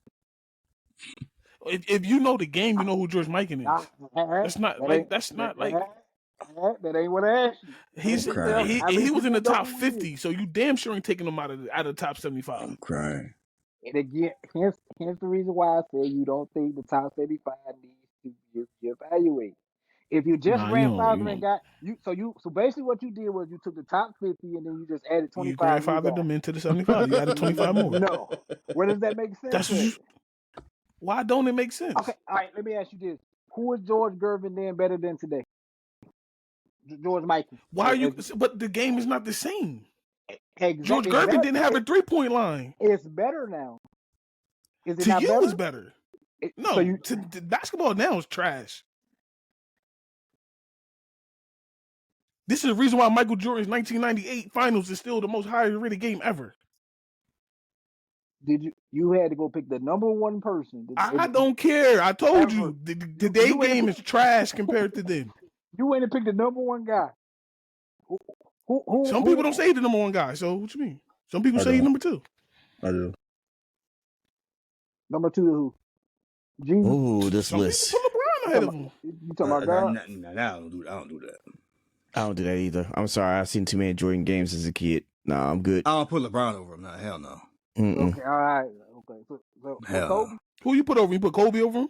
Speaker 2: If you know the game, you know who George Mikan is. That's not like
Speaker 4: that ain't what I asked you.
Speaker 2: He was in the top 50, so you damn sure ain't taking him out of the top 75.
Speaker 3: I'm crying.
Speaker 4: And again, hence the reason why I say you don't think the top 75 needs to be evaluated. If you just grandfathered and got so basically what you did was you took the top 50 and then you just added 25.
Speaker 2: You grandfathered them into the 75. You added 25 more.
Speaker 4: No, where does that make sense?
Speaker 2: Why don't it make sense?
Speaker 4: Okay, all right. Let me ask you this: who is George Gervin then better than today? George Mikan.
Speaker 2: Why are you? But the game is not the same.
Speaker 4: Exactly.
Speaker 2: George Gervin didn't have a 3-point line.
Speaker 4: It's better now. Is it
Speaker 2: to
Speaker 4: not
Speaker 2: you,
Speaker 4: better?
Speaker 2: It's better. No, to basketball now is trash. This is the reason why Michael Jordan's 1998 Finals is still the most highly rated game ever.
Speaker 4: Did you had to go pick the number one person?
Speaker 2: I don't care. I told you today's game is trash compared to then.
Speaker 4: You went and picked the number one guy.
Speaker 2: Some people don't say the number one guy. So what you mean? Some people say number two.
Speaker 3: I do.
Speaker 4: Number two who? Jesus.
Speaker 1: Ooh, this list.
Speaker 2: Put LeBron ahead of him.
Speaker 4: You talking about God?
Speaker 3: I don't do that.
Speaker 1: I don't do that either. I'm sorry. I've seen too many Jordan games as a kid. Nah, I'm good.
Speaker 3: I don't put LeBron over him. Nah, hell no.
Speaker 4: Okay, all right. Okay. So
Speaker 3: hell
Speaker 4: Kobe?
Speaker 3: no.
Speaker 2: Who you put over? You put Kobe over him?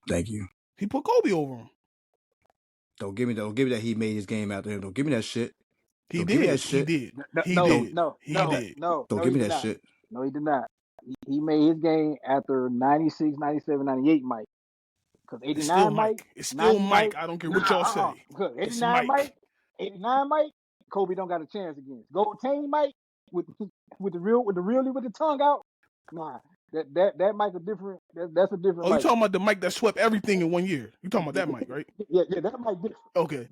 Speaker 3: Thank you.
Speaker 2: He put Kobe over him.
Speaker 3: Don't give me that he made his game after him. Don't give me that shit.
Speaker 2: He did. He did.
Speaker 4: No.
Speaker 3: Don't give me that shit.
Speaker 4: No, he did not. He made his game after 96, 97, 98 Mike. Because 89 Mike.
Speaker 2: It's still Mike. I don't care what y'all say.
Speaker 4: 89 Mike. 89 Mike. Kobe don't got a chance against. Gold Chain Mike with the really with the tongue out. Nah. That Mike a different. That's a different.
Speaker 2: Oh, you talking about the Mike that swept everything in 1 year? You talking about that Mike, right?
Speaker 4: Yeah, that Mike different.
Speaker 2: Okay.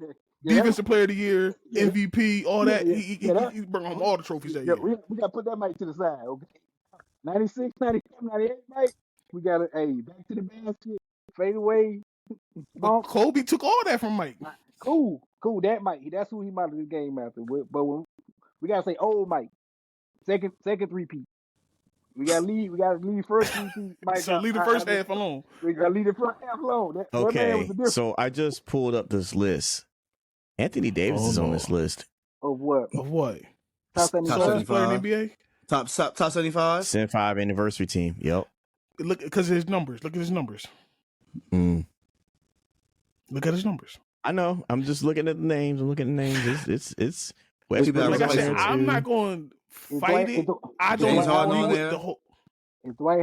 Speaker 2: Defensive Player of the Year, MVP, all that. He brought home all the trophies that year.
Speaker 4: We got to put that Mike to the side, okay? 96, 97, 98 Mike. We got to back to the basket, fade away.
Speaker 2: Kobe took all that from Mike.
Speaker 4: Cool. That Mike. That's who he modeled his game after. But when We gotta say old Mike. Second three-peat. We gotta leave first three-peat. Mike,
Speaker 2: So leave the first half alone.
Speaker 4: we gotta leave the front half alone. That man was
Speaker 1: Okay,
Speaker 4: the difference.
Speaker 1: so I just pulled up this list. Anthony Davis is on this list.
Speaker 4: Of what?
Speaker 2: Of what?
Speaker 4: Top 75?
Speaker 2: Tallest player in the NBA?
Speaker 3: Top 75.
Speaker 1: 75 anniversary team. Yep.
Speaker 2: Look, because of his numbers. Look at his numbers.
Speaker 1: Mm.
Speaker 2: Look at his numbers.
Speaker 1: I know. I'm just looking at the names. I'm looking at the names. It's Westbrook.
Speaker 2: Like I said,
Speaker 3: Westbrook.
Speaker 2: I'm not going to fight it. I don't
Speaker 3: James Harden
Speaker 2: agree
Speaker 3: on
Speaker 2: with
Speaker 3: there?
Speaker 2: the whole.
Speaker 4: Is Dwight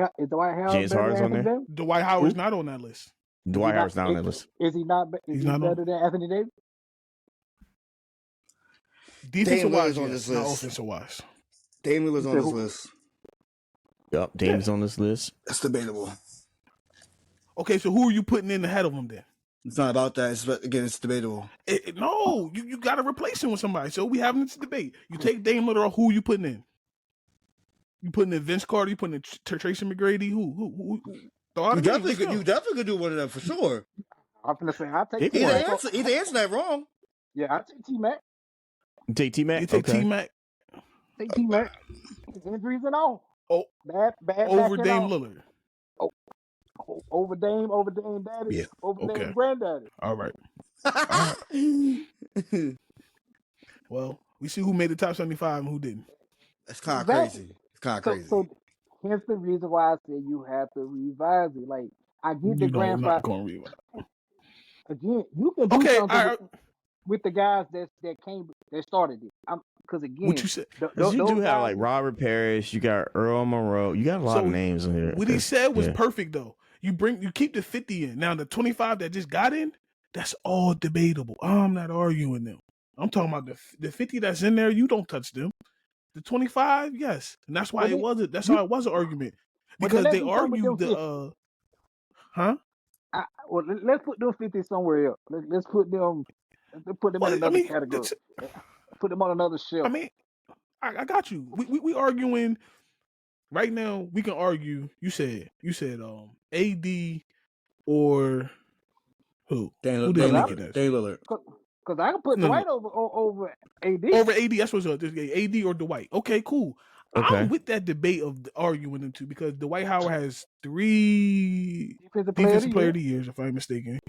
Speaker 4: Howard
Speaker 1: James
Speaker 4: better
Speaker 1: Harden's
Speaker 4: than
Speaker 1: on there?
Speaker 4: Anthony Davis?
Speaker 2: Dwight Howard's not on that list.
Speaker 1: Dwight Howard's not on that list.
Speaker 4: Is he not? Is
Speaker 2: He's
Speaker 4: he
Speaker 2: not
Speaker 4: better than Anthony Davis?
Speaker 2: Defensive wise,
Speaker 3: Lillard's on
Speaker 2: yes,
Speaker 3: this
Speaker 2: not
Speaker 3: list.
Speaker 2: offensive wise.
Speaker 3: Dame Lillard's on
Speaker 4: said
Speaker 3: this
Speaker 4: who?
Speaker 3: list.
Speaker 1: Yep. Dame's on this list.
Speaker 3: That's debatable.
Speaker 2: Okay, so who are you putting in ahead of him then?
Speaker 3: It's not about that. It's debatable.
Speaker 2: No, you got to replace him with somebody. So we having this debate. You take Dame Lillard off, who you putting in? You putting in Vince Carter? You putting in Tracy McGrady? Who?
Speaker 3: You definitely could do one of them for sure.
Speaker 4: I'm gonna say I take
Speaker 1: Pick
Speaker 3: Either
Speaker 1: one.
Speaker 3: answer that wrong.
Speaker 4: Yeah, I take T-Mac.
Speaker 1: You take T-Mac?
Speaker 2: You take T-Mac
Speaker 4: Take T-Mac. Injuries and all.
Speaker 2: Oh,
Speaker 4: Bad
Speaker 2: over
Speaker 4: back and
Speaker 2: Dame
Speaker 4: all.
Speaker 2: Lillard.
Speaker 4: Over Dame daddy.
Speaker 3: Yeah.
Speaker 4: Over
Speaker 2: Okay.
Speaker 4: Dame granddaddy.
Speaker 2: All right. Well, we see who made the top 75 and who didn't.
Speaker 3: That's kind of
Speaker 4: Exactly.
Speaker 3: crazy. It's kind of crazy.
Speaker 4: So hence the reason why I said you have to revise it. Like I get the
Speaker 2: You know, I'm
Speaker 4: grandfather.
Speaker 2: not going to read.
Speaker 4: Again, you can do
Speaker 2: Okay,
Speaker 4: something with the guys that started it. Because again,
Speaker 2: what you said?
Speaker 1: Because you
Speaker 4: those
Speaker 1: do have
Speaker 4: guys-
Speaker 1: like Robert Parrish, you got Earl Monroe, you got a lot
Speaker 2: So,
Speaker 1: of names in here.
Speaker 2: What he said was
Speaker 1: Yeah.
Speaker 2: perfect though. You keep the 50 in. Now the 25 that just got in, that's all debatable. I'm not arguing them. I'm talking about the 50 that's in there. You don't touch them. The 25, yes, and that's why
Speaker 4: But
Speaker 2: it
Speaker 4: they-
Speaker 2: wasn't. That's why it was an argument
Speaker 4: But
Speaker 2: because
Speaker 4: then
Speaker 2: they
Speaker 4: let's do something with
Speaker 2: argued
Speaker 4: them
Speaker 2: the huh?
Speaker 4: Well, let's put those 50 somewhere else. Let's put them. Let's put them
Speaker 2: Well,
Speaker 4: in another
Speaker 2: I mean,
Speaker 4: category.
Speaker 2: it's-
Speaker 4: Put them on another shelf.
Speaker 2: I mean, I got you. We arguing right now. We can argue. You said AD or who? Who did I make it as?
Speaker 3: Dame Lillard.
Speaker 4: Because I can put
Speaker 2: No, no.
Speaker 4: Dwight over AD.
Speaker 2: Over AD, that's what's up. AD or Dwight. Okay, cool.
Speaker 1: Okay.
Speaker 2: I'm with that debate of arguing them two because Dwight Howard has 3
Speaker 4: Defensive
Speaker 2: defensive player
Speaker 4: player
Speaker 2: of the years, if I'm mistaken.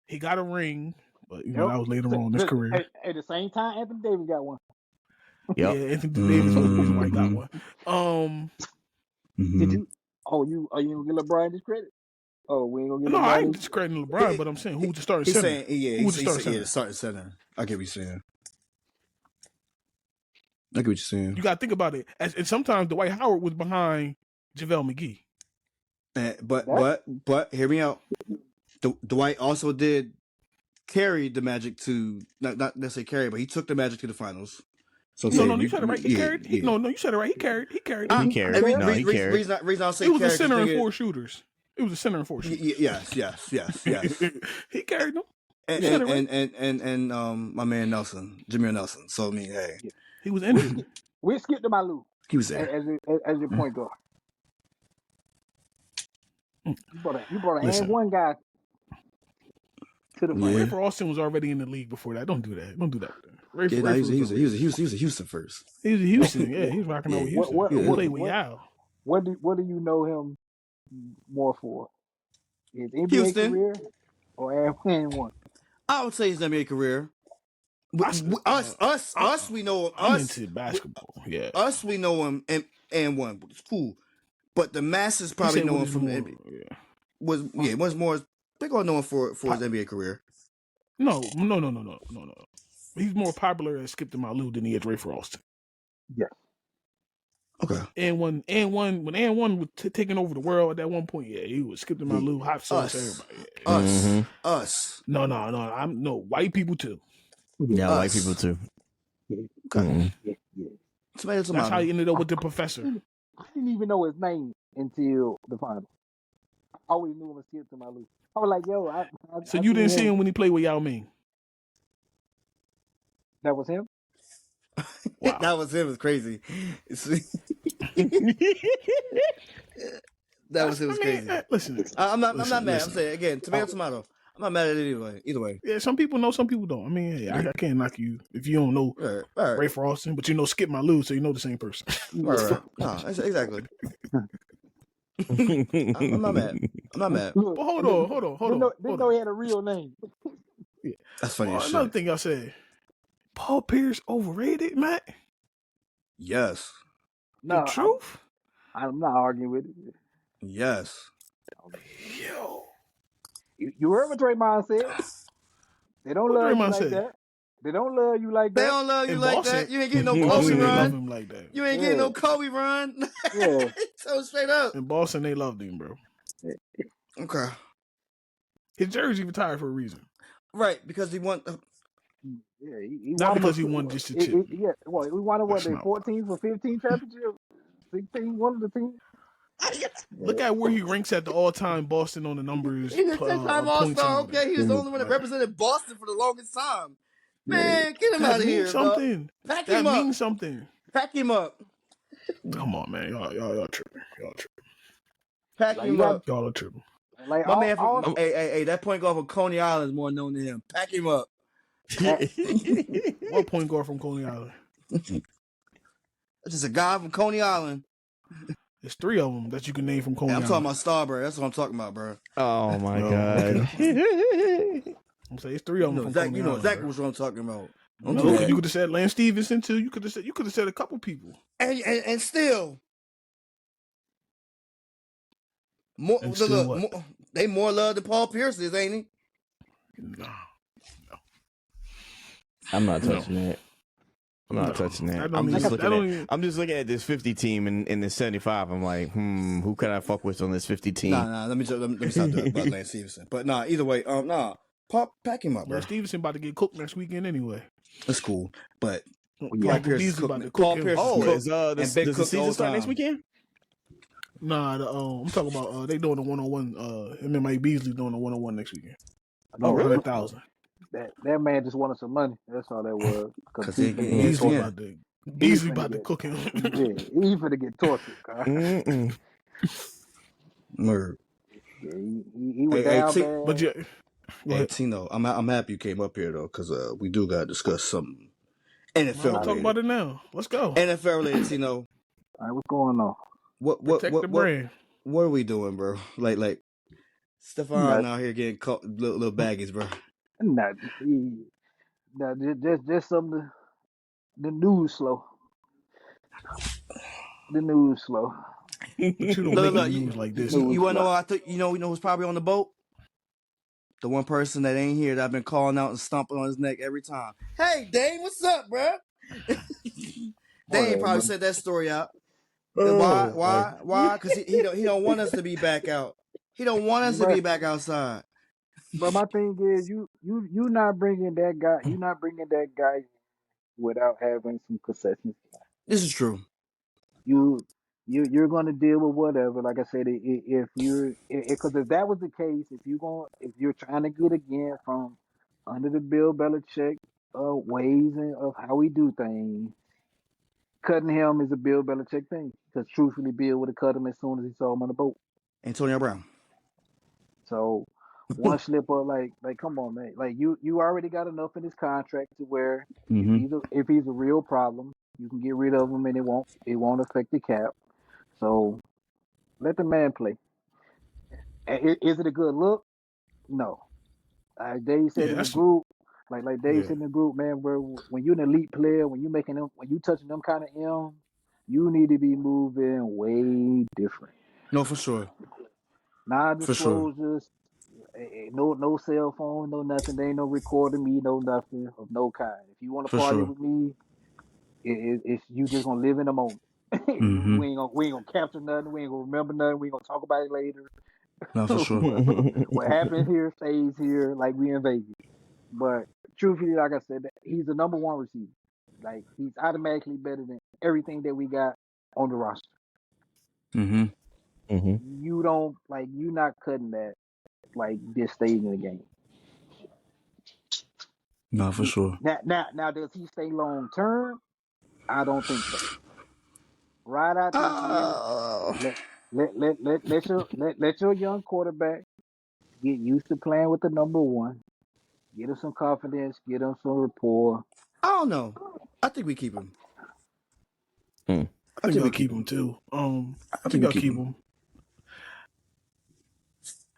Speaker 2: He got a ring, but you know
Speaker 4: Yep.
Speaker 2: that was later on in his career.
Speaker 4: At the same time, Anthony Davis got one.
Speaker 2: Yeah,
Speaker 1: Yep.
Speaker 2: Anthony Davis was the reason why he got
Speaker 3: Mhm.
Speaker 2: one.
Speaker 4: Did you? Oh, are you gonna give LeBron this credit? Oh, we ain't gonna give
Speaker 2: No,
Speaker 4: LeBron
Speaker 2: I ain't
Speaker 4: this-
Speaker 2: discrediting LeBron, but I'm saying who's the starting
Speaker 3: He's
Speaker 2: center?
Speaker 3: saying, yeah,
Speaker 2: Who's
Speaker 3: he's
Speaker 2: the
Speaker 3: saying,
Speaker 2: starting
Speaker 3: yeah, the starting center. I get what you're saying. I get what you're saying.
Speaker 2: You got to think about it. And sometimes Dwight Howard was behind JaVale McGee.
Speaker 3: But hear me out. Dwight also did carry the Magic to not necessarily carry, but he took the Magic to the finals. So
Speaker 2: No, you said it right. He carried. No, you said it right. He carried.
Speaker 1: He carried. No, he carried.
Speaker 3: Reason I'll say
Speaker 2: It was a
Speaker 3: carry,
Speaker 2: center and
Speaker 3: nigga-
Speaker 2: 4 shooters. It was a center and 4 shooters.
Speaker 3: Yes.
Speaker 2: He carried them.
Speaker 3: And my man Nelson, Jameer Nelson. So I mean, hey,
Speaker 2: He was injured.
Speaker 4: We skipped to my Lou
Speaker 3: he was there.
Speaker 4: as your point guard. You brought a
Speaker 2: Listen.
Speaker 4: and one guy to the
Speaker 3: Yeah.
Speaker 4: finals.
Speaker 2: Ray for Austin was already in the league before that. Don't do that. Don't do that. Ray
Speaker 3: Yeah,
Speaker 2: for
Speaker 3: no, he
Speaker 2: Ray
Speaker 3: was
Speaker 2: for
Speaker 3: a Houston first.
Speaker 2: He was a Houston. Yeah, he was rocking out with Houston.
Speaker 4: What-
Speaker 2: He
Speaker 3: what-
Speaker 2: played with
Speaker 4: what-
Speaker 2: Yao.
Speaker 4: What do you know him more for? His NBA
Speaker 3: Houston.
Speaker 4: career or and one?
Speaker 3: I would say his NBA career. Us, we know
Speaker 2: I'm
Speaker 3: us.
Speaker 2: into basketball. Yeah.
Speaker 3: Us, we know him and one. It's cool, but the masses
Speaker 2: He
Speaker 3: probably
Speaker 2: said
Speaker 3: know
Speaker 2: what
Speaker 3: him
Speaker 2: is
Speaker 3: from the
Speaker 2: more-
Speaker 3: NBA.
Speaker 2: yeah.
Speaker 3: Was more. They're gonna know him for his NBA career.
Speaker 2: No. He's more popular as Skip to My Lou than he is Ray for Austin.
Speaker 3: Okay.
Speaker 2: When one was taking over the world at that one point, yeah, he was Skip to My Lou, hot sauce,
Speaker 3: Us.
Speaker 2: everybody.
Speaker 1: Mhm.
Speaker 3: Us.
Speaker 2: No. I'm white people too.
Speaker 1: Yeah, white
Speaker 3: Us.
Speaker 1: people too.
Speaker 3: Okay.
Speaker 4: Yeah.
Speaker 3: Tomatoes,
Speaker 2: That's how he ended up with the professor.
Speaker 4: I didn't even know his name until the final. I always knew him as Skip to my Lou. I was like, yo,
Speaker 2: So you didn't see him when he played with Yao Ming.
Speaker 4: That was him?
Speaker 2: Wow.
Speaker 3: That was him. It was crazy. That was
Speaker 2: I mean,
Speaker 3: crazy.
Speaker 2: Listen,
Speaker 3: I'm not
Speaker 2: listen,
Speaker 3: mad.
Speaker 2: listen.
Speaker 3: I'm saying again, tomato. I'm not mad at it either way.
Speaker 2: Yeah, some people know, some people don't. I mean, hey, I can't knock you if you don't know
Speaker 3: Right.
Speaker 2: Ray Froston, but you know Skip My Lou, so you know the same person.
Speaker 3: Right. No, exactly. I'm not mad.
Speaker 2: But hold on.
Speaker 4: Didn't know he had a real name.
Speaker 2: Yeah.
Speaker 3: That's funny as
Speaker 2: Another
Speaker 3: shit.
Speaker 2: thing y'all said, Paul Pierce overrated, Matt?
Speaker 3: Yes.
Speaker 2: The truth?
Speaker 4: I'm not arguing with it.
Speaker 3: Yes.
Speaker 2: Yo.
Speaker 4: You heard what Draymond said. They don't
Speaker 2: What
Speaker 4: love
Speaker 2: Draymond
Speaker 4: you like
Speaker 2: said?
Speaker 4: that. They don't love you like that.
Speaker 3: They don't love you
Speaker 2: In
Speaker 3: like
Speaker 2: Boston-
Speaker 3: that. You ain't getting no
Speaker 2: in
Speaker 3: Kobe
Speaker 2: Boston, they love
Speaker 3: run.
Speaker 2: him like that.
Speaker 3: You ain't getting no Kobe run.
Speaker 4: Yeah.
Speaker 3: So straight up.
Speaker 2: In Boston, they loved him, bro.
Speaker 3: Okay.
Speaker 2: His jersey retired for a reason.
Speaker 3: Right, because he won.
Speaker 4: Yeah, he
Speaker 2: Not
Speaker 4: won
Speaker 2: because he won just a chip.
Speaker 4: Yeah, well, we won what?
Speaker 2: That's
Speaker 4: They
Speaker 2: not
Speaker 4: 14 for 15 championships. 16, one of the teams.
Speaker 2: Look at where he ranks at the all-time Boston on the numbers.
Speaker 3: He's a 10-time
Speaker 2: points
Speaker 3: All-Star.
Speaker 2: and all that.
Speaker 3: Okay, he was the only one that represented Boston for the longest time. Man, get him
Speaker 2: That
Speaker 3: out of here,
Speaker 2: means something.
Speaker 3: Pack
Speaker 2: That
Speaker 3: him up.
Speaker 2: means something.
Speaker 3: Pack him up.
Speaker 2: Come on, man. Y'all tripping.
Speaker 3: Pack
Speaker 4: Like,
Speaker 3: him up.
Speaker 2: Y'all are tripping.
Speaker 4: Like
Speaker 3: My man from hey, that point guard from Coney Island is more known than him. Pack him up.
Speaker 2: What point guard from Coney Island?
Speaker 3: That's just a guy from Coney Island.
Speaker 2: There's 3 of them that you can name from Coney
Speaker 3: I'm
Speaker 2: Island.
Speaker 3: talking about Starbird. That's what I'm talking about, bro.
Speaker 1: Oh my god.
Speaker 2: I'm saying it's 3 of them from Coney
Speaker 3: You know
Speaker 2: Island.
Speaker 3: exactly
Speaker 2: Bro.
Speaker 3: what I'm talking about.
Speaker 2: No, you could have said Lance Stevenson too. You could have said a couple people.
Speaker 3: And still, more,
Speaker 2: And still what?
Speaker 3: they more love than Paul Pierce is, ain't he?
Speaker 2: No.
Speaker 1: I'm not touching that. I'm not touching that. I'm just looking at this 50 team and this 75. I'm like, who can I fuck with on this 50 team?
Speaker 3: Nah. Let me stop doing about Lance Stevenson. But either way, pack him up, bro.
Speaker 2: Lance Stevenson about to get cooked next weekend anyway.
Speaker 3: That's cool, but
Speaker 2: Paul Pierce about to cook him.
Speaker 1: Does the season start next weekend?
Speaker 2: Nah, I'm talking about they doing the 1-on-1. Him and Mike Beasley doing the 1-on-1 next weekend.
Speaker 1: Oh, really?
Speaker 2: 100,000.
Speaker 4: That man just wanted some money. That's all that was.
Speaker 3: Because
Speaker 2: Beasley about to cook him.
Speaker 4: Yeah, he finna get tortured.
Speaker 3: Murder.
Speaker 4: Yeah, he was down bad.
Speaker 2: But yeah.
Speaker 3: Hey, Tino, I'm happy you came up here though, because we do gotta discuss something NFL related.
Speaker 2: Talk about it now. Let's go.
Speaker 3: NFL related, Tino.
Speaker 4: All right, what's going on?
Speaker 2: Protect the brand.
Speaker 3: What are we doing, bro? Like Stephon out here getting caught little baggies, bro.
Speaker 4: Just some of the news slow. The news slow.
Speaker 2: But you don't make news like this.
Speaker 3: You wanna know? You know who's probably on the boat? The one person that ain't here that I've been calling out and stomping on his neck every time. Hey, Dane, what's up, bro? Dane probably said that story out. Why? Because he don't want us to be back out. He don't want us to be back outside.
Speaker 4: But my thing is, you not bringing that guy. You not bringing that guy without having some concessions.
Speaker 3: This is true.
Speaker 4: You're going to deal with whatever. Like I said, because if that was the case, if you're trying to get again from under the Bill Belichick ways of how we do things, cutting him is a Bill Belichick thing. Because truthfully, Bill would have cut him as soon as he saw him on the boat.
Speaker 3: Antonio Brown.
Speaker 4: So one slip up, like come on, man. Like you already got enough in his contract to where if he's a real problem, you can get rid of him and it won't affect the cap. So let the man play. Is it a good look? No. Dave said in the group, like Dave said in the group, man, where when you're an elite player, when you touching them kind of M's, you need to be moving way different.
Speaker 3: No, for sure.
Speaker 4: Non-disclosures, no cell phone, no nothing. There ain't no recording me, no nothing of no kind. If you want to party with me, it's you just gonna live in the moment. We ain't gonna capture nothing. We ain't gonna remember nothing. We ain't gonna talk about it later.
Speaker 3: No, for sure.
Speaker 4: What happened here stays here, like we in Vegas. But truthfully, like I said, he's the number 1 receiver. Like he's automatically better than everything that we got on the roster. You don't you're not cutting that this stage in the game.
Speaker 3: No, for sure.
Speaker 4: Now does he stay long term? I don't think so. Right out this year, let your young quarterback get used to playing with the number one. Get him some confidence. Get him some rapport.
Speaker 3: I don't know. I think we keep him.
Speaker 1: Hmm.
Speaker 2: I think I'll keep him too. I think I'll keep him.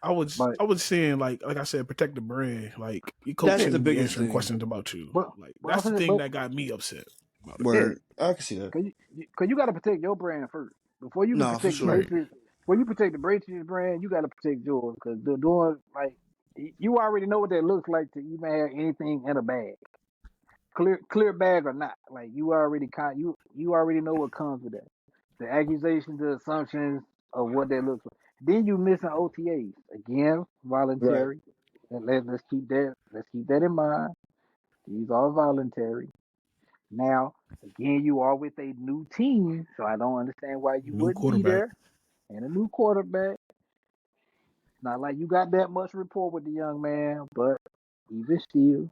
Speaker 2: I was saying like I said, protect the brand. Like your coach
Speaker 3: That's the
Speaker 2: shouldn't be
Speaker 3: biggest
Speaker 2: answering
Speaker 3: thing.
Speaker 2: questions about you.
Speaker 4: But
Speaker 2: Like
Speaker 4: but
Speaker 2: that's
Speaker 4: I'm
Speaker 2: the
Speaker 4: saying,
Speaker 2: thing
Speaker 4: but
Speaker 2: that got me upset about it.
Speaker 3: Word. I can see that.
Speaker 4: cause you got to protect your brand first before you can
Speaker 3: No, for
Speaker 4: protect the
Speaker 3: sure.
Speaker 4: Patriots. Before you protect the Patriots brand, you got to protect yours because they're doing like you already know what that looks like to even have anything in a bag, clear bag or not. Like you already you already know what comes with that. The accusations, the assumptions of what that looks like. Then you missing OTAs again, voluntary. Let's keep that in mind. These are voluntary. Now, again, you are with a new team, so I don't understand why you
Speaker 2: New
Speaker 4: wouldn't be
Speaker 2: quarterback.
Speaker 4: there. And a new quarterback. Not like you got that much rapport with the young man, but even still.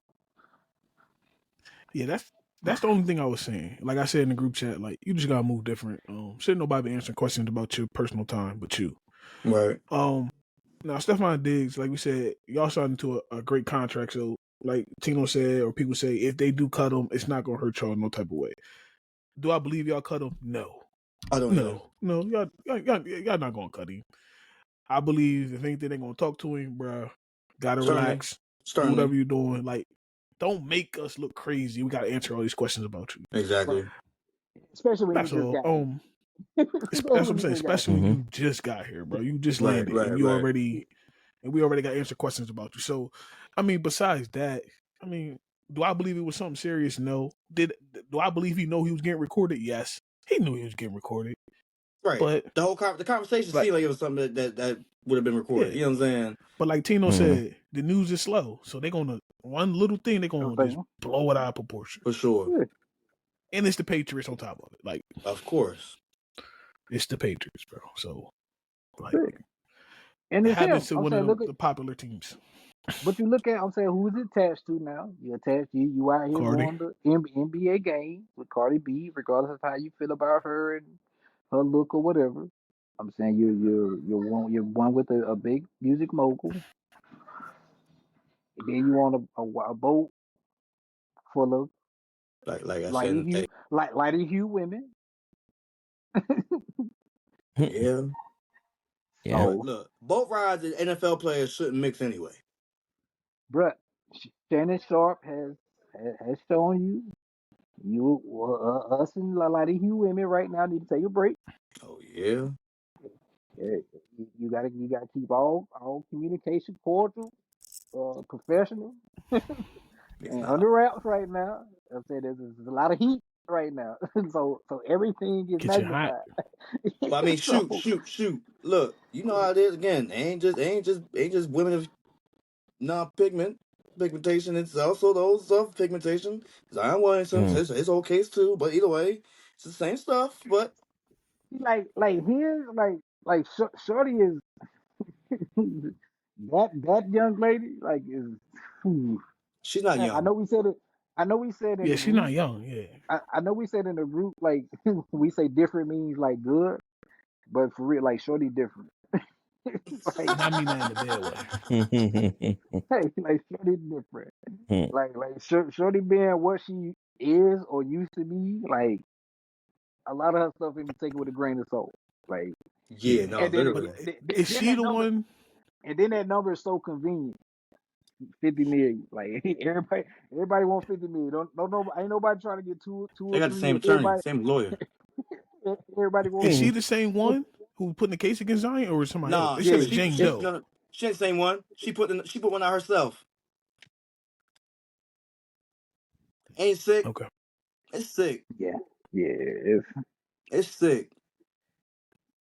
Speaker 2: Yeah, that's the only thing I was saying. Like I said in the group chat, like you just gotta move different. Shouldn't nobody be answering questions about your personal time but you.
Speaker 3: Right.
Speaker 2: Now Stephon Diggs, like we said, y'all signed into a great contract. So like Tino said, or people say, if they do cut him, it's not gonna hurt y'all in no type of way. Do I believe y'all cut him? No.
Speaker 3: I don't either.
Speaker 2: No, y'all not gonna cut him. I believe if anything, they're gonna talk to him, bro. Gotta relax. Do whatever you're doing. Like, don't make us look crazy. We gotta answer all these questions about you.
Speaker 3: Exactly.
Speaker 4: Especially when
Speaker 2: That's
Speaker 4: you just
Speaker 2: all.
Speaker 4: got here.
Speaker 2: That's what I'm saying. Especially when you just got here, bro. You just landed, and we already got answer questions about you. So, I mean, besides that, I mean, do I believe it was something serious? No. Do I believe he know he was getting recorded? Yes. He knew he was getting recorded.
Speaker 3: Right.
Speaker 2: But
Speaker 3: The conversation seemed like it was something that would have been recorded.
Speaker 2: Yeah.
Speaker 3: You know what I'm saying?
Speaker 2: But like Tino said, the news is slow. So they're gonna one little thing they're gonna just blow it out of proportion.
Speaker 3: For sure.
Speaker 4: Yeah.
Speaker 2: And it's the Patriots on top of it. Like,
Speaker 3: of course.
Speaker 2: It's the Patriots, bro. So like
Speaker 4: and
Speaker 2: it
Speaker 4: it's
Speaker 2: happens
Speaker 4: him.
Speaker 2: to
Speaker 4: I'm
Speaker 2: one
Speaker 4: saying,
Speaker 2: of
Speaker 4: look at
Speaker 2: the popular teams.
Speaker 4: but you look at. I'm saying, who's it attached to now? You attached. You out here
Speaker 2: Cardi.
Speaker 4: going to NBA games with Cardi B, regardless of how you feel about her and her look or whatever. I'm saying you're one with a big music mogul. And then you on a boat full of
Speaker 3: Like I
Speaker 4: lighter
Speaker 3: said,
Speaker 4: hue lighter hue women.
Speaker 3: yeah.
Speaker 1: Yeah.
Speaker 3: Look, boat rides and NFL players shouldn't mix anyway.
Speaker 4: Bruh, Shannon Sharp has shown you us and lighter hue women right now need to take a break.
Speaker 3: Oh yeah.
Speaker 4: Yeah, you gotta keep all communication cordial, professional,
Speaker 3: Mix
Speaker 4: and
Speaker 3: now.
Speaker 4: under wraps right now. I'm saying there's a lot of heat right now, so everything is
Speaker 2: Kitchen hot.
Speaker 4: magnified.
Speaker 3: Well, I mean, shoot. Look, you know how it is. Again, ain't just women of pigmentation. It's also those of pigmentation. Zion Williamson, his whole case too. But either way, it's the same stuff. But
Speaker 4: like here, Shorty is that young lady like is. Whew.
Speaker 3: she's not young.
Speaker 4: I know we said it. I know we said in
Speaker 2: Yeah,
Speaker 4: the
Speaker 2: she's
Speaker 4: group.
Speaker 2: not young. Yeah.
Speaker 4: I know we said in the group like we say different means like good, but for real, like Shorty different. Like,
Speaker 2: And I mean that in a bad way.
Speaker 4: hey, like Shorty different. Like Shorty being what she is or used to be, like a lot of her stuff can be taken with a grain of salt. Like,
Speaker 3: Yeah, no,
Speaker 4: and then
Speaker 3: literally.
Speaker 2: Is
Speaker 4: then
Speaker 2: she
Speaker 4: that
Speaker 2: the
Speaker 4: number,
Speaker 2: one?
Speaker 4: and then that number is so convenient. 50 million. Like everybody wants 50 million. Don't know. Ain't nobody trying to get two
Speaker 3: They
Speaker 4: or
Speaker 3: got the
Speaker 4: three.
Speaker 3: same attorney,
Speaker 4: Everybody
Speaker 3: same lawyer.
Speaker 4: everybody
Speaker 2: Is
Speaker 4: wants.
Speaker 2: she the same one who put in the case against Zion, or is somebody else?
Speaker 3: Nah,
Speaker 2: They said
Speaker 4: Yeah,
Speaker 2: a Jane
Speaker 3: she
Speaker 2: Doe.
Speaker 3: no, she ain't the same one. She put one out herself. Ain't sick.
Speaker 2: Okay.
Speaker 3: It's sick.
Speaker 4: yeah. It's
Speaker 3: It's sick.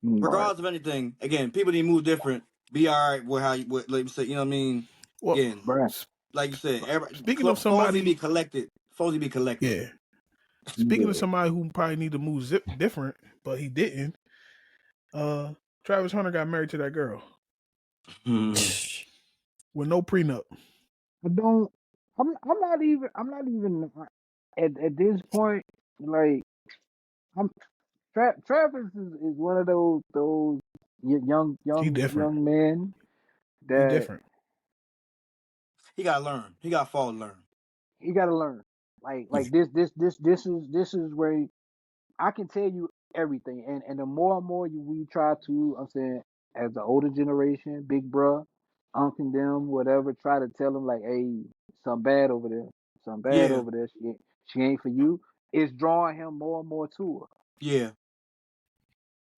Speaker 4: right.
Speaker 3: Regardless of anything, again, people need to move different. Be all right with how you, like you said. You know what I mean?
Speaker 2: Well,
Speaker 3: Again,
Speaker 4: Bruh.
Speaker 3: like you said, everybody,
Speaker 2: speaking of
Speaker 3: phones need to be
Speaker 2: somebody,
Speaker 3: collected. Phones need to be collected.
Speaker 2: yeah. Speaking of
Speaker 4: Yeah.
Speaker 2: somebody who probably need to move different, but he didn't. Travis Hunter got married to that girl with no prenup.
Speaker 4: I don't. I'm not even. I'm not even at this point. Like I'm. Travis is one of those
Speaker 2: He different.
Speaker 4: young men
Speaker 2: He
Speaker 4: that
Speaker 2: different.
Speaker 5: He gotta learn. He gotta fall to learn.
Speaker 4: He got to learn. Like this is where I can tell you everything, and the more and more we try to, I'm saying, as the older generation, big bruh, uncle them, whatever, try to tell them like, hey, something bad over there, something bad
Speaker 5: Yeah,
Speaker 4: over there. She ain't for you. It's drawing him more and more to her.
Speaker 5: yeah.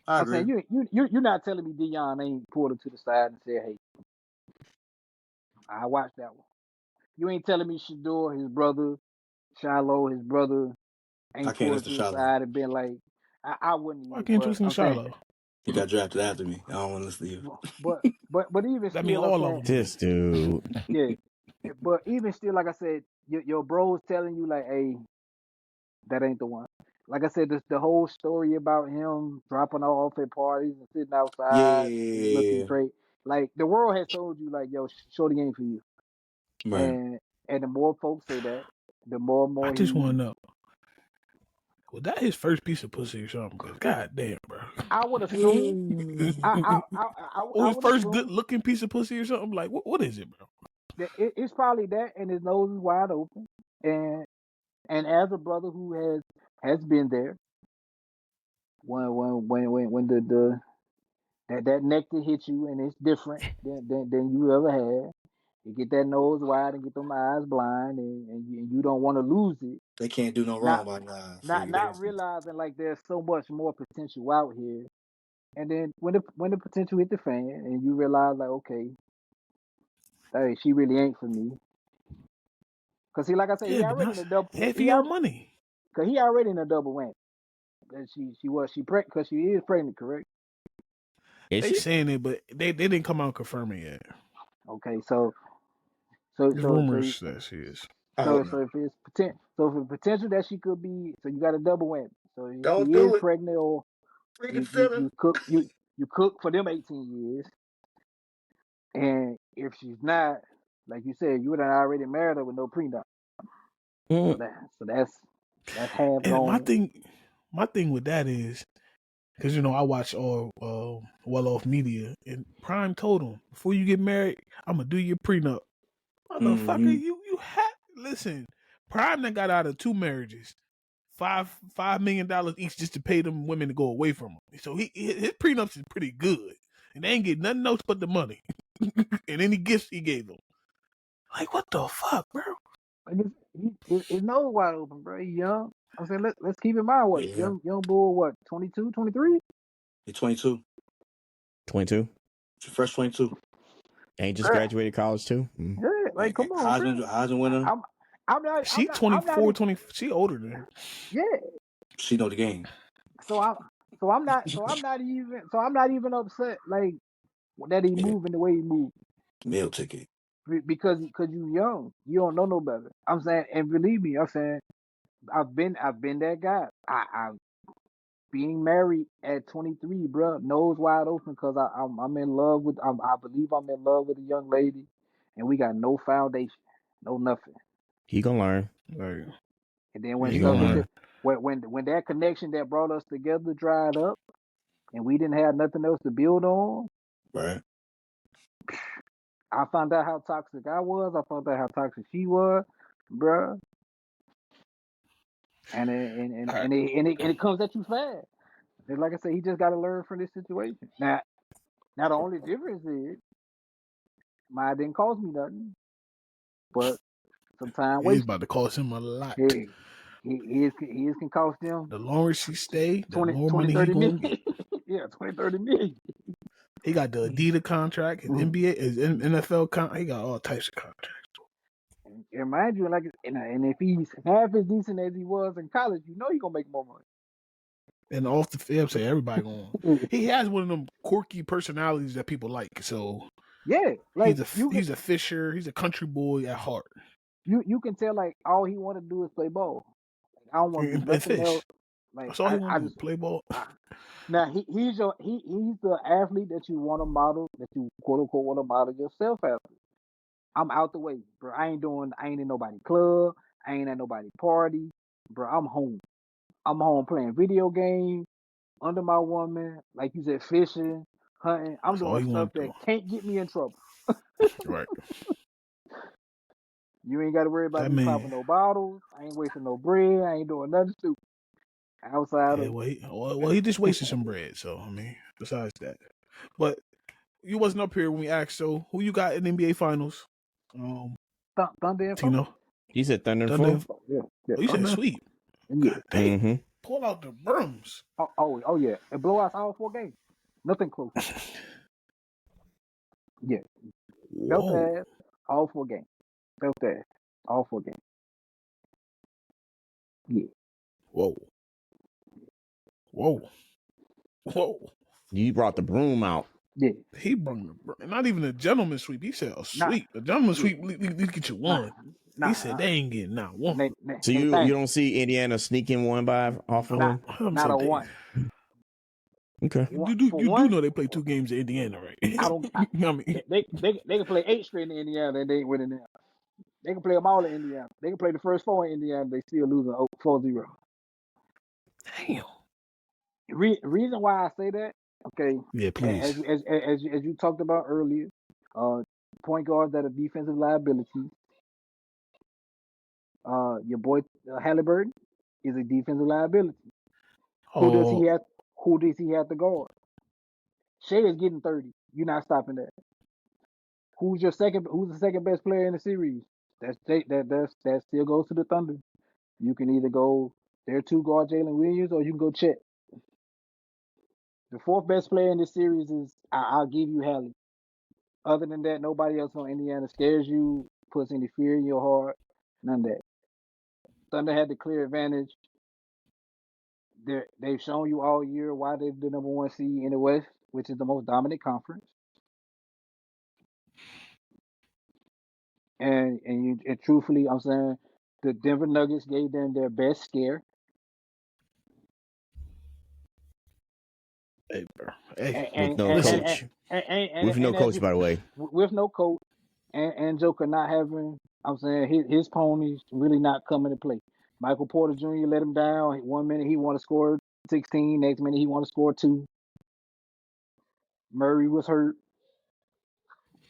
Speaker 5: I
Speaker 4: I'm
Speaker 5: agree.
Speaker 4: saying you're not telling me Dion ain't pulled her to the side and said, hey, I watched that one. You ain't telling me Shador, his brother, Shiloh, his brother,
Speaker 5: I
Speaker 4: ain't
Speaker 5: can't
Speaker 4: pulled her
Speaker 5: listen to
Speaker 4: to the
Speaker 5: Shiloh.
Speaker 4: side and been like, I wouldn't
Speaker 2: Why
Speaker 4: either.
Speaker 2: can't you
Speaker 4: But
Speaker 2: listen to
Speaker 4: I'm saying,
Speaker 2: Shiloh?
Speaker 5: He got drafted after me. I don't want to listen to you.
Speaker 4: but but even
Speaker 2: I mean,
Speaker 4: still, I'm
Speaker 2: all of
Speaker 4: saying,
Speaker 2: them.
Speaker 1: This dude.
Speaker 4: yeah. But even still, like I said, your bro's telling you like, hey, that ain't the one. Like I said, the whole story about him dropping off at parties and sitting outside, just looking
Speaker 5: Yeah,
Speaker 4: great. Like the world has told you, like, yo, shorty ain't for you.
Speaker 5: right.
Speaker 4: And the more folks say that, the more and
Speaker 2: I
Speaker 4: more
Speaker 2: just want
Speaker 4: he.
Speaker 2: to know. Was that his first piece of pussy or something? Because goddamn, bro.
Speaker 4: I would assume.
Speaker 2: Or
Speaker 4: I
Speaker 2: his
Speaker 4: would
Speaker 2: first good
Speaker 4: assume
Speaker 2: looking piece of pussy or something? Like, what is it, bro?
Speaker 4: that it's probably that, and his nose is wide open. And as a brother who has been there, when the that nectar hit you and it's different than you ever had. You get that nose wide and get them eyes blind, and you don't want to lose it.
Speaker 5: They can't do no
Speaker 4: Not
Speaker 5: wrong by now. So
Speaker 4: not
Speaker 5: you
Speaker 4: not
Speaker 5: basically
Speaker 4: realizing like there's so much more potential out here. And then when the potential hit the fan and you realize like, okay, hey, she really ain't for me. Cause see, like I said,
Speaker 2: Yeah,
Speaker 4: he
Speaker 2: but
Speaker 4: already
Speaker 2: not
Speaker 4: in a double.
Speaker 2: half of your money.
Speaker 4: Cause he already in a double whammy. That she pregnant, cause she is pregnant, correct?
Speaker 1: Is
Speaker 2: They
Speaker 1: she?
Speaker 2: saying it, but they didn't come out and confirm it yet.
Speaker 4: Okay, so so
Speaker 2: There's
Speaker 4: so so
Speaker 2: rumors that she is.
Speaker 5: I
Speaker 4: so
Speaker 5: hope
Speaker 4: so
Speaker 5: not.
Speaker 4: if it's potential that she could be, so you got a double whammy. So if she
Speaker 5: Don't
Speaker 4: is
Speaker 5: do it.
Speaker 4: pregnant, or
Speaker 5: Reconsider.
Speaker 4: you cook for them 18 years, and if she's not, like you said, you would have already married her with no prenup. So
Speaker 1: Mm.
Speaker 4: that's half
Speaker 2: And
Speaker 4: gone.
Speaker 2: my thing with that is, because I watch all well off media, and Prime told him before you get married, I'm gonna do your prenup. Motherfucker,
Speaker 5: Mm-hmm.
Speaker 2: you had listen. Prime that got out of 2 marriages, $5 million each just to pay them women to go away from him. So his prenups is pretty good, and they ain't get nothing else but the money and any gifts he gave them. Like what the fuck, bro?
Speaker 4: Like his nose wide open, bro. He young. I'm saying let's keep in mind what
Speaker 5: Yeah.
Speaker 4: young bull, what, 22, 23?
Speaker 5: You're 22.
Speaker 1: 22.
Speaker 5: Fresh 22.
Speaker 1: Ain't just
Speaker 4: Bruh,
Speaker 1: graduated college too. Mm.
Speaker 4: yeah, like come on, bro.
Speaker 5: Heisman winner.
Speaker 2: She
Speaker 4: I'm not
Speaker 2: 24, 20. She older than her.
Speaker 4: yeah.
Speaker 5: She know the game.
Speaker 4: So I'm not even upset like that he
Speaker 5: Yeah.
Speaker 4: moving the way he moved.
Speaker 5: Meal ticket.
Speaker 4: Because you young, you don't know no better. I'm saying, and believe me, I'm saying I've been that guy. I being married at 23, bro, nose wide open because I'm in love with I believe I'm in love with a young lady, and we got no foundation, no nothing.
Speaker 1: He gonna learn.
Speaker 2: Like,
Speaker 4: And then
Speaker 2: yeah,
Speaker 4: when
Speaker 1: He
Speaker 2: he
Speaker 1: gonna
Speaker 2: gonna
Speaker 4: stuff
Speaker 1: learn.
Speaker 2: learn.
Speaker 4: into when that connection that brought us together dried up, and we didn't have nothing else to build on,
Speaker 5: Right.
Speaker 4: I found out how toxic I was. I found out how toxic she was, bruh.
Speaker 2: All right.
Speaker 4: And it comes at you fast. And like I said, he just got to learn from this situation. Now the only difference is mine didn't cost me nothing, but some time
Speaker 2: It's
Speaker 4: wasted.
Speaker 2: about to cost him a lot.
Speaker 4: Hey, his can cost them
Speaker 2: The longer she stay, the
Speaker 4: 20,
Speaker 2: more
Speaker 4: 20,
Speaker 2: money he
Speaker 4: 30
Speaker 2: gonna
Speaker 4: million.
Speaker 2: get.
Speaker 4: Yeah, 20, 30 million.
Speaker 2: He got the Adidas contract, his NBA, his NFL contract. He got all types of contracts.
Speaker 4: And mind you, like, and if he's half as decent as he was in college, you know he gonna make more
Speaker 2: And off the field, say everybody going.
Speaker 4: money.
Speaker 2: He has one of them quirky personalities that people like. So
Speaker 4: Yeah, like
Speaker 2: he's a fisher. He's a country boy at heart.
Speaker 4: you can tell like all he want to do is play ball. Like, I don't want to do
Speaker 2: And
Speaker 4: nothing else.
Speaker 2: fish.
Speaker 4: Like
Speaker 2: That's all he want
Speaker 4: I
Speaker 2: to do.
Speaker 4: just
Speaker 2: Play ball.
Speaker 4: I, now he's the athlete that you want to model, that you quote unquote want to model yourself after. I'm out the way, bro. I ain't in nobody club. I ain't at nobody party, bro. I'm home. I'm home playing video games under my woman, like you said, fishing, hunting. I'm
Speaker 2: That's all
Speaker 4: doing
Speaker 2: he
Speaker 4: stuff
Speaker 2: want to
Speaker 4: that
Speaker 2: do.
Speaker 4: can't get me in trouble.
Speaker 2: Right.
Speaker 4: You ain't got to worry about me popping no bottles. I ain't wasting no bread. I ain't doing nothing stupid. Outside of
Speaker 2: he just wasted some bread. So I mean, besides that, but you wasn't up here when we asked. So who you got in the NBA Finals?
Speaker 4: Thunder and
Speaker 2: Tino.
Speaker 1: He said Thunder and 4.
Speaker 4: Yeah.
Speaker 2: Oh, you said sweep.
Speaker 4: Yeah.
Speaker 2: God dang. Pull out the brooms.
Speaker 4: Oh yeah. And blowouts all 4 games. Nothing close. Yeah. Belt ass, all 4 games. Belt ass, all 4 games. Yeah.
Speaker 2: Whoa.
Speaker 1: You brought the broom out.
Speaker 4: Yeah.
Speaker 2: He brought the broom. Not even a gentleman sweep. He said a sweep. A gentleman sweep, we get you one. He said they ain't getting not one.
Speaker 1: So you don't see Indiana sneaking one by off of them?
Speaker 4: Not a one.
Speaker 1: Okay.
Speaker 2: You do know they play 2 games in Indiana, right?
Speaker 4: I mean, they can play 8 straight in Indiana and they ain't winning there. They can play them all in Indiana. They can play the first 4 in Indiana. They still losing 4-0.
Speaker 2: Damn.
Speaker 4: Reason why I say that, okay?
Speaker 2: Yeah, please.
Speaker 4: As you talked about earlier, point guards that are defensive liabilities. Your boy Halliburton is a defensive liability. Who does he have to guard? Shea is getting 30. You're not stopping that. Who's the second best player in the series? That still goes to the Thunder. You can either go their 2 guard Jalen Williams, or you can go Chet. The 4th best player in this series is I'll give you Hallie. Other than that, nobody else on Indiana scares you, puts any fear in your heart. None of that. Thunder had the clear advantage. They've shown you all year why they're the number 1 seed in the West, which is the most dominant conference. And truthfully, I'm saying the Denver Nuggets gave them their best scare.
Speaker 2: Hey, bro.
Speaker 1: With no coach. With no coach, by the way.
Speaker 4: With no coach, and Joker not having, I'm saying his ponies really not coming to play. Michael Porter Jr. let him down. 1 minute he want to score 16, next minute he want to score 2. Murray was hurt.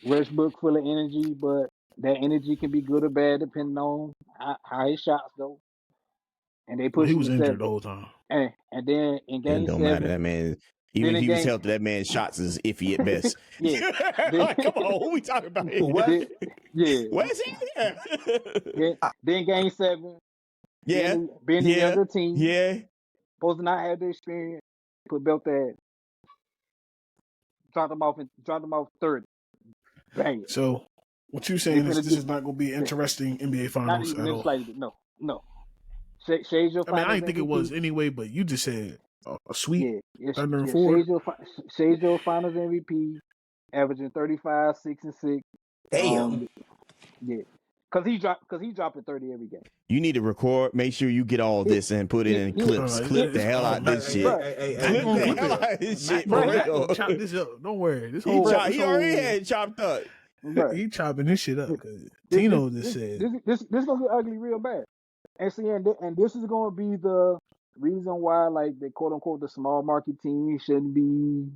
Speaker 4: Westbrook full of energy, but that energy can be good or bad depending on how his shots go. And they pushed
Speaker 2: he was injured
Speaker 4: 7.
Speaker 2: the whole time.
Speaker 4: And then in game 7,
Speaker 1: it don't matter. That man, even if he was healthy, that man's shots is iffy at best.
Speaker 4: Yeah.
Speaker 1: Come on, who we talking about here? Where's he?
Speaker 4: Then game 7.
Speaker 1: Yeah.
Speaker 4: Being the younger team.
Speaker 1: Yeah.
Speaker 4: Supposed to not have the experience. Put belt ass. Dropped them off 30. Bang.
Speaker 2: So what you saying is this is not going to be interesting NBA Finals at all?
Speaker 4: Slightly, no. Shay's your finals.
Speaker 2: I mean, I didn't think it was anyway, but you just said a sweep. Thunder and 4.
Speaker 4: Shay's your finals MVP, averaging 35, 6 and 6.
Speaker 5: Damn.
Speaker 4: Yeah. Because he dropping 30 every game.
Speaker 1: You need to record. Make sure you get all this and put it in clips. Clip the hell out of this shit. Clip the hell out of this shit.
Speaker 2: Chop this up. Don't worry. He
Speaker 1: already had chopped up.
Speaker 2: He chopping this shit up. Tino just said
Speaker 4: this gonna get ugly real bad. And see, and this is gonna be the reason why, like, the quote unquote the small market team shouldn't be.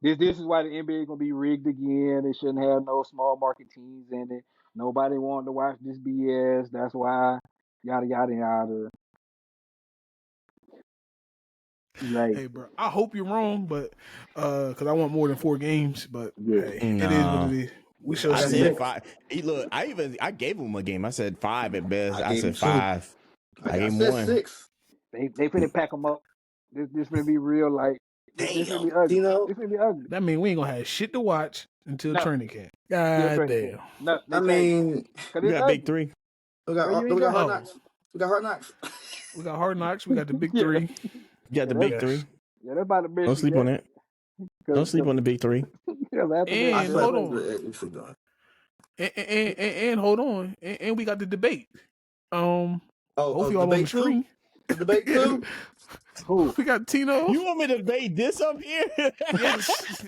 Speaker 4: This is why the NBA is gonna be rigged again. They shouldn't have no small market teams in it. Nobody wanted to watch this BS. That's why, yada yada yada. Like,
Speaker 2: hey, bro, I hope you're wrong, but because I want more than 4 games. But hey, it is what it is. We shall see.
Speaker 1: I said 5. Hey, look, I gave him a game. I said 5 at best. I said 5. I gave him 1.
Speaker 3: 6.
Speaker 4: They finna pack them up. This finna be real. Like, this finna be ugly. This finna be ugly.
Speaker 2: That mean we ain't gonna have shit to watch until training camp. God damn.
Speaker 3: No, I mean,
Speaker 1: we got big 3.
Speaker 3: We got Hard Knocks. We got Hard Knocks.
Speaker 2: We got Hard Knocks. We got the big 3.
Speaker 1: You got the big 3.
Speaker 4: Yeah, they're about to
Speaker 1: Don't sleep on that. Don't sleep on the big 3.
Speaker 2: And hold on. And hold on. And we got the debate. Hopefully y'all on the screen.
Speaker 3: The debate too.
Speaker 4: Who?
Speaker 2: We got Tino.
Speaker 1: You want me to debate this up here?
Speaker 2: Yes.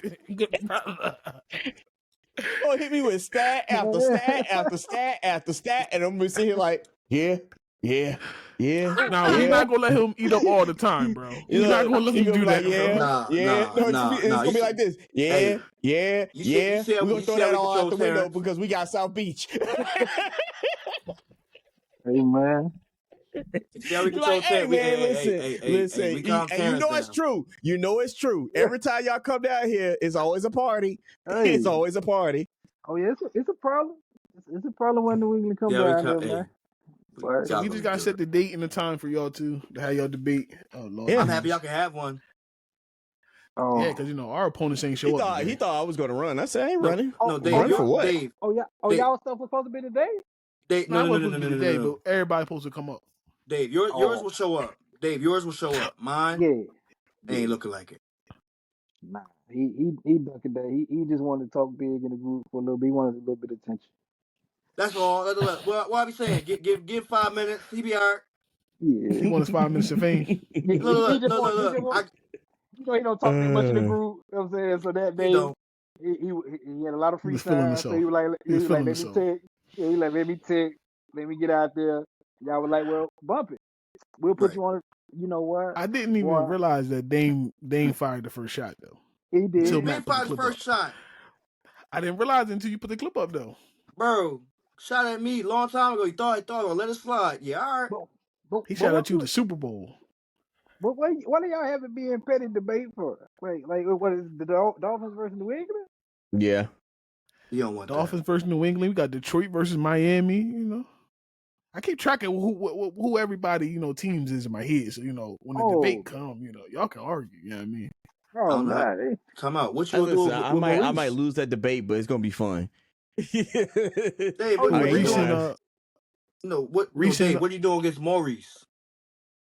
Speaker 1: Oh, hit me with stat after stat after stat after stat, and I'm gonna sit here like, yeah.
Speaker 2: Now we're not gonna let him eat up all the time, bro. We're not gonna let him do that.
Speaker 1: It's gonna be like this. Yeah. We're gonna throw that all out the window because we got South Beach.
Speaker 4: Hey man.
Speaker 5: Yeah, we can
Speaker 1: Like, hey man, listen.
Speaker 5: we calm
Speaker 1: And you know it's true. You know it's true. Every time y'all come down here, it's always a party.
Speaker 4: Hey.
Speaker 1: It's always a party.
Speaker 4: Oh yeah, it's a problem. It's a problem when New England come down there, man. But
Speaker 2: So we just gotta set the date and the time for y'all to have y'all debate. Oh Lord,
Speaker 1: Yeah.
Speaker 5: I'm happy y'all can have one.
Speaker 4: oh
Speaker 2: yeah, because our opponents ain't show up.
Speaker 1: He thought I was gonna run. I said I ain't running.
Speaker 5: No, Dave,
Speaker 1: Run for what?
Speaker 5: Dave.
Speaker 4: Oh yeah. Oh, y'all stuff was supposed to be today?
Speaker 5: Dave,
Speaker 2: No, but everybody's supposed to come up.
Speaker 5: Dave, yours will show up. Dave, yours will show up. Mine ain't looking like it.
Speaker 4: Nah, he ducking that. He just wanted to talk big in the group for a little bit. He wanted a little bit of attention.
Speaker 5: That's all. What I be saying? Give 5 minutes. He be all right.
Speaker 4: Yeah.
Speaker 2: He wants 5 minutes of fame.
Speaker 5: Look.
Speaker 4: You know, he don't talk that much in the group. You know what I'm saying? So that day, he had a lot of free time. So he was like, let me take. Yeah, he like, let me take. Let me get out there. Y'all was like, well, bump it. We'll put you on. You know what?
Speaker 2: I didn't even realize that Dame fired the first shot though.
Speaker 4: He did.
Speaker 2: Until
Speaker 5: Dame fired the first shot.
Speaker 2: I didn't realize it until you put the clip up though.
Speaker 5: Bro, shot at me a long time ago. He thought I'd let it slide. Yeah, all right.
Speaker 2: He shot at you the Super Bowl.
Speaker 4: But why do y'all have it being petty debate for? Wait, like what is the Dolphins versus New England?
Speaker 1: Yeah.
Speaker 5: You don't want
Speaker 2: Dolphins versus New England. We got Detroit versus Miami. You know, I keep track of who everybody teams is in my head. So when the debate come, y'all can argue. You know what I mean?
Speaker 4: Oh no!
Speaker 5: Come out. What you gonna do?
Speaker 1: I might lose that debate, but it's gonna be fun.
Speaker 5: Dave,
Speaker 2: Dave,
Speaker 5: what are you doing against Maurice?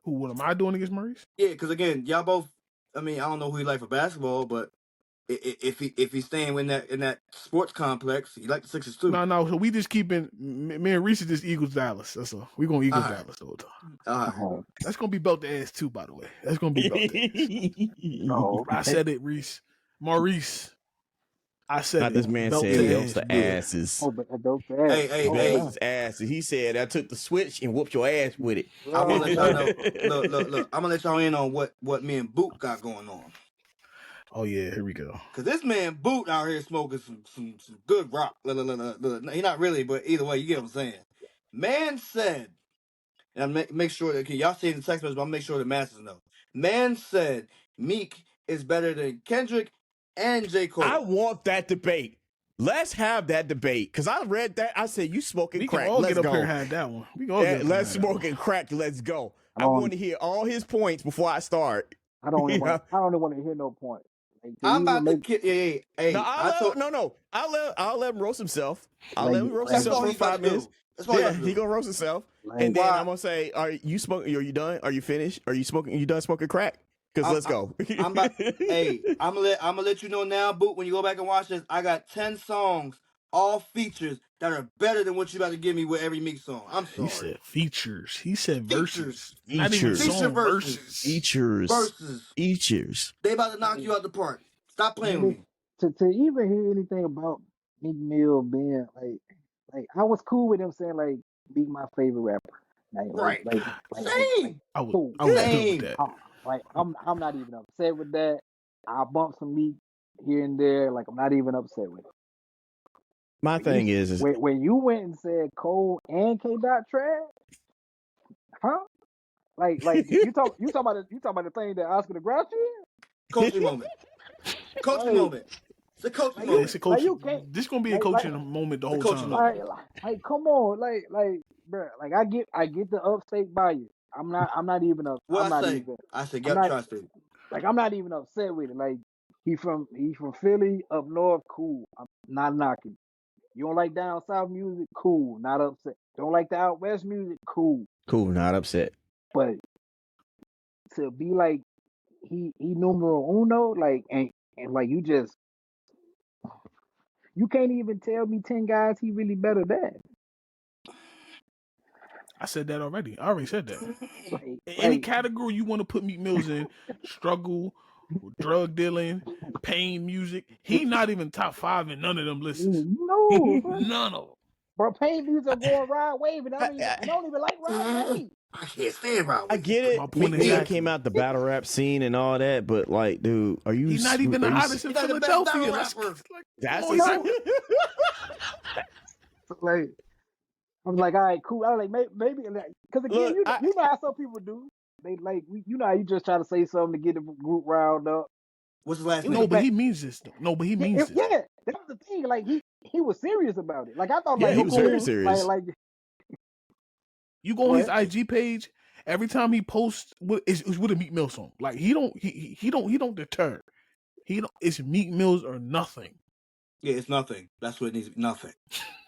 Speaker 2: What am I doing against Maurice?
Speaker 5: Yeah, because again, y'all both. I mean, I don't know who you like for basketball, but if he's staying in that sports complex, he like the Sixers too.
Speaker 2: No. So we just keeping me and Reese just Eagles Dallas. That's all. We gonna Eagles Dallas the whole time. That's gonna be belt to ass too, by the way. That's gonna be belt to ass. I said it, Reese. Maurice. I said
Speaker 1: Not
Speaker 2: it.
Speaker 1: this man said belts to asses.
Speaker 4: Oh, but belts to ass.
Speaker 1: Belts to asses. He said I took the switch and whooped your ass with it.
Speaker 5: I want to let y'all know. Look. I'm gonna let y'all in on what me and Boot got going on.
Speaker 2: Oh yeah, here we go.
Speaker 5: Cause this man Boot out here smoking some good rock. He not really, but either way, you get what I'm saying. Man said, and I make sure that y'all see the text message, but I'll make sure the masses know. Man said Meek is better than Kendrick and J. Cole.
Speaker 1: I want that debate. Let's have that debate. Cause I read that. I said you smoking crack.
Speaker 2: Let's
Speaker 1: get
Speaker 2: up
Speaker 1: go.
Speaker 2: Here and have that one. We can all get
Speaker 1: let's smoke and crack. Let's go. I want to hear all his points before I start.
Speaker 4: I don't want to hear no point. Like,
Speaker 5: I'm about to kill. Hey.
Speaker 1: I'll let him roast himself. I'll let him roast himself for 5 minutes. He gonna roast himself, and then I'm gonna say, "Are you smoking? Are you done? Are you finished? Are you smoking? Are you done smoking crack? Because let's go."
Speaker 5: I'm gonna let you know now, Boot. When you go back and watch this, I got 10 songs, all features that are better than what you about to give me with every Meek song. I'm sorry.
Speaker 2: He said features. He said verses.
Speaker 1: Not even
Speaker 2: song, verses.
Speaker 1: Features.
Speaker 5: They about to knock you out the park. Stop playing with me.
Speaker 4: To even hear anything about Meek Mill being like I was cool with him saying like be my favorite rapper.
Speaker 5: Right. Same.
Speaker 2: I would do that.
Speaker 4: Like I'm not even upset with that. I bump some Meek here and there. Like I'm not even upset with it.
Speaker 1: My thing is
Speaker 4: when you went and said Cole and K. Dot trash, huh? Like you talk about the thing that Oscar the Grouch is?
Speaker 5: Coaching moment. Coaching moment. It's a coaching moment.
Speaker 2: It's a coaching. This gonna be a coaching moment the whole time.
Speaker 4: Like come on, bro. Like I get the upstate value. I'm not even up.
Speaker 5: I said get trusted.
Speaker 4: Like I'm not even upset with it. Like he's from Philly up north, cool. I'm not knocking. You don't like down south music, cool. Not upset. Don't like the out west music, cool.
Speaker 1: Cool, not upset.
Speaker 4: But to be like he numero uno, like and like you can't even tell me 10 guys he really better than.
Speaker 2: I said that already. I already said that. Any category you want to put Meek Mills in, struggle, drug dealing, pain music, he not even top 5 in none of them lists.
Speaker 4: No,
Speaker 2: none of them.
Speaker 4: Bro, pain music going Rod Wave, and I don't even like Rod Wave.
Speaker 5: I can't stand Rod Wave.
Speaker 1: I get it. Meek came out the battle rap scene and all that, but like, dude, are you?
Speaker 2: He's not even the hottest in Philadelphia.
Speaker 1: That's
Speaker 4: like I was like, all right, cool. I was like, maybe, because again,
Speaker 1: Look,
Speaker 4: you know how some people do. They like, you know how you just try to say something to get the group riled up.
Speaker 5: What's his last
Speaker 4: It was
Speaker 2: No,
Speaker 4: the
Speaker 5: name?
Speaker 2: but
Speaker 4: fact,
Speaker 2: he means this. Though. No, but he means this.
Speaker 4: yeah, that was the thing. Like he was serious about it. Like I thought,
Speaker 2: Yeah,
Speaker 4: like
Speaker 2: he
Speaker 1: he
Speaker 2: was
Speaker 1: was very
Speaker 2: cool.
Speaker 1: serious.
Speaker 4: like
Speaker 2: You go on his
Speaker 4: what?
Speaker 2: IG page. Every time he posts, it's with a Meek Mill song. Like he don't deter. He don't. It's Meek Mills or nothing.
Speaker 5: Yeah, it's nothing. That's what it needs. Nothing.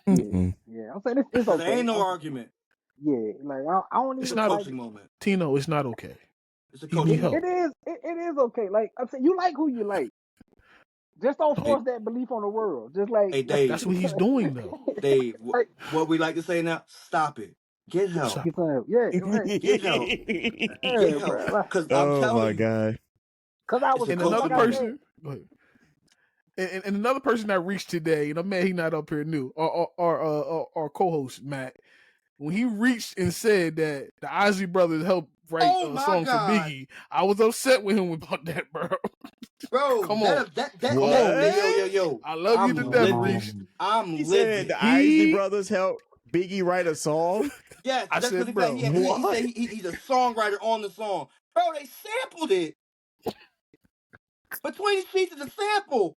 Speaker 4: Yeah. I'm saying it's
Speaker 5: There
Speaker 4: okay.
Speaker 5: ain't no argument.
Speaker 4: Yeah, like I don't
Speaker 5: It's
Speaker 2: It's
Speaker 5: a
Speaker 4: even
Speaker 2: not
Speaker 4: like
Speaker 5: coaching moment.
Speaker 2: Tino. It's not okay.
Speaker 5: It's a
Speaker 2: He need
Speaker 5: coaching
Speaker 2: help.
Speaker 5: moment.
Speaker 4: it is okay. Like I'm saying, you like who you like. Just don't
Speaker 2: Okay,
Speaker 4: force that belief on the world. Just like,
Speaker 5: Hey, Dave.
Speaker 2: that's what he's doing though.
Speaker 5: Dave,
Speaker 4: like
Speaker 5: what we like to say now? Stop it. Get help.
Speaker 2: Stop.
Speaker 4: get some, yeah, right,
Speaker 5: Get help.
Speaker 4: yeah,
Speaker 5: Get help.
Speaker 4: bro. Like,
Speaker 5: Because I'm
Speaker 1: Oh
Speaker 5: telling
Speaker 1: my
Speaker 5: you,
Speaker 1: god.
Speaker 4: cause I
Speaker 5: it's
Speaker 4: was
Speaker 5: a
Speaker 2: And
Speaker 4: like
Speaker 2: another
Speaker 5: coaching
Speaker 4: I
Speaker 5: moment.
Speaker 4: said,
Speaker 2: person. Go ahead. And another person that reached today, and I'm mad he not up here new. Our co-host Matt, when he reached and said that the Ozzy brothers helped write
Speaker 5: Oh
Speaker 2: a
Speaker 5: my
Speaker 2: song for
Speaker 5: God.
Speaker 2: Biggie, I was upset with him about that, bro.
Speaker 5: Bro,
Speaker 2: Come on,
Speaker 5: that,
Speaker 2: come on,
Speaker 5: yo,
Speaker 2: Reese.
Speaker 5: yo,
Speaker 1: What?
Speaker 5: yo.
Speaker 2: I love you
Speaker 5: I'm
Speaker 2: to death,
Speaker 5: livid.
Speaker 2: Reese.
Speaker 5: I'm
Speaker 1: He said the
Speaker 5: livid.
Speaker 1: Isley
Speaker 2: He,
Speaker 1: brothers helped Biggie write a song.
Speaker 5: Yes,
Speaker 2: I
Speaker 5: that's because
Speaker 2: said,
Speaker 5: he said
Speaker 2: bro,
Speaker 5: he
Speaker 1: What?
Speaker 5: said he's a songwriter on the song. Bro, they sampled it. Between the sheets is a sample.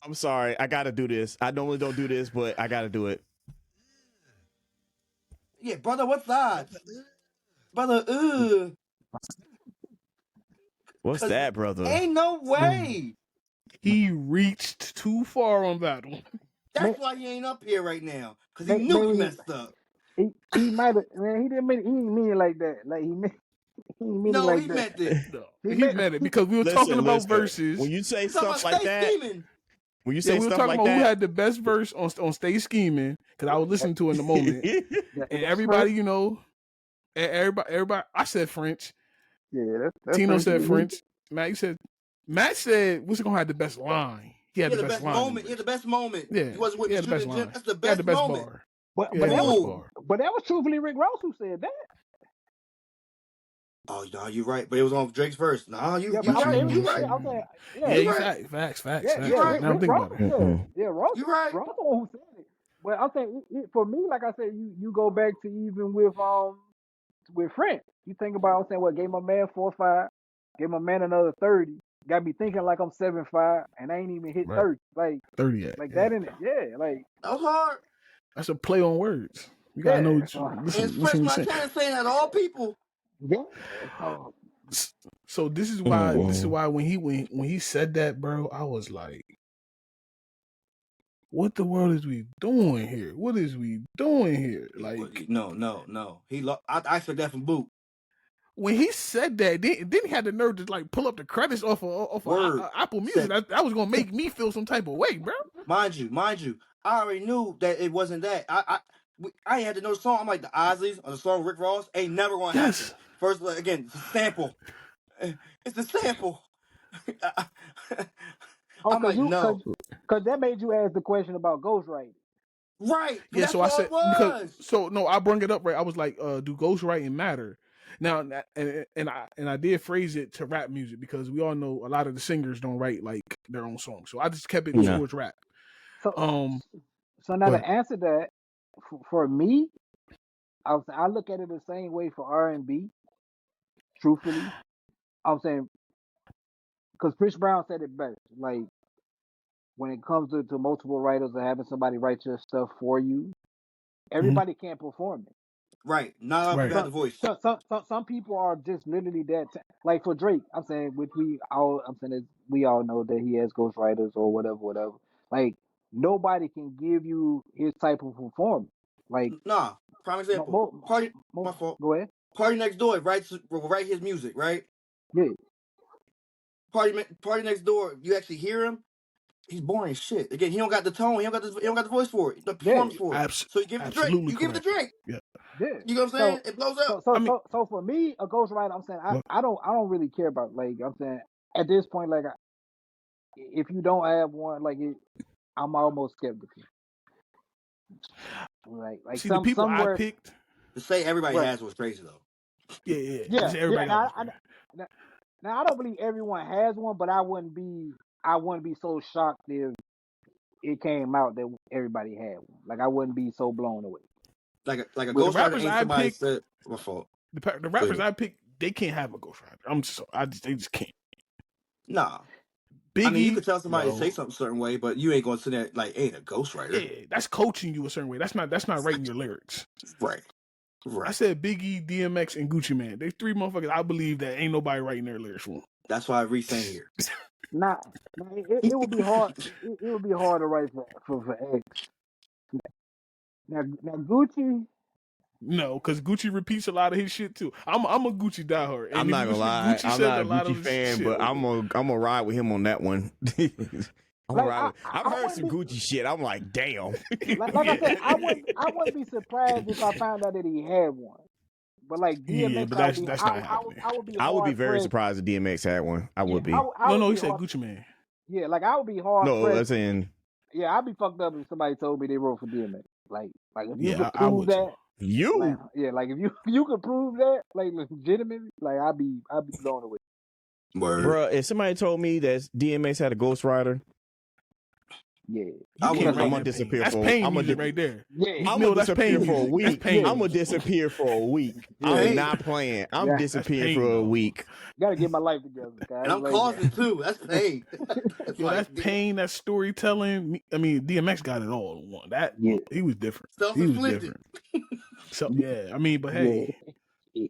Speaker 1: I'm sorry. I gotta do this. I normally don't do this, but I gotta do it.
Speaker 5: Yeah, brother, what's odds? Brother,
Speaker 1: What's
Speaker 5: Because
Speaker 1: that, brother?
Speaker 5: ain't no way.
Speaker 2: he reached too far on that one.
Speaker 5: That's why he ain't up here right now. Because he knew he
Speaker 4: maybe
Speaker 5: messed up.
Speaker 4: he might have, man. He didn't mean, he didn't mean it like that. Like he didn't mean it
Speaker 5: No,
Speaker 4: like
Speaker 5: he
Speaker 4: that.
Speaker 5: meant it.
Speaker 2: No,
Speaker 4: He
Speaker 2: he
Speaker 4: meant
Speaker 2: meant it because we were talking
Speaker 1: Listen,
Speaker 2: about
Speaker 1: listen. When
Speaker 2: verses.
Speaker 1: you say
Speaker 5: He's talking
Speaker 1: stuff
Speaker 5: about
Speaker 1: like
Speaker 5: stay
Speaker 1: that,
Speaker 5: scheming.
Speaker 1: when you
Speaker 2: Yeah,
Speaker 1: say
Speaker 2: we were
Speaker 1: stuff
Speaker 2: talking
Speaker 1: like
Speaker 2: about who
Speaker 1: that,
Speaker 2: had the best verse on Stay Scheming because I was listening to it in the moment, and
Speaker 4: that's
Speaker 2: everybody,
Speaker 4: French.
Speaker 2: you know, everybody. I said French.
Speaker 4: Yeah, that's
Speaker 2: Tino
Speaker 4: French.
Speaker 2: said French. Matt said what's gonna have the best line. He
Speaker 5: He
Speaker 2: had
Speaker 5: had
Speaker 2: the
Speaker 5: the
Speaker 2: best
Speaker 5: best
Speaker 2: line in
Speaker 5: moment. He had
Speaker 2: verse.
Speaker 5: the best moment.
Speaker 2: Yeah,
Speaker 5: He wasn't with
Speaker 2: he
Speaker 5: me
Speaker 2: had the
Speaker 5: shooting
Speaker 2: best
Speaker 5: the gym.
Speaker 2: line.
Speaker 5: That's the
Speaker 2: He had the
Speaker 5: best
Speaker 2: best
Speaker 5: moment.
Speaker 2: bar.
Speaker 4: But
Speaker 2: He
Speaker 4: but
Speaker 2: had the
Speaker 4: that
Speaker 2: best
Speaker 4: was
Speaker 5: Boom.
Speaker 2: bar.
Speaker 4: but that was truthfully Rick Ross who said that.
Speaker 5: Oh, no, you're right. But it was on Drake's verse. No,
Speaker 4: Yeah, but
Speaker 5: you
Speaker 4: I'm
Speaker 5: right.
Speaker 4: saying,
Speaker 5: You
Speaker 4: yeah,
Speaker 5: right.
Speaker 4: I'm saying, yeah,
Speaker 2: Yeah,
Speaker 5: You
Speaker 2: you
Speaker 5: right.
Speaker 2: facts.
Speaker 5: You right.
Speaker 2: Now I'm
Speaker 4: Rick
Speaker 2: thinking
Speaker 4: Ross,
Speaker 2: about it.
Speaker 4: yeah, Ross,
Speaker 5: You right.
Speaker 4: Ross the one who said it. But I'm saying, for me, like I said, you go back to even with French. You think about, I'm saying, what, gave my man 4-5, gave my man another 30, got me thinking like I'm 7-5, and I ain't even hit
Speaker 2: Right,
Speaker 4: 30,
Speaker 2: 30 at
Speaker 4: like
Speaker 2: yeah.
Speaker 4: that in it, yeah, like
Speaker 5: That was hard.
Speaker 2: That's a play on words. You gotta know.
Speaker 4: yeah,
Speaker 2: What
Speaker 4: so
Speaker 5: And it's
Speaker 2: listen,
Speaker 5: French
Speaker 2: what you're saying.
Speaker 5: Montana saying that to all people.
Speaker 4: yeah, so
Speaker 2: So this is why when he said that, bro, I was like, what the world is we doing here? What is we doing here? Like
Speaker 5: No. I expect that from Boot.
Speaker 2: when he said that, then he had the nerve to like pull up the credits off of
Speaker 5: Word.
Speaker 2: Apple Music.
Speaker 5: Said,
Speaker 2: That was gonna make me feel some type of way, bro.
Speaker 5: mind you, I already knew that it wasn't that. I ain't had to know the song. I'm like, the Isleys or the song Rick Ross ain't never gonna happen.
Speaker 2: Yes.
Speaker 5: First, again, it's a sample. It's a sample.
Speaker 4: oh,
Speaker 5: I'm like, no.
Speaker 4: cause that made you ask the question about ghostwriting.
Speaker 5: Right. Because
Speaker 2: Yeah,
Speaker 5: that's
Speaker 2: so I
Speaker 5: all
Speaker 2: said
Speaker 5: it was.
Speaker 2: I bring it up right. I was like, do ghostwriting matter? Now, and I did phrase it to rap music because we all know a lot of the singers don't write like their own songs. So I just kept it
Speaker 1: no.
Speaker 2: towards rap.
Speaker 4: So so now
Speaker 2: Go
Speaker 4: to
Speaker 2: ahead.
Speaker 4: answer that, for me, I look at it the same way for R&B. Truthfully, I'm saying because Chris Brown said it best. Like when it comes to multiple writers or having somebody write your stuff for you, everybody can't perform it.
Speaker 5: Right. Not all people
Speaker 2: Right.
Speaker 5: have the voice.
Speaker 4: Some people are just literally that. Like for Drake, I'm saying, I'm saying is we all know that he has ghostwriters or whatever. Like nobody can give you his type of performance. Like
Speaker 5: Nah. Prime example. My fault.
Speaker 4: go ahead.
Speaker 5: Party Next Door will write his music, right?
Speaker 4: Yeah,
Speaker 5: Party Next Door, you actually hear him. He's boring as shit. Again, he don't got the tone. He don't got the voice for it. The
Speaker 4: yeah,
Speaker 5: performance for it. So you give it to Drake.
Speaker 2: Absolutely
Speaker 5: You give it to
Speaker 2: correct.
Speaker 5: Drake.
Speaker 2: Yeah.
Speaker 4: yeah.
Speaker 5: You know what I'm saying?
Speaker 4: So
Speaker 5: It blows up.
Speaker 2: I mean,
Speaker 4: so for me, a ghostwriter, I'm saying
Speaker 2: look,
Speaker 4: I don't really care about, like I'm saying at this point, like if you don't have one, like I'm almost skeptical. Like
Speaker 2: see the people I
Speaker 4: somewhere,
Speaker 2: picked.
Speaker 5: To say everybody
Speaker 4: right?
Speaker 5: has was crazy though.
Speaker 2: Yeah.
Speaker 4: Yeah,
Speaker 2: Just
Speaker 4: yeah.
Speaker 2: everybody got one.
Speaker 4: Now I don't believe everyone has one, but I wouldn't be so shocked if it came out that everybody had one. Like I wouldn't be so blown away.
Speaker 5: like a
Speaker 2: the
Speaker 5: ghostwriter
Speaker 2: rappers
Speaker 5: ain't
Speaker 2: I
Speaker 5: somebody
Speaker 2: picked-
Speaker 5: said. My fault.
Speaker 2: The rappers I picked, they can't have a ghostwriter. They just can't.
Speaker 5: Nah.
Speaker 2: Biggie,
Speaker 5: I mean, you could tell somebody to
Speaker 2: no.
Speaker 5: say something a certain way, but you ain't gonna sit there like ain't a ghostwriter.
Speaker 2: Yeah, that's coaching you a certain way. That's not writing your lyrics.
Speaker 5: Right.
Speaker 2: I said Biggie, DMX, and Gucci Man. They three motherfuckers. I believe that ain't nobody writing their lyrics for them.
Speaker 5: That's why I re-sang here.
Speaker 4: Nah, it would be hard. It would be hard to write for X. Now Gucci.
Speaker 2: No, because Gucci repeats a lot of his shit too. I'm a Gucci diehard. And
Speaker 1: I'm not gonna lie. I'm not a Gucci fan, but I'm gonna ride with him on that one. I've heard some Gucci shit. I'm like, damn.
Speaker 4: Like I said, I wouldn't be surprised if I found out that he had one. But like DMX,
Speaker 2: yeah, but that's not happening.
Speaker 4: I would be
Speaker 1: very surprised if DMX had one. I would be.
Speaker 2: No, he said Gucci Man.
Speaker 4: Yeah, like I would be hard.
Speaker 1: No, that's in.
Speaker 4: Yeah, I'd be fucked up if somebody told me they wrote for DMX. Like if you could
Speaker 2: I
Speaker 4: prove
Speaker 2: would
Speaker 4: that.
Speaker 1: You.
Speaker 4: Like, yeah, like if you could prove that, like legitimately, like I'd be blown away.
Speaker 5: Word.
Speaker 1: Bruh, if somebody told me that DMX had a ghostwriter,
Speaker 4: yeah,
Speaker 1: I'm gonna disappear
Speaker 2: that's
Speaker 1: for.
Speaker 2: pain
Speaker 1: I'm
Speaker 2: music right there.
Speaker 4: Yeah,
Speaker 1: I'm gonna disappear for a week. I'm
Speaker 2: music.
Speaker 1: gonna disappear for a week.
Speaker 4: Yeah.
Speaker 1: I'm not playing. I'm disappearing for a week.
Speaker 4: Gotta get my life together, guys.
Speaker 5: And I'm causing too. That's pain.
Speaker 2: Yo, that's pain. That's storytelling. I mean, DMX got it all in one. He was different. He was different. So yeah, I mean, but hey.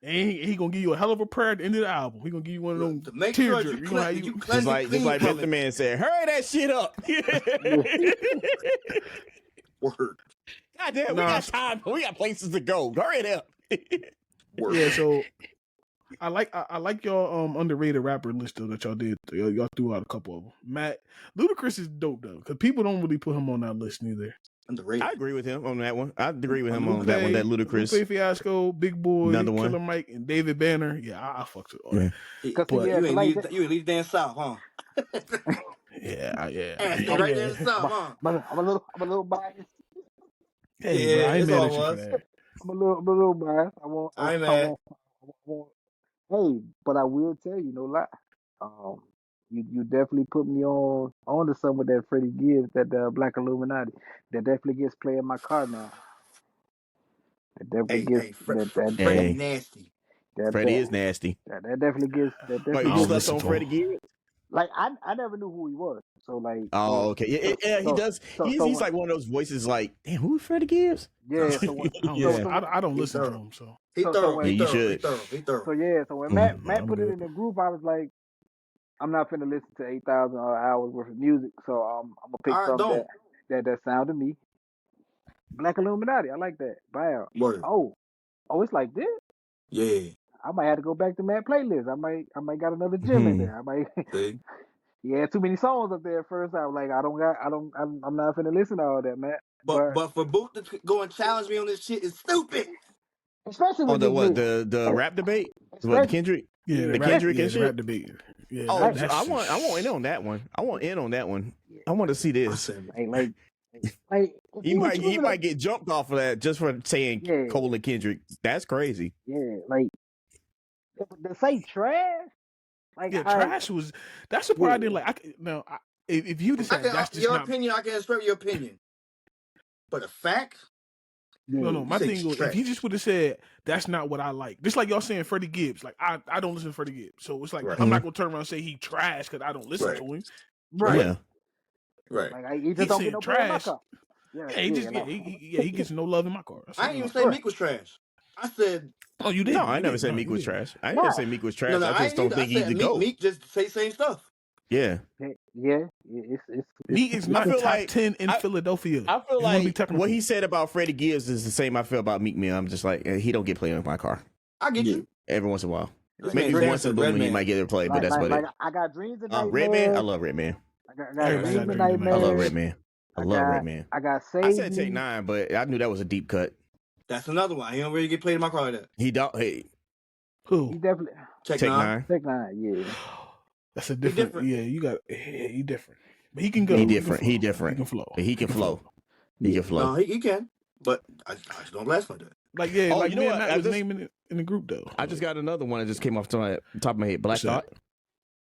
Speaker 2: And he gonna give you a hell of a prayer at the end of the album. He gonna give you one of them
Speaker 5: to make
Speaker 2: tear
Speaker 5: sure
Speaker 2: jerks.
Speaker 5: you
Speaker 1: just like Mr. Man said, hurry that shit up.
Speaker 5: Word.
Speaker 1: God damn, we got time. We got places to go. Hurry it up.
Speaker 5: Word.
Speaker 2: Yeah, so I like y'all underrated rapper list though that y'all did. Y'all threw out a couple of them. Matt Ludacris is dope though, because people don't really put him on that list neither.
Speaker 5: Underrated.
Speaker 1: I agree with him on that one. I agree with him on that one. That Ludacris.
Speaker 2: Lupe Fiasco, Big Boy,
Speaker 1: Another one.
Speaker 2: Killer Mike, and David Banner. Yeah, I fucked with all that.
Speaker 5: You ain't leave the damn South, huh?
Speaker 2: Yeah.
Speaker 5: Stay right there in the South, huh?
Speaker 4: I'm a little biased.
Speaker 2: Hey, bro, I ain't mad at you for that.
Speaker 4: I'm a little biased.
Speaker 5: I ain't mad.
Speaker 4: Hey, but I will tell you, no lie. You definitely put me on to some of that Freddie Gibbs, that Black Illuminati. That definitely gets played in my car now. That definitely
Speaker 5: Freddie nasty.
Speaker 1: Freddie is nasty.
Speaker 4: That definitely gets.
Speaker 1: But you slept on Freddie Gibbs?
Speaker 4: Like I never knew who he was. So like.
Speaker 1: Oh, okay. Yeah, he does. He's like one of those voices. Like, damn, who's Freddie Gibbs?
Speaker 4: Yeah.
Speaker 2: I don't listen to him. So
Speaker 5: he thorough.
Speaker 1: You should.
Speaker 5: He thorough.
Speaker 4: So yeah. So when Matt put it in the group, I was like, I'm not finna listen to 8,000 hours worth of music, so I'm gonna pick something that sound to me. Black Illuminati, I like that. Wow.
Speaker 5: Word.
Speaker 4: Oh, it's like this.
Speaker 5: Yeah.
Speaker 4: I might have to go back to Matt playlist. I might got another gym in there. I might. He had too many songs up there at first. I was like, I'm not finna listen to all that, Matt.
Speaker 5: But for Boot to go and challenge me on this shit is stupid.
Speaker 4: Especially with
Speaker 1: the rap debate? What, Kendrick?
Speaker 2: Yeah,
Speaker 1: the Kendrick and shit.
Speaker 2: Rap debate. Yeah,
Speaker 1: I want in on that one. I want in on that one. I want to see this.
Speaker 4: He
Speaker 1: might get jumped off of that just for saying Cole and Kendrick. That's crazy.
Speaker 4: Yeah, like to say trash. Like
Speaker 2: trash was. That's the part I didn't like. If you decide that's just
Speaker 5: your opinion, I can express your opinion. But a fact.
Speaker 2: No. My thing was, if he just would have said that's not what I like, just like y'all saying Freddie Gibbs, like I don't listen to Freddie Gibbs, so it's like I'm not gonna turn around and say he trash because I don't listen to him.
Speaker 4: Right.
Speaker 1: Yeah.
Speaker 5: Right.
Speaker 4: Like he just don't get no trash.
Speaker 2: He gets no love in my car.
Speaker 5: I didn't even say Meek was trash. I said.
Speaker 2: Oh, you did?
Speaker 1: No, I never said Meek was trash. I didn't say Meek was trash. I just don't think he's the GOAT.
Speaker 5: Meek just say same stuff.
Speaker 1: Yeah.
Speaker 2: Meek is not top 10 in Philadelphia.
Speaker 1: I feel like what he said about Freddie Gibbs is the same I feel about Meek Mill. I'm just like, he don't get played in my car.
Speaker 5: I get you.
Speaker 1: Every once in a while. Maybe once in a blue moon he might get it played, but that's about it.
Speaker 4: I got dreams of nightmares.
Speaker 1: Redman? I love Redman.
Speaker 4: I got dreams of nightmares.
Speaker 1: I love Redman. I love Redman.
Speaker 4: I got Save
Speaker 1: I said Take 9, but I knew that was a deep cut.
Speaker 5: That's another one. He don't really get played in my car like that.
Speaker 1: He don't. Hey.
Speaker 2: Who?
Speaker 4: He definitely.
Speaker 5: Take 9.
Speaker 4: Take 9, yeah.
Speaker 2: That's a different. Yeah, you got. He different. But he can go.
Speaker 1: He different. He different.
Speaker 2: He can flow.
Speaker 1: He can flow. He can flow.
Speaker 5: No, he can. But I just don't last like that.
Speaker 2: Like me and Matt was naming it in the group though.
Speaker 1: I just got another one that just came off the top of my head. Black Thought.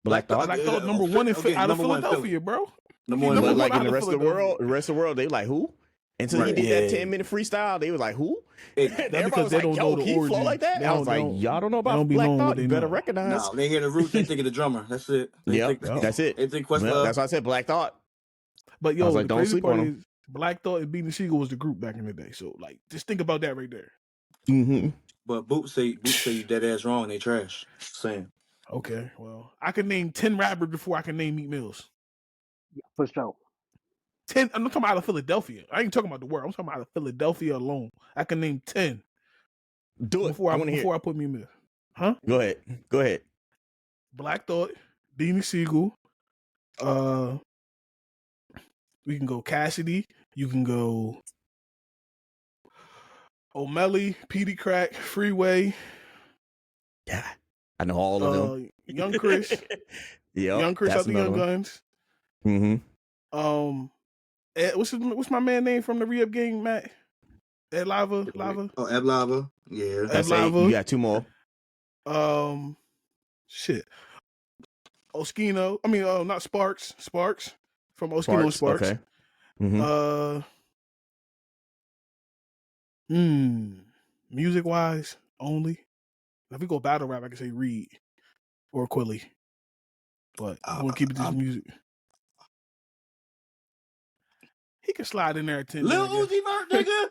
Speaker 2: Black Thought number one out of Philadelphia, bro.
Speaker 1: But like in the rest of the world, they like who? Until he
Speaker 5: Right.
Speaker 1: did that
Speaker 2: Yeah.
Speaker 1: 10-minute freestyle, they was like, "Who?"
Speaker 5: It-
Speaker 1: And
Speaker 2: That's
Speaker 1: everybody
Speaker 2: because
Speaker 1: was
Speaker 2: they
Speaker 1: like,
Speaker 2: don't
Speaker 1: "Yo,
Speaker 2: know the
Speaker 1: can he flow
Speaker 2: origins.
Speaker 1: like that?"
Speaker 2: They
Speaker 1: I was
Speaker 2: don't-
Speaker 1: like, "Y'all don't know
Speaker 2: they
Speaker 1: about
Speaker 2: don't be
Speaker 1: Black
Speaker 2: knowing what
Speaker 1: Thought.
Speaker 2: they
Speaker 1: You better
Speaker 2: know.
Speaker 1: recognize."
Speaker 5: No, they hear the roots, they think of the drummer. That's it. They
Speaker 1: Yep,
Speaker 5: think,
Speaker 1: that's it.
Speaker 5: They think
Speaker 1: Well,
Speaker 5: Questlove.
Speaker 1: that's why I said Black Thought.
Speaker 2: But
Speaker 1: I
Speaker 2: yo,
Speaker 1: was like,
Speaker 2: the
Speaker 1: don't
Speaker 2: crazy
Speaker 1: sleep
Speaker 2: part
Speaker 1: on
Speaker 2: is
Speaker 1: 'em.
Speaker 2: Black Thought and Beanie Siegel was the group back in the day. So like, just think about that right there.
Speaker 1: Mm-hmm.
Speaker 5: But Boot say you dead ass wrong. They trash. Saying.
Speaker 2: Okay, well, I can name 10 rappers before I can name Meek Mills.
Speaker 4: For sure.
Speaker 2: 10. I'm not talking about out of Philadelphia. I ain't talking about the world. I'm talking about out of Philadelphia alone. I can name 10
Speaker 1: Do it.
Speaker 2: before
Speaker 1: I want to hear.
Speaker 2: before I put Meek Mills. Huh?
Speaker 1: Go ahead. Go ahead.
Speaker 2: Black Thought, Beanie Siegel. We can go Cassidy. You can go O'Malley, Petey Crack, Freeway.
Speaker 1: Yeah, I know all of them.
Speaker 2: Young Chris.
Speaker 1: Yep,
Speaker 2: Young Chris
Speaker 1: that's
Speaker 2: out the Young
Speaker 1: another one.
Speaker 2: Guns.
Speaker 1: Mm-hmm.
Speaker 2: What's my man name from the Re-Up Gang, Matt? Ed Lava.
Speaker 5: Oh, Ed Lava. Yeah.
Speaker 1: That's
Speaker 2: Ed
Speaker 1: 8.
Speaker 2: Lava.
Speaker 1: You got 2 more.
Speaker 2: Shit. Oskino. I mean, not Sparks. Sparks from Oskino and Sparks.
Speaker 1: Okay. Mm-hmm.
Speaker 2: Music wise only. If we go battle rap, I can say Reed or Quilly. But I want to keep it just music. He can slide in there at 10.
Speaker 5: Lil Uzi Vert, nigga.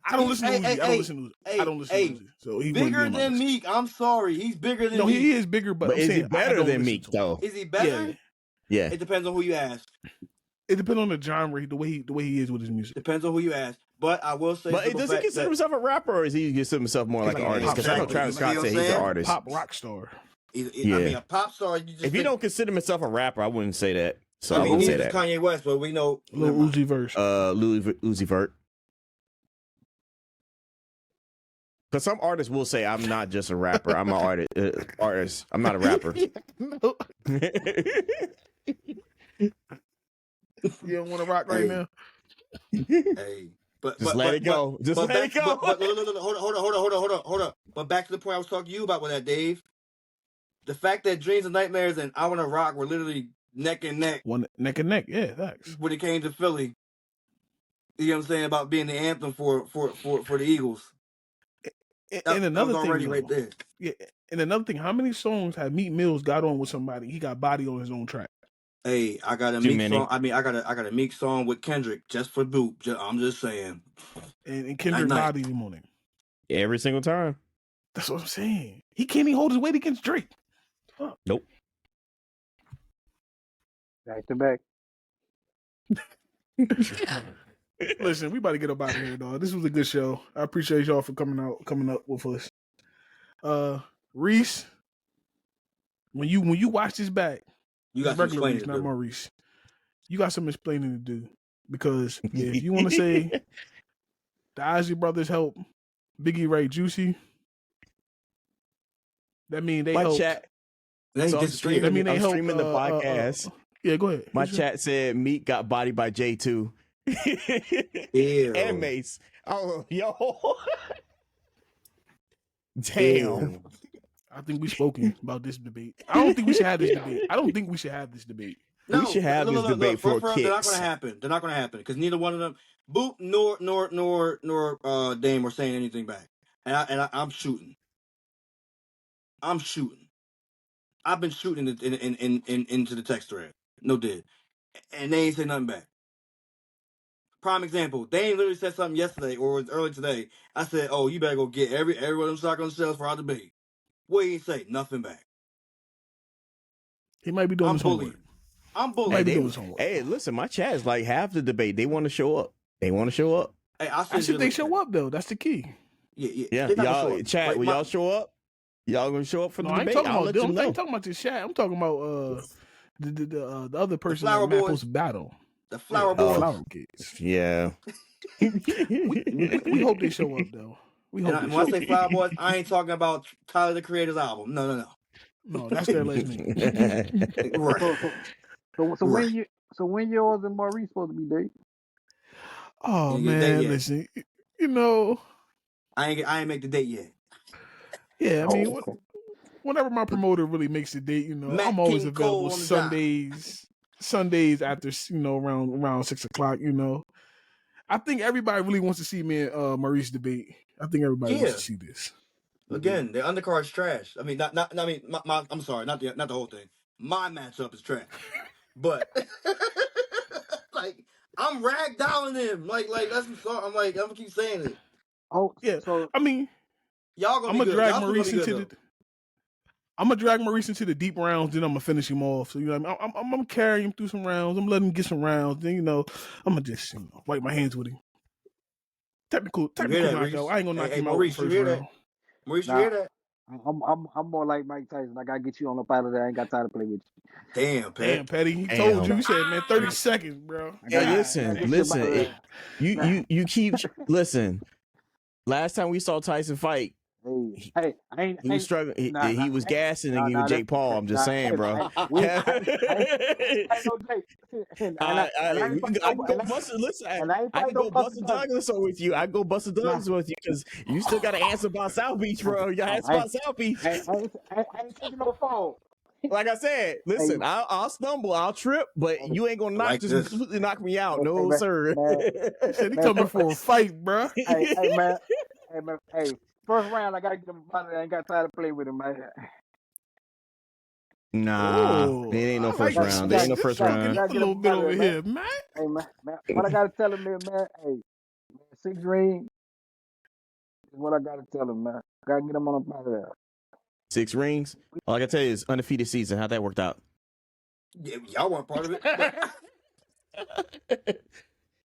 Speaker 2: I don't listen to Uzi. I don't listen to Uzi. I don't listen to Uzi. So he's
Speaker 5: bigger than Meek. I'm sorry. He's bigger than Meek.
Speaker 2: No, he is bigger, but
Speaker 1: is he better than Meek, though?
Speaker 5: Is he better?
Speaker 1: Yeah.
Speaker 5: It depends on who you ask.
Speaker 2: It depends on the genre, the way he is with his music.
Speaker 5: Depends on who you ask. But I will say,
Speaker 1: but does he consider himself a rapper, or is he consider himself more like an artist? Because I know Travis Scott said he's an artist,
Speaker 2: pop rock star.
Speaker 5: I mean, a pop star.
Speaker 1: If you don't consider himself a rapper, I wouldn't say that. So
Speaker 5: I
Speaker 1: I
Speaker 5: mean,
Speaker 1: wouldn't say
Speaker 5: he's
Speaker 1: that.
Speaker 5: Kanye West, but we know
Speaker 2: Lil Uzi verse.
Speaker 1: Lil Uzi Vert. Because some artists will say, "I'm not just a rapper. I'm an artist. I'm not a rapper."
Speaker 2: No. You don't want to rock right now?
Speaker 5: Hey, but
Speaker 1: let it go. Just let it go.
Speaker 5: But hold on. But back to the point I was talking to you about with that, Dave. The fact that Dreams and Nightmares and I Wanna Rock were literally neck and neck.
Speaker 2: Neck and neck, yeah, thanks.
Speaker 5: When it came to Philly. You know what I'm saying about being the anthem for the Eagles.
Speaker 2: And another thing,
Speaker 5: already right there.
Speaker 2: Yeah, and another thing, how many songs have Meek Mills got on with somebody? He got Body on his own track.
Speaker 5: Hey, I got a Meek song. I mean, I got a Meek song with Kendrick just for Boop. I'm just saying.
Speaker 2: And Kendrick bodied him on it
Speaker 1: every single time.
Speaker 2: That's what I'm saying. He can't even hold his weight against Drake. Fuck.
Speaker 1: Nope.
Speaker 4: Back to back.
Speaker 2: Listen, we about to get up out of here, dog. This was a good show. I appreciate y'all for coming up with us. Reese, when you watch this back,
Speaker 5: you got
Speaker 2: regular Reese, not Maurice. You got some explaining to do because if you want to say the Isley Brothers help Biggie write Juicy, that mean they help.
Speaker 1: Chat.
Speaker 2: That mean they help
Speaker 1: streaming the podcast.
Speaker 2: Yeah, go ahead.
Speaker 1: My chat said Meek got bodied by J2.
Speaker 5: Ew.
Speaker 1: And Mace. Oh, yo. Damn.
Speaker 5: Ew.
Speaker 2: I think we've spoken about this debate. I don't think we should have this debate.
Speaker 1: We should have this debate for
Speaker 5: kicks. They're not going to happen. They're not going to happen because neither one of them, Boot nor Dame, were saying anything back. And I'm shooting. I've been shooting into the text thread. No did. And they ain't say nothing back. Prime example, Dame literally said something yesterday or early today. I said, "Oh, you better go get every one of them shotgun shells for our debate." What he ain't say? Nothing back.
Speaker 2: He might be doing his homework.
Speaker 5: I'm bullying.
Speaker 1: Hey, listen, my chat is like half the debate. They want to show up. Hey,
Speaker 2: I said they show up though. That's the key.
Speaker 5: Yeah.
Speaker 1: Y'all, chat, will y'all show up? Y'all gonna show up for the debate?
Speaker 2: I ain't talking about this chat. I'm talking about the other person that Matt supposed to battle.
Speaker 5: The flower boys.
Speaker 2: Flower kids.
Speaker 1: Yeah.
Speaker 2: we hope they show up though. When
Speaker 5: I say flower boys, I ain't talking about Tyler the Creator's album. No.
Speaker 2: No, that's their last name.
Speaker 5: Right.
Speaker 4: So when yours and Maurice supposed to be dating?
Speaker 2: Oh man, listen, you know,
Speaker 5: I ain't make the date yet.
Speaker 2: Yeah, I mean, whenever my promoter really makes a date, you know,
Speaker 5: Matt
Speaker 2: I'm always
Speaker 5: King
Speaker 2: available
Speaker 5: Cole
Speaker 2: Sundays after, you know, around 6 o'clock, you know. I think everybody really wants to see me and Maurice debate. I think everybody wants
Speaker 5: Yeah.
Speaker 2: to see this.
Speaker 5: Again, the undercard's trash. I mean, not. I mean, I'm sorry, not the whole thing. My matchup is trash, but like I'm ragdolling him. Like that's I'm sorry. I'm gonna keep saying it.
Speaker 4: Oh,
Speaker 2: Yeah,
Speaker 4: so
Speaker 2: I mean,
Speaker 5: Y'all gonna
Speaker 2: I'm
Speaker 5: be
Speaker 2: gonna
Speaker 5: good.
Speaker 2: drag
Speaker 5: Y'all still gonna
Speaker 2: Maurice
Speaker 5: be good
Speaker 2: into
Speaker 5: though.
Speaker 2: the. I'm gonna drag Maurice into the deep rounds, then I'm gonna finish him off. So you know, I'm carrying him through some rounds. I'm letting him get some rounds. Then I'm gonna just wipe my hands with him. Technical
Speaker 5: You hear that,
Speaker 2: knockout.
Speaker 5: Reese?
Speaker 2: I ain't gonna knock
Speaker 5: Hey,
Speaker 2: him out
Speaker 5: Maurice, you
Speaker 2: first
Speaker 5: hear
Speaker 2: round.
Speaker 5: that? Maurice, you
Speaker 4: nah,
Speaker 5: hear that?
Speaker 4: I'm more like Mike Tyson. I gotta get you on the pilot. I ain't got time to play with you.
Speaker 5: Damn, Pat.
Speaker 2: Damn, Petty. He
Speaker 1: Damn.
Speaker 2: told you. He said, man, 30 seconds, bro.
Speaker 4: I
Speaker 1: Hey,
Speaker 4: gotta
Speaker 1: listen,
Speaker 4: get you
Speaker 1: listen.
Speaker 4: about that.
Speaker 1: You keep listen. Last time we saw Tyson fight,
Speaker 4: Hey, I ain't.
Speaker 1: he was struggling. He was gassing
Speaker 4: nah,
Speaker 1: against Jake Paul. I'm just saying, bro.
Speaker 4: We ain't no Jake. And I ain't
Speaker 1: I
Speaker 4: fight
Speaker 1: can go
Speaker 4: no,
Speaker 1: bust. Listen,
Speaker 4: and I ain't
Speaker 1: I
Speaker 4: fight
Speaker 1: can
Speaker 4: no
Speaker 1: go
Speaker 4: Buster
Speaker 1: bust a
Speaker 4: Douglas.
Speaker 1: dinosaur with you. I can go bust a dinosaur with you because you still got to answer about South Beach, bro. You got to answer about South Beach.
Speaker 4: I ain't taking no fall.
Speaker 1: Like I said, listen, I'll stumble, I'll trip, but you ain't gonna
Speaker 5: like
Speaker 1: just
Speaker 5: this.
Speaker 1: completely knock me out, no sir.
Speaker 2: He said he coming for a fight, bro.
Speaker 4: Hey, man. Hey, first round, I gotta get him out of there. I ain't got time to play with him, man.
Speaker 1: Nah,
Speaker 2: Oh,
Speaker 1: it ain't no
Speaker 2: I
Speaker 1: first
Speaker 2: like this.
Speaker 1: round. There ain't no first round.
Speaker 2: A little bit over here, man.
Speaker 4: Hey, man. What I gotta tell him is, man, hey, 6 ring is what I gotta tell him, man. Gotta get him on the out of there.
Speaker 1: 6 rings. All I can tell you is undefeated season. How'd that worked out?
Speaker 5: Yeah, y'all weren't part of it.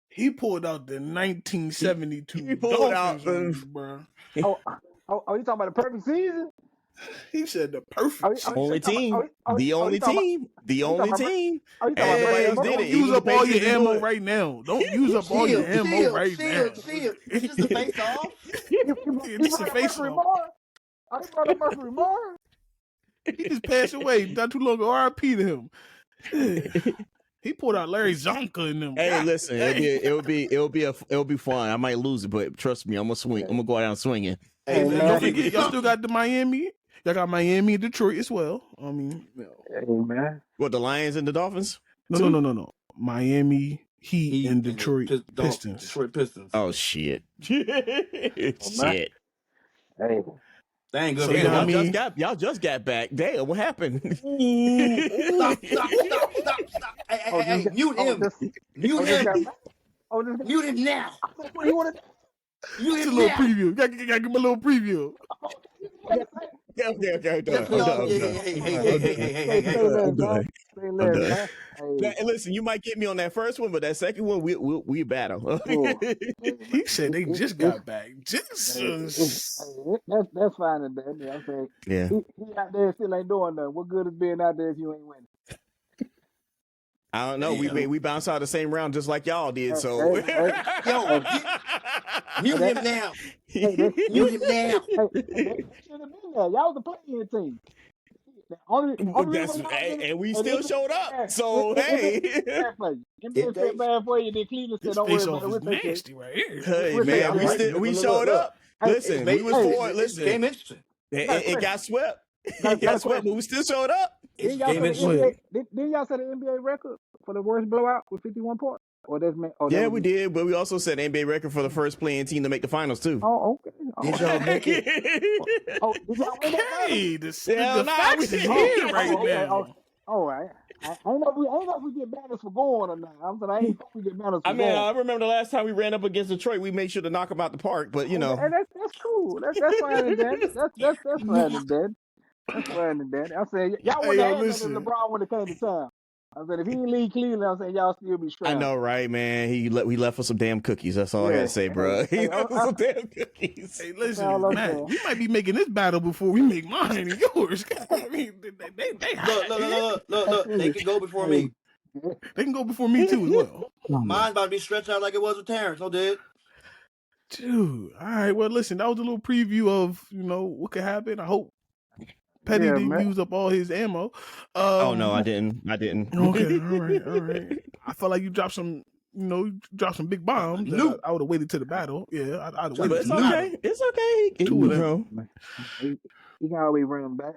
Speaker 2: He pulled out the 1972
Speaker 1: He pulled
Speaker 2: Dolphins
Speaker 1: out
Speaker 2: on you, bro.
Speaker 4: Oh, you talking about the perfect season?
Speaker 2: He said the perfect season.
Speaker 1: Only team. The only team. The only team.
Speaker 4: Oh, you talking
Speaker 1: Ain't
Speaker 4: about
Speaker 1: nobody else
Speaker 4: Brady
Speaker 1: did
Speaker 2: Don't
Speaker 1: it.
Speaker 2: use
Speaker 1: Even
Speaker 2: up
Speaker 1: the
Speaker 2: all your
Speaker 1: Patriots didn't do
Speaker 2: ammo
Speaker 1: it.
Speaker 2: right now. Don't use up all your ammo right now.
Speaker 5: Chill. It's just a face off.
Speaker 2: It's a face off.
Speaker 4: Oh, he brought up Mercury Moore.
Speaker 2: He just passed away not too long ago. R.I.P. to him. He pulled out Larry Zonka in them.
Speaker 1: Hey,
Speaker 2: God
Speaker 1: listen,
Speaker 2: dang.
Speaker 1: it'll be fun. I might lose it, but trust me, I'm gonna swing. I'm gonna go out down swinging.
Speaker 2: Hey,
Speaker 4: Hey,
Speaker 2: don't
Speaker 4: man.
Speaker 2: forget, y'all still got the Miami. Y'all got Miami and Detroit as well. I mean,
Speaker 4: Hey, man.
Speaker 1: What, the Lions and the Dolphins?
Speaker 2: no. Miami Heat and
Speaker 5: the
Speaker 2: Detroit Pistons.
Speaker 5: Detroit Pistons.
Speaker 1: Oh shit. Shit.
Speaker 4: Hey.
Speaker 5: They ain't good
Speaker 2: So,
Speaker 5: for
Speaker 2: yeah, I
Speaker 5: anyone.
Speaker 2: mean,
Speaker 1: Y'all just got back. Damn, what happened?
Speaker 5: Stop. Hey, mute him. Mute him. Mute him now.
Speaker 4: What do you want to
Speaker 5: Mute
Speaker 2: it's a
Speaker 5: him
Speaker 2: little
Speaker 5: now.
Speaker 2: preview. Gotta give him a little preview.
Speaker 1: Okay, I'm done. I'm done. I'm done. Listen, you might get me on that first one, but that second one, we battle.
Speaker 2: He said they just got back. Jesus.
Speaker 4: That's fine and dandy. I'm saying
Speaker 1: Yeah.
Speaker 4: he out there still ain't doing nothing. What good is being out there if you ain't winning?
Speaker 1: I don't know.
Speaker 5: Damn.
Speaker 1: We bounced out the same round just like y'all did. So
Speaker 5: Yo, mute him now. Mute him now.
Speaker 4: They should have been there. Y'all was the playing team.
Speaker 1: And we still showed up. So hey,
Speaker 4: NBA felt bad for you. Then Cleveland said,
Speaker 2: This
Speaker 4: "Don't worry
Speaker 2: face
Speaker 4: about
Speaker 2: off
Speaker 4: it.
Speaker 2: is
Speaker 4: We'll take care."
Speaker 2: nasty right here.
Speaker 1: hey
Speaker 4: We'll
Speaker 1: man,
Speaker 4: take
Speaker 1: we showed up. Listen, we was for it.
Speaker 5: It's
Speaker 1: Listen,
Speaker 5: game interesting.
Speaker 1: it got swept.
Speaker 4: Got
Speaker 1: It got
Speaker 4: a
Speaker 1: swept, but we still showed up.
Speaker 5: It's
Speaker 4: Didn't y'all
Speaker 5: game
Speaker 4: set the
Speaker 5: interesting.
Speaker 4: NBA? Didn't y'all set the NBA record for the worst blowout with 51 points? Or that's me? Oh,
Speaker 1: Yeah, we did, but we also set NBA record for the first playing team to make the finals too.
Speaker 4: Oh, okay.
Speaker 5: Did y'all make it?
Speaker 4: Oh, did y'all win that final?
Speaker 2: Okay,
Speaker 1: Hell
Speaker 2: the
Speaker 1: nah,
Speaker 2: facts
Speaker 1: we
Speaker 2: is
Speaker 1: didn't.
Speaker 2: here right
Speaker 4: okay.
Speaker 2: now.
Speaker 4: All right. I ain't know if we get banners for going or not. I'm saying I ain't hope we get banners for
Speaker 1: I mean,
Speaker 4: going.
Speaker 1: I remember the last time we ran up against Detroit, we made sure to knock them out the park. But you know,
Speaker 4: And that's cool. That's fine and dandy. That's fine and dandy. That's fine and dandy. I'm saying y'all
Speaker 2: Hey,
Speaker 4: wouldn't
Speaker 2: yo,
Speaker 4: have had nothing if
Speaker 2: listen.
Speaker 4: LeBron would have came to town. I'm saying if he didn't leave Cleveland, I'm saying y'all still be
Speaker 1: I
Speaker 4: strong.
Speaker 1: know, right, man? We left for some damn cookies. That's all I
Speaker 4: Yeah.
Speaker 1: gotta say, bro. He left for some damn cookies.
Speaker 2: Hey,
Speaker 4: That's all
Speaker 2: listen,
Speaker 4: I'm
Speaker 2: man,
Speaker 4: saying.
Speaker 2: we might be making this battle before we make mine and yours. I mean, they hot.
Speaker 5: Look. They can go before me.
Speaker 2: They can go before me too as well.
Speaker 5: Mine's about to be stretched out like it was with Terrence. No, did.
Speaker 2: Dude, all right. Well, listen, that was a little preview of what could happen. I hope Petty didn't use up all his ammo.
Speaker 1: Oh no, I didn't.
Speaker 2: Okay, all right. I felt like you dropped some, dropped some big bombs.
Speaker 5: Nuke.
Speaker 2: I would have waited to the battle. Yeah, I'd have
Speaker 1: But
Speaker 2: waited.
Speaker 1: it's
Speaker 2: to
Speaker 1: okay. It's okay.
Speaker 2: Two of them.
Speaker 4: He can always run them back.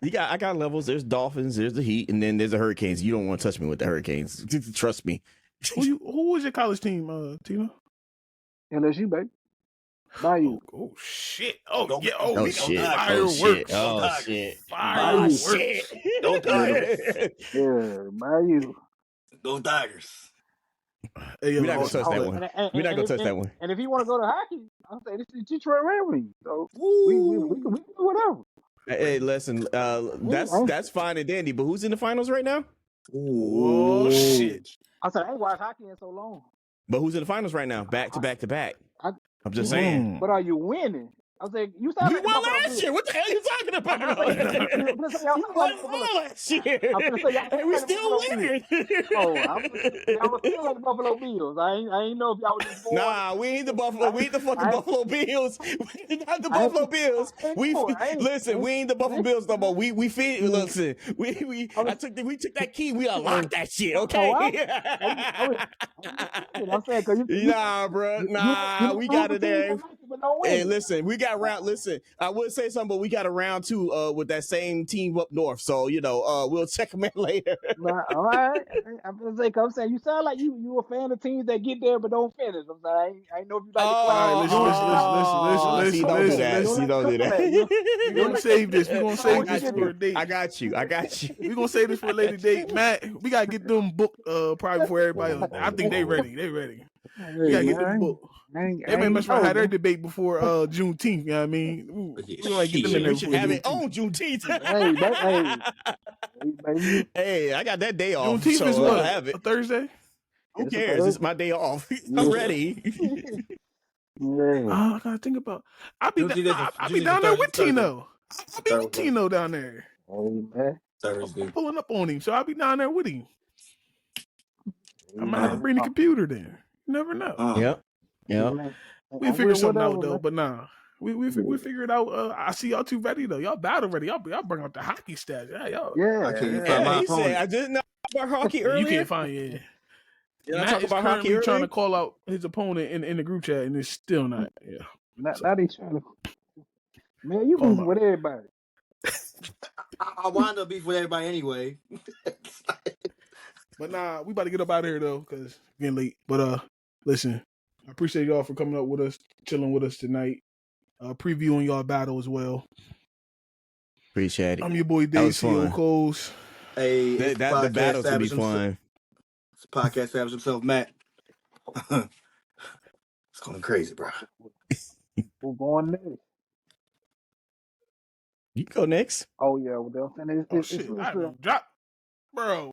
Speaker 1: I got levels. There's Dolphins, there's the Heat, and then there's the Hurricanes. You don't want to touch me with the Hurricanes. Trust me.
Speaker 2: Who was your college team, Tina?
Speaker 4: LSU, baby. Bayou.
Speaker 2: Oh shit! Oh
Speaker 5: Go-
Speaker 2: yeah!
Speaker 5: go-
Speaker 2: Oh,
Speaker 5: go
Speaker 2: shit!
Speaker 5: Tigers.
Speaker 2: Fireworks!
Speaker 5: Go
Speaker 1: Oh
Speaker 5: Tigers.
Speaker 1: shit!
Speaker 2: Fireworks!
Speaker 1: Oh shit!
Speaker 5: Go Tigers.
Speaker 4: Yeah, Bayou.
Speaker 5: Go Tigers.
Speaker 2: Hey,
Speaker 1: We're not gonna
Speaker 2: listen,
Speaker 1: touch that
Speaker 2: but-
Speaker 1: one. We're not gonna touch that one.
Speaker 4: And if he want to go to hockey, I'll say this is Detroit Red Wings. So we can do whatever.
Speaker 1: Hey, listen, that's fine and dandy, but who's in the finals right now?
Speaker 2: Oh shit!
Speaker 4: I said I ain't watched hockey in so long.
Speaker 1: But who's in the finals right now? Back to back to back.
Speaker 4: I-
Speaker 1: I'm just saying.
Speaker 4: But are you winning? I was like, you sound
Speaker 1: We
Speaker 4: like the
Speaker 1: won
Speaker 4: Buffalo
Speaker 1: last
Speaker 4: Bills.
Speaker 1: year. What the hell are you talking about?
Speaker 4: I'm gonna say y'all
Speaker 1: We
Speaker 4: sound
Speaker 1: won
Speaker 4: like the
Speaker 1: all
Speaker 4: Buffalo-
Speaker 1: last year.
Speaker 4: I'm gonna say y'all
Speaker 1: And we
Speaker 4: sound like the
Speaker 1: still
Speaker 4: Buffalo
Speaker 1: winning.
Speaker 4: Oh, I was still like the Buffalo Bills. I ain't know if y'all was just bored.
Speaker 1: Nah, we ain't the Buffalo. We ain't the fucking Buffalo Bills. We not the
Speaker 4: I ain't-
Speaker 1: Buffalo Bills.
Speaker 4: I ain't
Speaker 1: We
Speaker 4: bored. I ain't-
Speaker 1: listen. We ain't the Buffalo Bills no more. We listen. We we took that key. We unlocked that shit. Okay.
Speaker 4: I'm saying because
Speaker 1: Nah, bro. Nah, we got it there. Hey, listen, we got round. Listen, I would say something, but we got a round two with that same team up north. So we'll check them in later.
Speaker 4: All right. I'm saying you sound like you a fan of teams that get there but don't finish. I'm saying I ain't know if you like to clap.
Speaker 2: Listen.
Speaker 1: See, don't do that. See, don't do that.
Speaker 2: We're gonna save this. We're gonna save this for a date.
Speaker 1: I got you.
Speaker 2: We're gonna save this for a later date. Matt, we gotta get them booked probably before everybody else. I think they ready. We gotta get them booked. They may mess around have their debate before Juneteenth, you know what I mean? We gonna get them in there.
Speaker 1: We should have it on Juneteenth. Hey, I got that day off.
Speaker 2: Juneteenth
Speaker 1: so
Speaker 2: is what?
Speaker 1: I'll have it.
Speaker 2: A Thursday?
Speaker 1: Who cares? It's my day off. I'm ready.
Speaker 2: I gotta think about. I'll be
Speaker 5: Juneteenth
Speaker 2: down
Speaker 5: is
Speaker 2: there with
Speaker 5: Thursday.
Speaker 2: Tino. I'll be with Tino down there.
Speaker 5: Thursday.
Speaker 2: I'm pulling up on him, so I'll be down there with him. I might have to bring the computer then. You never know.
Speaker 1: Yep.
Speaker 2: We figure something out though, but nah. We figure it out. I see y'all two ready though. Y'all battle ready. Y'all bring out the hockey stats. Yeah, y'all.
Speaker 5: I can't find my
Speaker 1: He said,
Speaker 5: opponent.
Speaker 1: I didn't know about hockey
Speaker 2: You
Speaker 1: earlier.
Speaker 2: can't find it.
Speaker 1: Did I
Speaker 2: Matt
Speaker 1: talk
Speaker 2: is
Speaker 1: about hockey
Speaker 2: currently trying
Speaker 1: earlier?
Speaker 2: to call out his opponent in the group chat, and it's still not. Yeah.
Speaker 4: Not he's trying to. Man, you
Speaker 2: Call
Speaker 4: beefing
Speaker 2: out.
Speaker 4: with everybody.
Speaker 5: I wind up beef with everybody anyway.
Speaker 2: But nah, we about to get up out of here though, because it's getting late. But listen, I appreciate y'all for coming up with us, chilling with us tonight, previewing y'all battle as well.
Speaker 1: Appreciate it.
Speaker 2: I'm your boy
Speaker 1: That
Speaker 2: Dave
Speaker 1: was fun.
Speaker 2: CO Coles.
Speaker 5: Hey,
Speaker 1: The battles will be fun.
Speaker 5: It's podcast established himself, Matt. It's going crazy, bro.
Speaker 4: Who going next?
Speaker 1: You can go next.
Speaker 4: Oh yeah, well,
Speaker 2: Oh shit, I drop, bro.